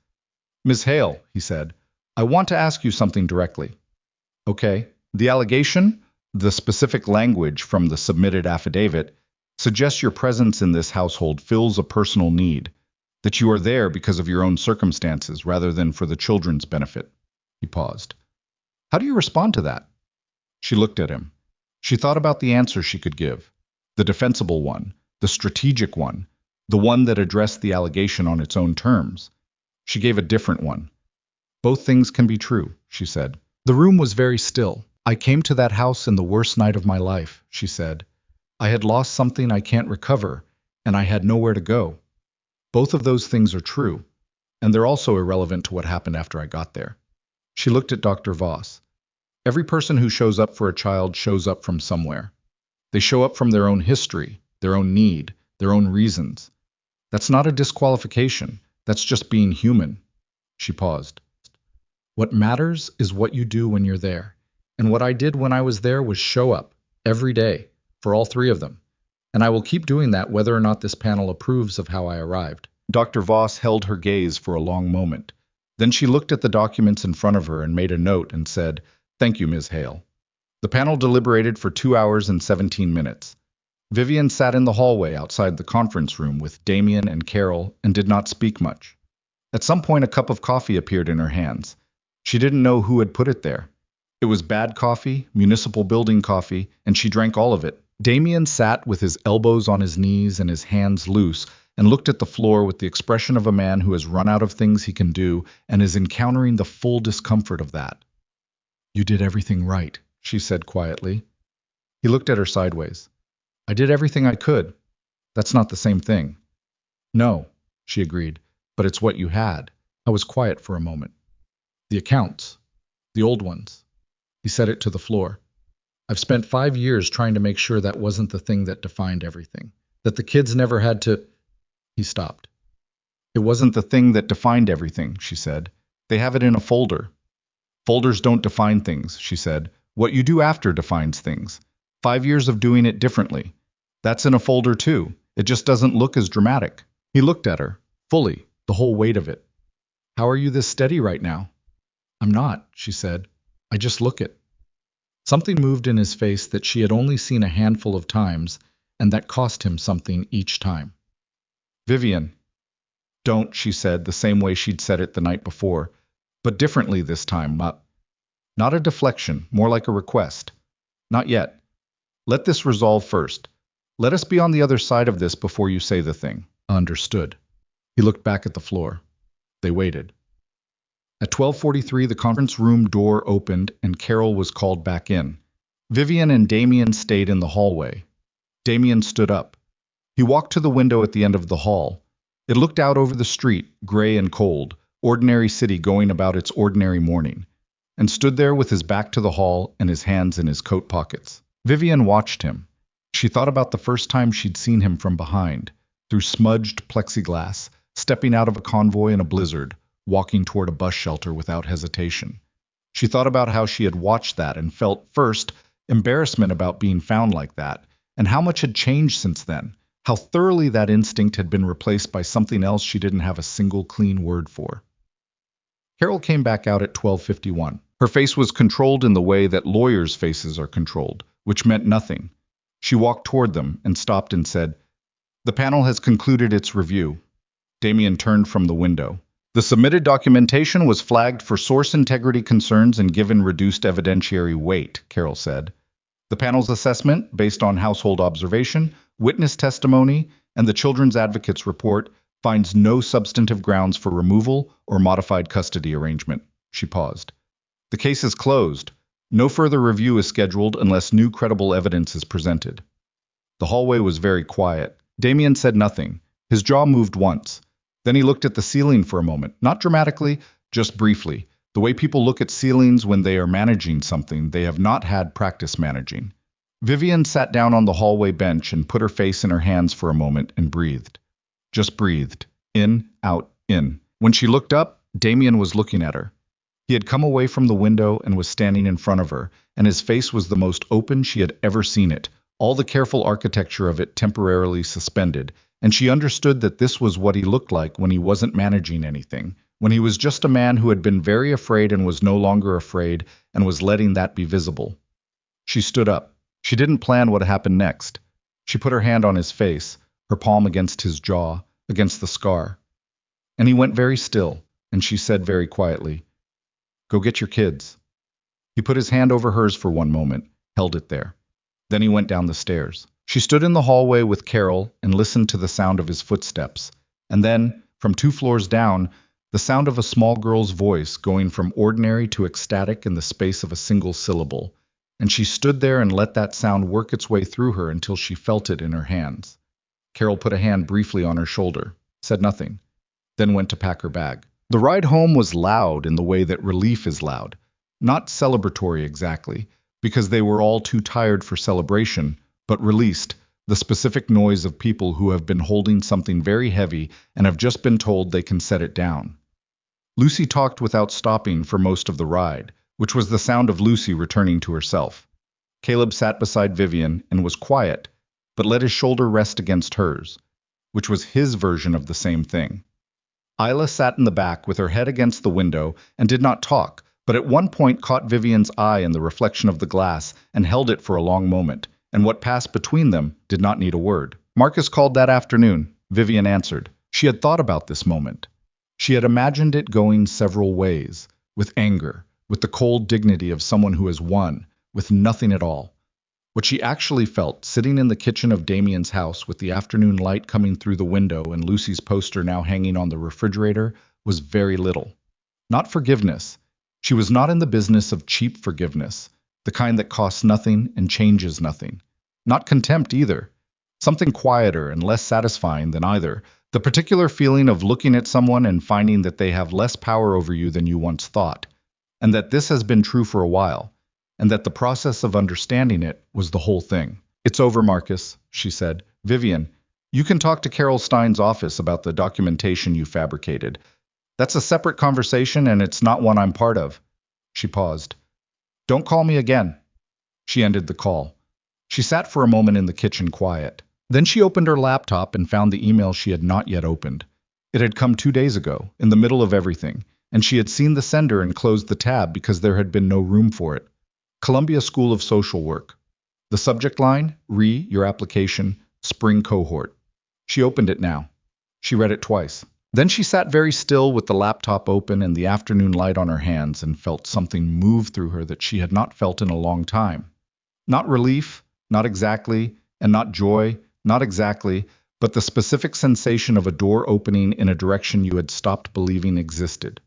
"Miss Hale," he said, "I want to ask you something directly." "Okay. The allegation, the specific language from the submitted affidavit, suggests your presence in this household fills a personal need, that you are there because of your own circumstances rather than for the children's benefit." He paused. "How do you respond to that?" She looked at him. She thought about the answer she could give, the defensible one, the strategic one, the one that addressed the allegation on its own terms. She gave a different one. "Both things can be true," she said. The room was very still. "I came to that house in the worst night of my life," she said. "I had lost something I can't recover, and I had nowhere to go. Both of those things are true, and they're also irrelevant to what happened after I got there." She looked at Dr. Voss. "Every person who shows up for a child shows up from somewhere. They show up from their own history, their own need, their own reasons. That's not a disqualification. That's just being human." She paused. "What matters is what you do when you're there. And what I did when I was there was show up, every day, for all three of them. And I will keep doing that whether or not this panel approves of how I arrived." Dr. Voss held her gaze for a long moment. Then she looked at the documents in front of her and made a note and said, "Thank you, Ms. Hale." The panel deliberated for 2 hours and 17 minutes. Vivian sat in the hallway outside the conference room with Damien and Carol and did not speak much. At some point a cup of coffee appeared in her hands. She didn't know who had put it there. It was bad coffee, municipal building coffee, and she drank all of it. Damien sat with his elbows on his knees and his hands loose and looked at the floor with the expression of a man who has run out of things he can do and is encountering the full discomfort of that. "You did everything right," she said quietly. He looked at her sideways. "I did everything I could. That's not the same thing." "No," she agreed, "but it's what you had." I was quiet for a moment. "The accounts. The old ones." He set it to the floor. "I've spent 5 years trying to make sure that wasn't the thing that defined everything. That the kids never had to—" He stopped. "It wasn't the thing that defined everything," she said. "They have it in a folder." "Folders don't define things," she said. "What you do after defines things. 5 years of doing it differently. That's in a folder too. It just doesn't look as dramatic." He looked at her, fully, the whole weight of it. "How are you this steady right now?" "I'm not," she said. "I just look it." Something moved in his face that she had only seen a handful of times, and that cost him something each time. "Vivian." "Don't," she said, the same way she'd said it the night before, but differently this time. Not a deflection, more like a request. "Not yet. Let this resolve first. Let us be on the other side of this before you say the thing." "Understood." He looked back at the floor. They waited. At 12:43, the conference room door opened and Carol was called back in. Vivian and Damien stayed in the hallway. Damien stood up. He walked to the window at the end of the hall. It looked out over the street, gray and cold, ordinary city going about its ordinary morning, and stood there with his back to the hall and his hands in his coat pockets. Vivian watched him. She thought about the first time she'd seen him from behind, through smudged plexiglass, stepping out of a convoy in a blizzard, walking toward a bus shelter without hesitation. She thought about how she had watched that and felt, first, embarrassment about being found like that, and how much had changed since then, how thoroughly that instinct had been replaced by something else she didn't have a single clean word for. Carol came back out at 12:51. Her face was controlled in the way that lawyers' faces are controlled, which meant nothing. She walked toward them and stopped and said, "The panel has concluded its review." Damien turned from the window. "The submitted documentation was flagged for source integrity concerns and given reduced evidentiary weight," Carol said. "The panel's assessment, based on household observation, witness testimony, and the Children's Advocate's report, finds no substantive grounds for removal or modified custody arrangement." She paused. "The case is closed. No further review is scheduled unless new credible evidence is presented." The hallway was very quiet. Damien said nothing. His jaw moved once. Then he looked at the ceiling for a moment, not dramatically, just briefly, the way people look at ceilings when they are managing something they have not had practice managing. Vivian sat down on the hallway bench and put her face in her hands for a moment and breathed. Just breathed. In, out, in. When she looked up, Damien was looking at her. He had come away from the window and was standing in front of her, and his face was the most open she had ever seen it, all the careful architecture of it temporarily suspended, and she understood that this was what he looked like when he wasn't managing anything, when he was just a man who had been very afraid and was no longer afraid and was letting that be visible. She stood up. She didn't plan what happened next. She put her hand on his face, her palm against his jaw, against the scar. And he went very still, and she said very quietly, "Go get your kids." He put his hand over hers for one moment, held it there. Then he went down the stairs. She stood in the hallway with Carol and listened to the sound of his footsteps. And then, from 2 floors down, the sound of a small girl's voice going from ordinary to ecstatic in the space of a single syllable. And she stood there and let that sound work its way through her until she felt it in her hands. Carol put a hand briefly on her shoulder, said nothing, then went to pack her bag. The ride home was loud in the way that relief is loud. Not celebratory exactly, because they were all too tired for celebration, but released, the specific noise of people who have been holding something very heavy and have just been told they can set it down. Lucy talked without stopping for most of the ride, which was the sound of Lucy returning to herself. Caleb sat beside Vivian and was quiet, but let his shoulder rest against hers, which was his version of the same thing. Isla sat in the back with her head against the window and did not talk, but at one point caught Vivian's eye in the reflection of the glass and held it for a long moment, and what passed between them did not need a word. "Marcus called that afternoon," Vivian answered. She had thought about this moment. She had imagined it going several ways, with anger, with the cold dignity of someone who has won, with nothing at all. What she actually felt, sitting in the kitchen of Damien's house with the afternoon light coming through the window and Lucy's poster now hanging on the refrigerator, was very little. Not forgiveness. She was not in the business of cheap forgiveness, the kind that costs nothing and changes nothing. Not contempt either. Something quieter and less satisfying than either. The particular feeling of looking at someone and finding that they have less power over you than you once thought, and that this has been true for a while, and that the process of understanding it was the whole thing. "It's over, Marcus," she said. "Vivian, you can talk to Carol Stein's office about the documentation you fabricated. That's a separate conversation and it's not one I'm part of." She paused. "Don't call me again." She ended the call. She sat for a moment in the kitchen quiet. Then she opened her laptop and found the email she had not yet opened. It had come 2 days ago, in the middle of everything, and she had seen the sender and closed the tab because there had been no room for it. Columbia School of Social Work. The subject line, your application, spring cohort. She opened it now. She read it twice. Then she sat very still with the laptop open and the afternoon light on her hands and felt something move through her that she had not felt in a long time. Not relief, not exactly, and not joy, not exactly, but the specific sensation of a door opening in a direction you had stopped believing existed.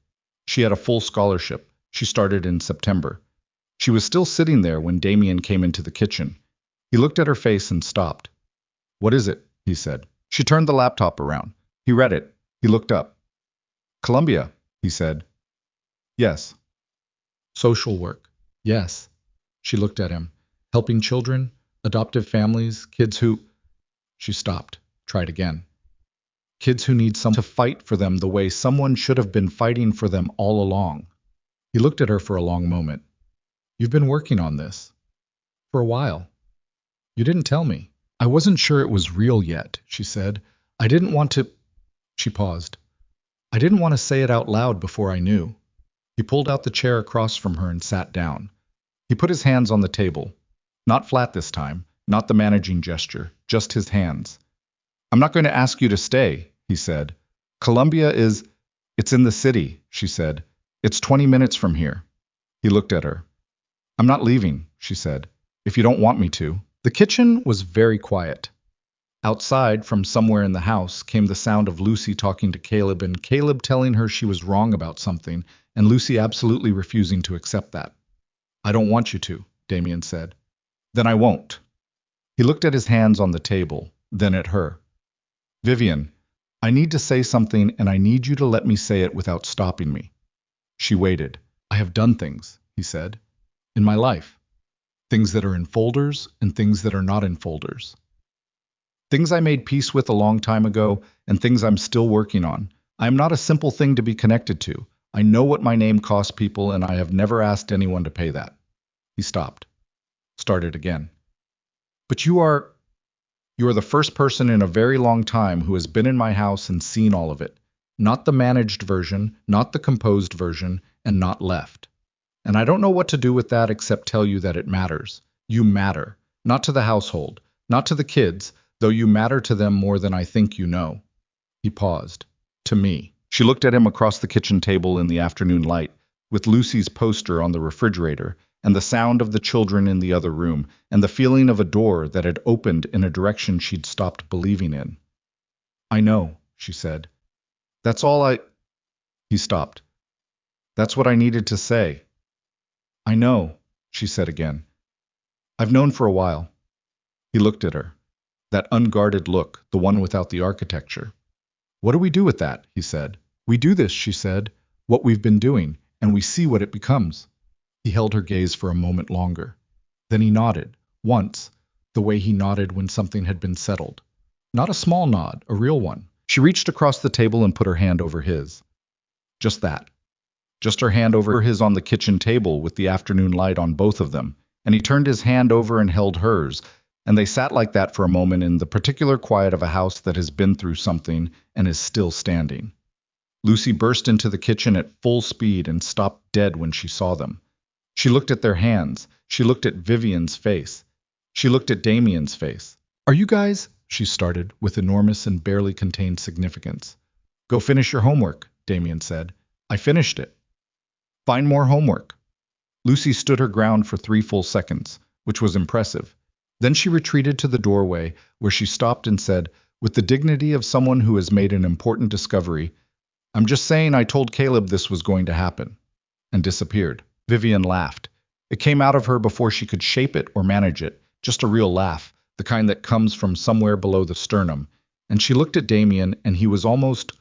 She had a full scholarship. She started in September. She was still sitting there when Damien came into the kitchen. He looked at her face and stopped. "What is it?" he said. She turned the laptop around. He read it. He looked up. "Columbia," he said. "Yes." "Social work." "Yes." She looked at him. "Helping children, adoptive families, kids who—" She stopped. Tried again. "Kids who need someone to fight for them the way someone should have been fighting for them all along." He looked at her for a long moment. "You've been working on this?" "For a while." "You didn't tell me." "I wasn't sure it was real yet," she said. "I didn't want to—" She paused. "I didn't want to say it out loud before I knew." He pulled out the chair across from her and sat down. He put his hands on the table. Not flat this time, not the managing gesture, just his hands. I'm not going to ask you to stay, he said. Columbia is... It's in the city, she said. It's 20 minutes from here. He looked at her. I'm not leaving, she said, if you don't want me to. The kitchen was very quiet. Outside, from somewhere in the house, came the sound of Lucy talking to Caleb and Caleb telling her she was wrong about something, and Lucy absolutely refusing to accept that. I don't want you to, Damien said. Then I won't. He looked at his hands on the table, then at her. Vivian, I need to say something and I need you to let me say it without stopping me. She waited. I have done things, he said, in my life. Things that are in folders and things that are not in folders. Things I made peace with a long time ago and things I'm still working on. I am not a simple thing to be connected to. I know what my name costs people and I have never asked anyone to pay that. He stopped. Started again. But you are the first person in a very long time who has been in my house and seen all of it. Not the managed version, not the composed version, and not left. And I don't know what to do with that except tell you that it matters. You matter. Not to the household, not to the kids, though you matter to them more than I think you know. He paused. To me. She looked at him across the kitchen table in the afternoon light, with Lucy's poster on the refrigerator, and the sound of the children in the other room, and the feeling of a door that had opened in a direction she'd stopped believing in. I know, she said. That's all He stopped. That's what I needed to say. I know, she said again. I've known for a while. He looked at her. That unguarded look, the one without the architecture. What do we do with that? He said. We do this, she said, what we've been doing, and we see what it becomes. He held her gaze for a moment longer. Then he nodded, once, the way he nodded when something had been settled. Not a small nod, a real one. She reached across the table and put her hand over his. Just that. Just her hand over his on the kitchen table with the afternoon light on both of them, and he turned his hand over and held hers, and they sat like that for a moment in the particular quiet of a house that has been through something and is still standing. Lucy burst into the kitchen at full speed and stopped dead when she saw them. She looked at their hands. She looked at Vivian's face. She looked at Damien's face. Are you guys? She started, with enormous and barely contained significance. Go finish your homework, Damien said. I finished it. Find more homework. Lucy stood her ground for 3 full seconds, which was impressive. Then she retreated to the doorway, where she stopped and said, with the dignity of someone who has made an important discovery, I'm just saying I told Caleb this was going to happen, and disappeared. Vivian laughed. It came out of her before she could shape it or manage it, just a real laugh, the kind that comes from somewhere below the sternum. And she looked at Damien, and he was almost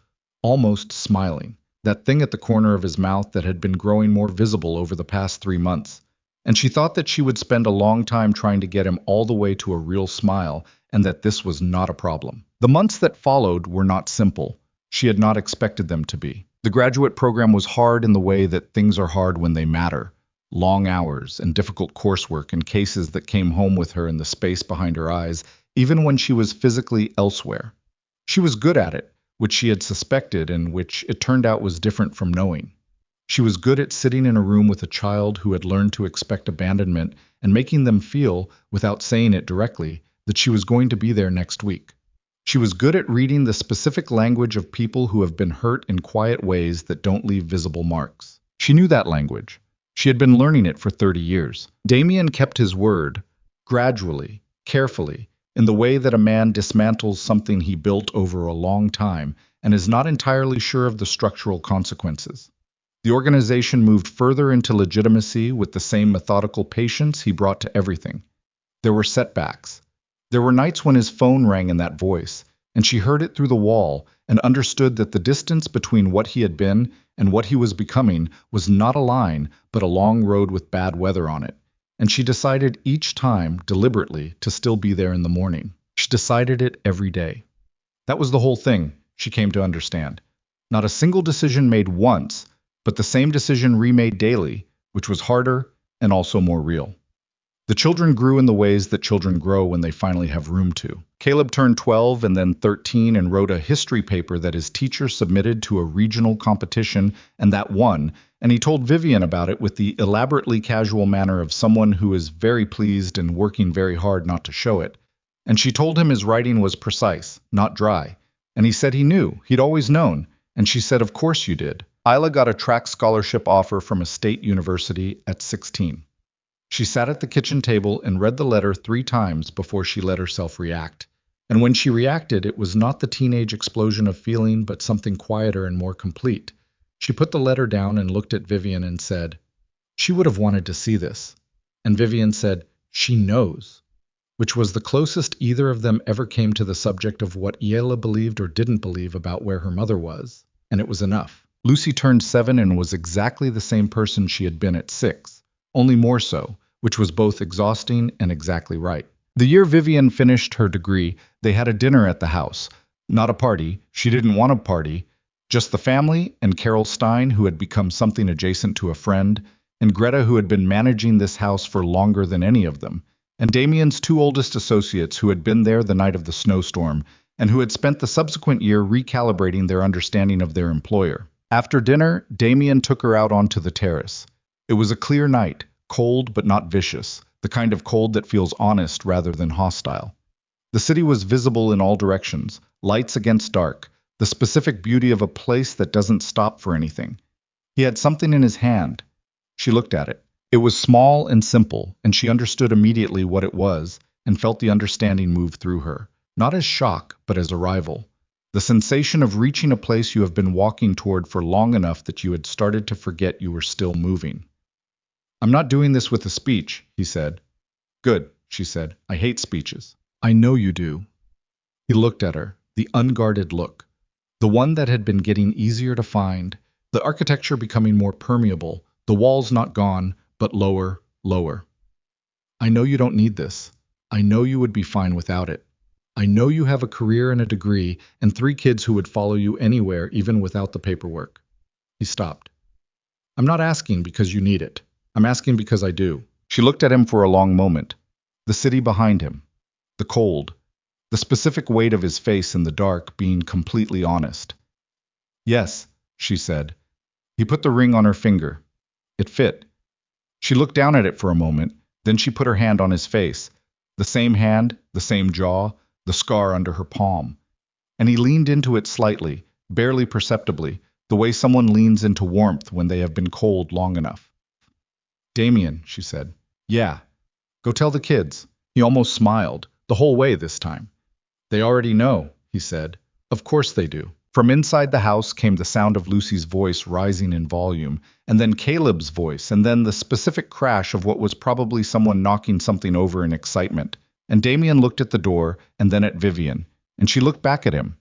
smiling, that thing at the corner of his mouth that had been growing more visible over the past 3 months. And she thought that she would spend a long time trying to get him all the way to a real smile, and that this was not a problem. The months that followed were not simple. She had not expected them to be. The graduate program was hard in the way that things are hard when they matter. Long hours and difficult coursework and cases that came home with her in the space behind her eyes, even when she was physically elsewhere. She was good at it, which she had suspected and which it turned out was different from knowing. She was good at sitting in a room with a child who had learned to expect abandonment and making them feel, without saying it directly, that she was going to be there next week. She was good at reading the specific language of people who have been hurt in quiet ways that don't leave visible marks. She knew that language. She had been learning it for 30 years. Damien kept his word, gradually, carefully, in the way that a man dismantles something he built over a long time and is not entirely sure of the structural consequences. The organization moved further into legitimacy with the same methodical patience he brought to everything. There were setbacks. There were nights when his phone rang in that voice, and she heard it through the wall and understood that the distance between what he had been and what he was becoming was not a line, but a long road with bad weather on it. And she decided each time, deliberately, to still be there in the morning. She decided it every day. That was the whole thing, she came to understand. Not a single decision made once, but the same decision remade daily, which was harder and also more real. The children grew in the ways that children grow when they finally have room to. Caleb turned 12 and then 13 and wrote a history paper that his teacher submitted to a regional competition and that won, and he told Vivian about it with the elaborately casual manner of someone who is very pleased and working very hard not to show it. And she told him his writing was precise, not dry. And he said he knew, he'd always known. And she said, of course you did. Isla got a track scholarship offer from a state university at 16. She sat at the kitchen table and read the letter 3 times before she let herself react. And when she reacted, it was not the teenage explosion of feeling, but something quieter and more complete. She put the letter down and looked at Vivian and said, she would have wanted to see this. And Vivian said, she knows, which was the closest either of them ever came to the subject of what Isla believed or didn't believe about where her mother was, and it was enough. Lucy turned 7 and was exactly the same person she had been at 6, only more so, which was both exhausting and exactly right. The year Vivian finished her degree, they had a dinner at the house. Not a party, she didn't want a party, just the family and Carol Stein, who had become something adjacent to a friend, and Greta, who had been managing this house for longer than any of them, and Damien's 2 oldest associates who had been there the night of the snowstorm, and who had spent the subsequent year recalibrating their understanding of their employer. After dinner, Damien took her out onto the terrace. It was a clear night, cold but not vicious, the kind of cold that feels honest rather than hostile. The city was visible in all directions, lights against dark, the specific beauty of a place that doesn't stop for anything. He had something in his hand. She looked at it. It was small and simple, and she understood immediately what it was, and felt the understanding move through her, not as shock, but as arrival. The sensation of reaching a place you have been walking toward for long enough that you had started to forget you were still moving. I'm not doing this with a speech, he said. Good, she said. I hate speeches. I know you do. He looked at her, the unguarded look, the one that had been getting easier to find, the architecture becoming more permeable, the walls not gone, but lower, lower. I know you don't need this. I know you would be fine without it. I know you have a career and a degree and 3 kids who would follow you anywhere even without the paperwork. He stopped. I'm not asking because you need it. I'm asking because I do. She looked at him for a long moment. The city behind him. The cold. The specific weight of his face in the dark being completely honest. Yes, she said. He put the ring on her finger. It fit. She looked down at it for a moment, then she put her hand on his face. The same hand, the same jaw, the scar under her palm. And he leaned into it slightly, barely perceptibly, the way someone leans into warmth when they have been cold long enough. Damien, she said. Yeah. Go tell the kids. He almost smiled, the whole way this time. They already know, he said. Of course they do. From inside the house came the sound of Lucy's voice rising in volume, and then Caleb's voice, and then the specific crash of what was probably someone knocking something over in excitement. And Damien looked at the door, and then at Vivian, and she looked back at him.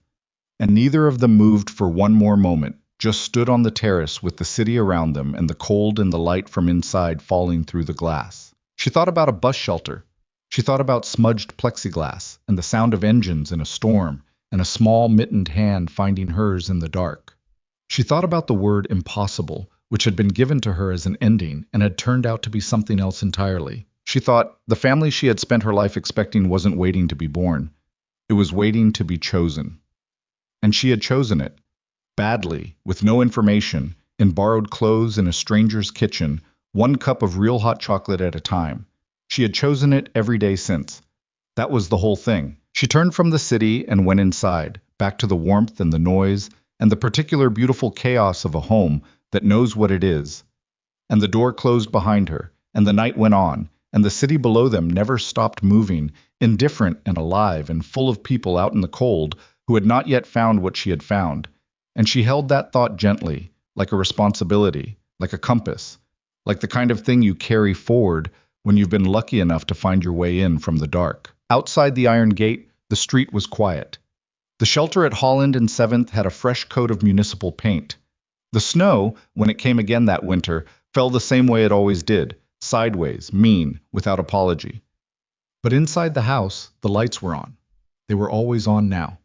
And neither of them moved for one more moment, just stood on the terrace with the city around them and the cold and the light from inside falling through the glass. She thought about a bus shelter. She thought about smudged plexiglass, and the sound of engines in a storm, and a small mittened hand finding hers in the dark. She thought about the word impossible, which had been given to her as an ending and had turned out to be something else entirely. She thought the family she had spent her life expecting wasn't waiting to be born. It was waiting to be chosen. And she had chosen it. Badly, with no information, in borrowed clothes in a stranger's kitchen, 1 cup of real hot chocolate at a time. She had chosen it every day since. That was the whole thing. She turned from the city and went inside, back to the warmth and the noise, and the particular beautiful chaos of a home that knows what it is. And the door closed behind her, and the night went on, and the city below them never stopped moving, indifferent and alive and full of people out in the cold who had not yet found what she had found. And she held that thought gently, like a responsibility, like a compass, like the kind of thing you carry forward when you've been lucky enough to find your way in from the dark. Outside the iron gate, the street was quiet. The shelter at Holland and 7th had a fresh coat of municipal paint. The snow, when it came again that winter, fell the same way it always did, sideways, mean, without apology. But inside the house, the lights were on. They were always on now.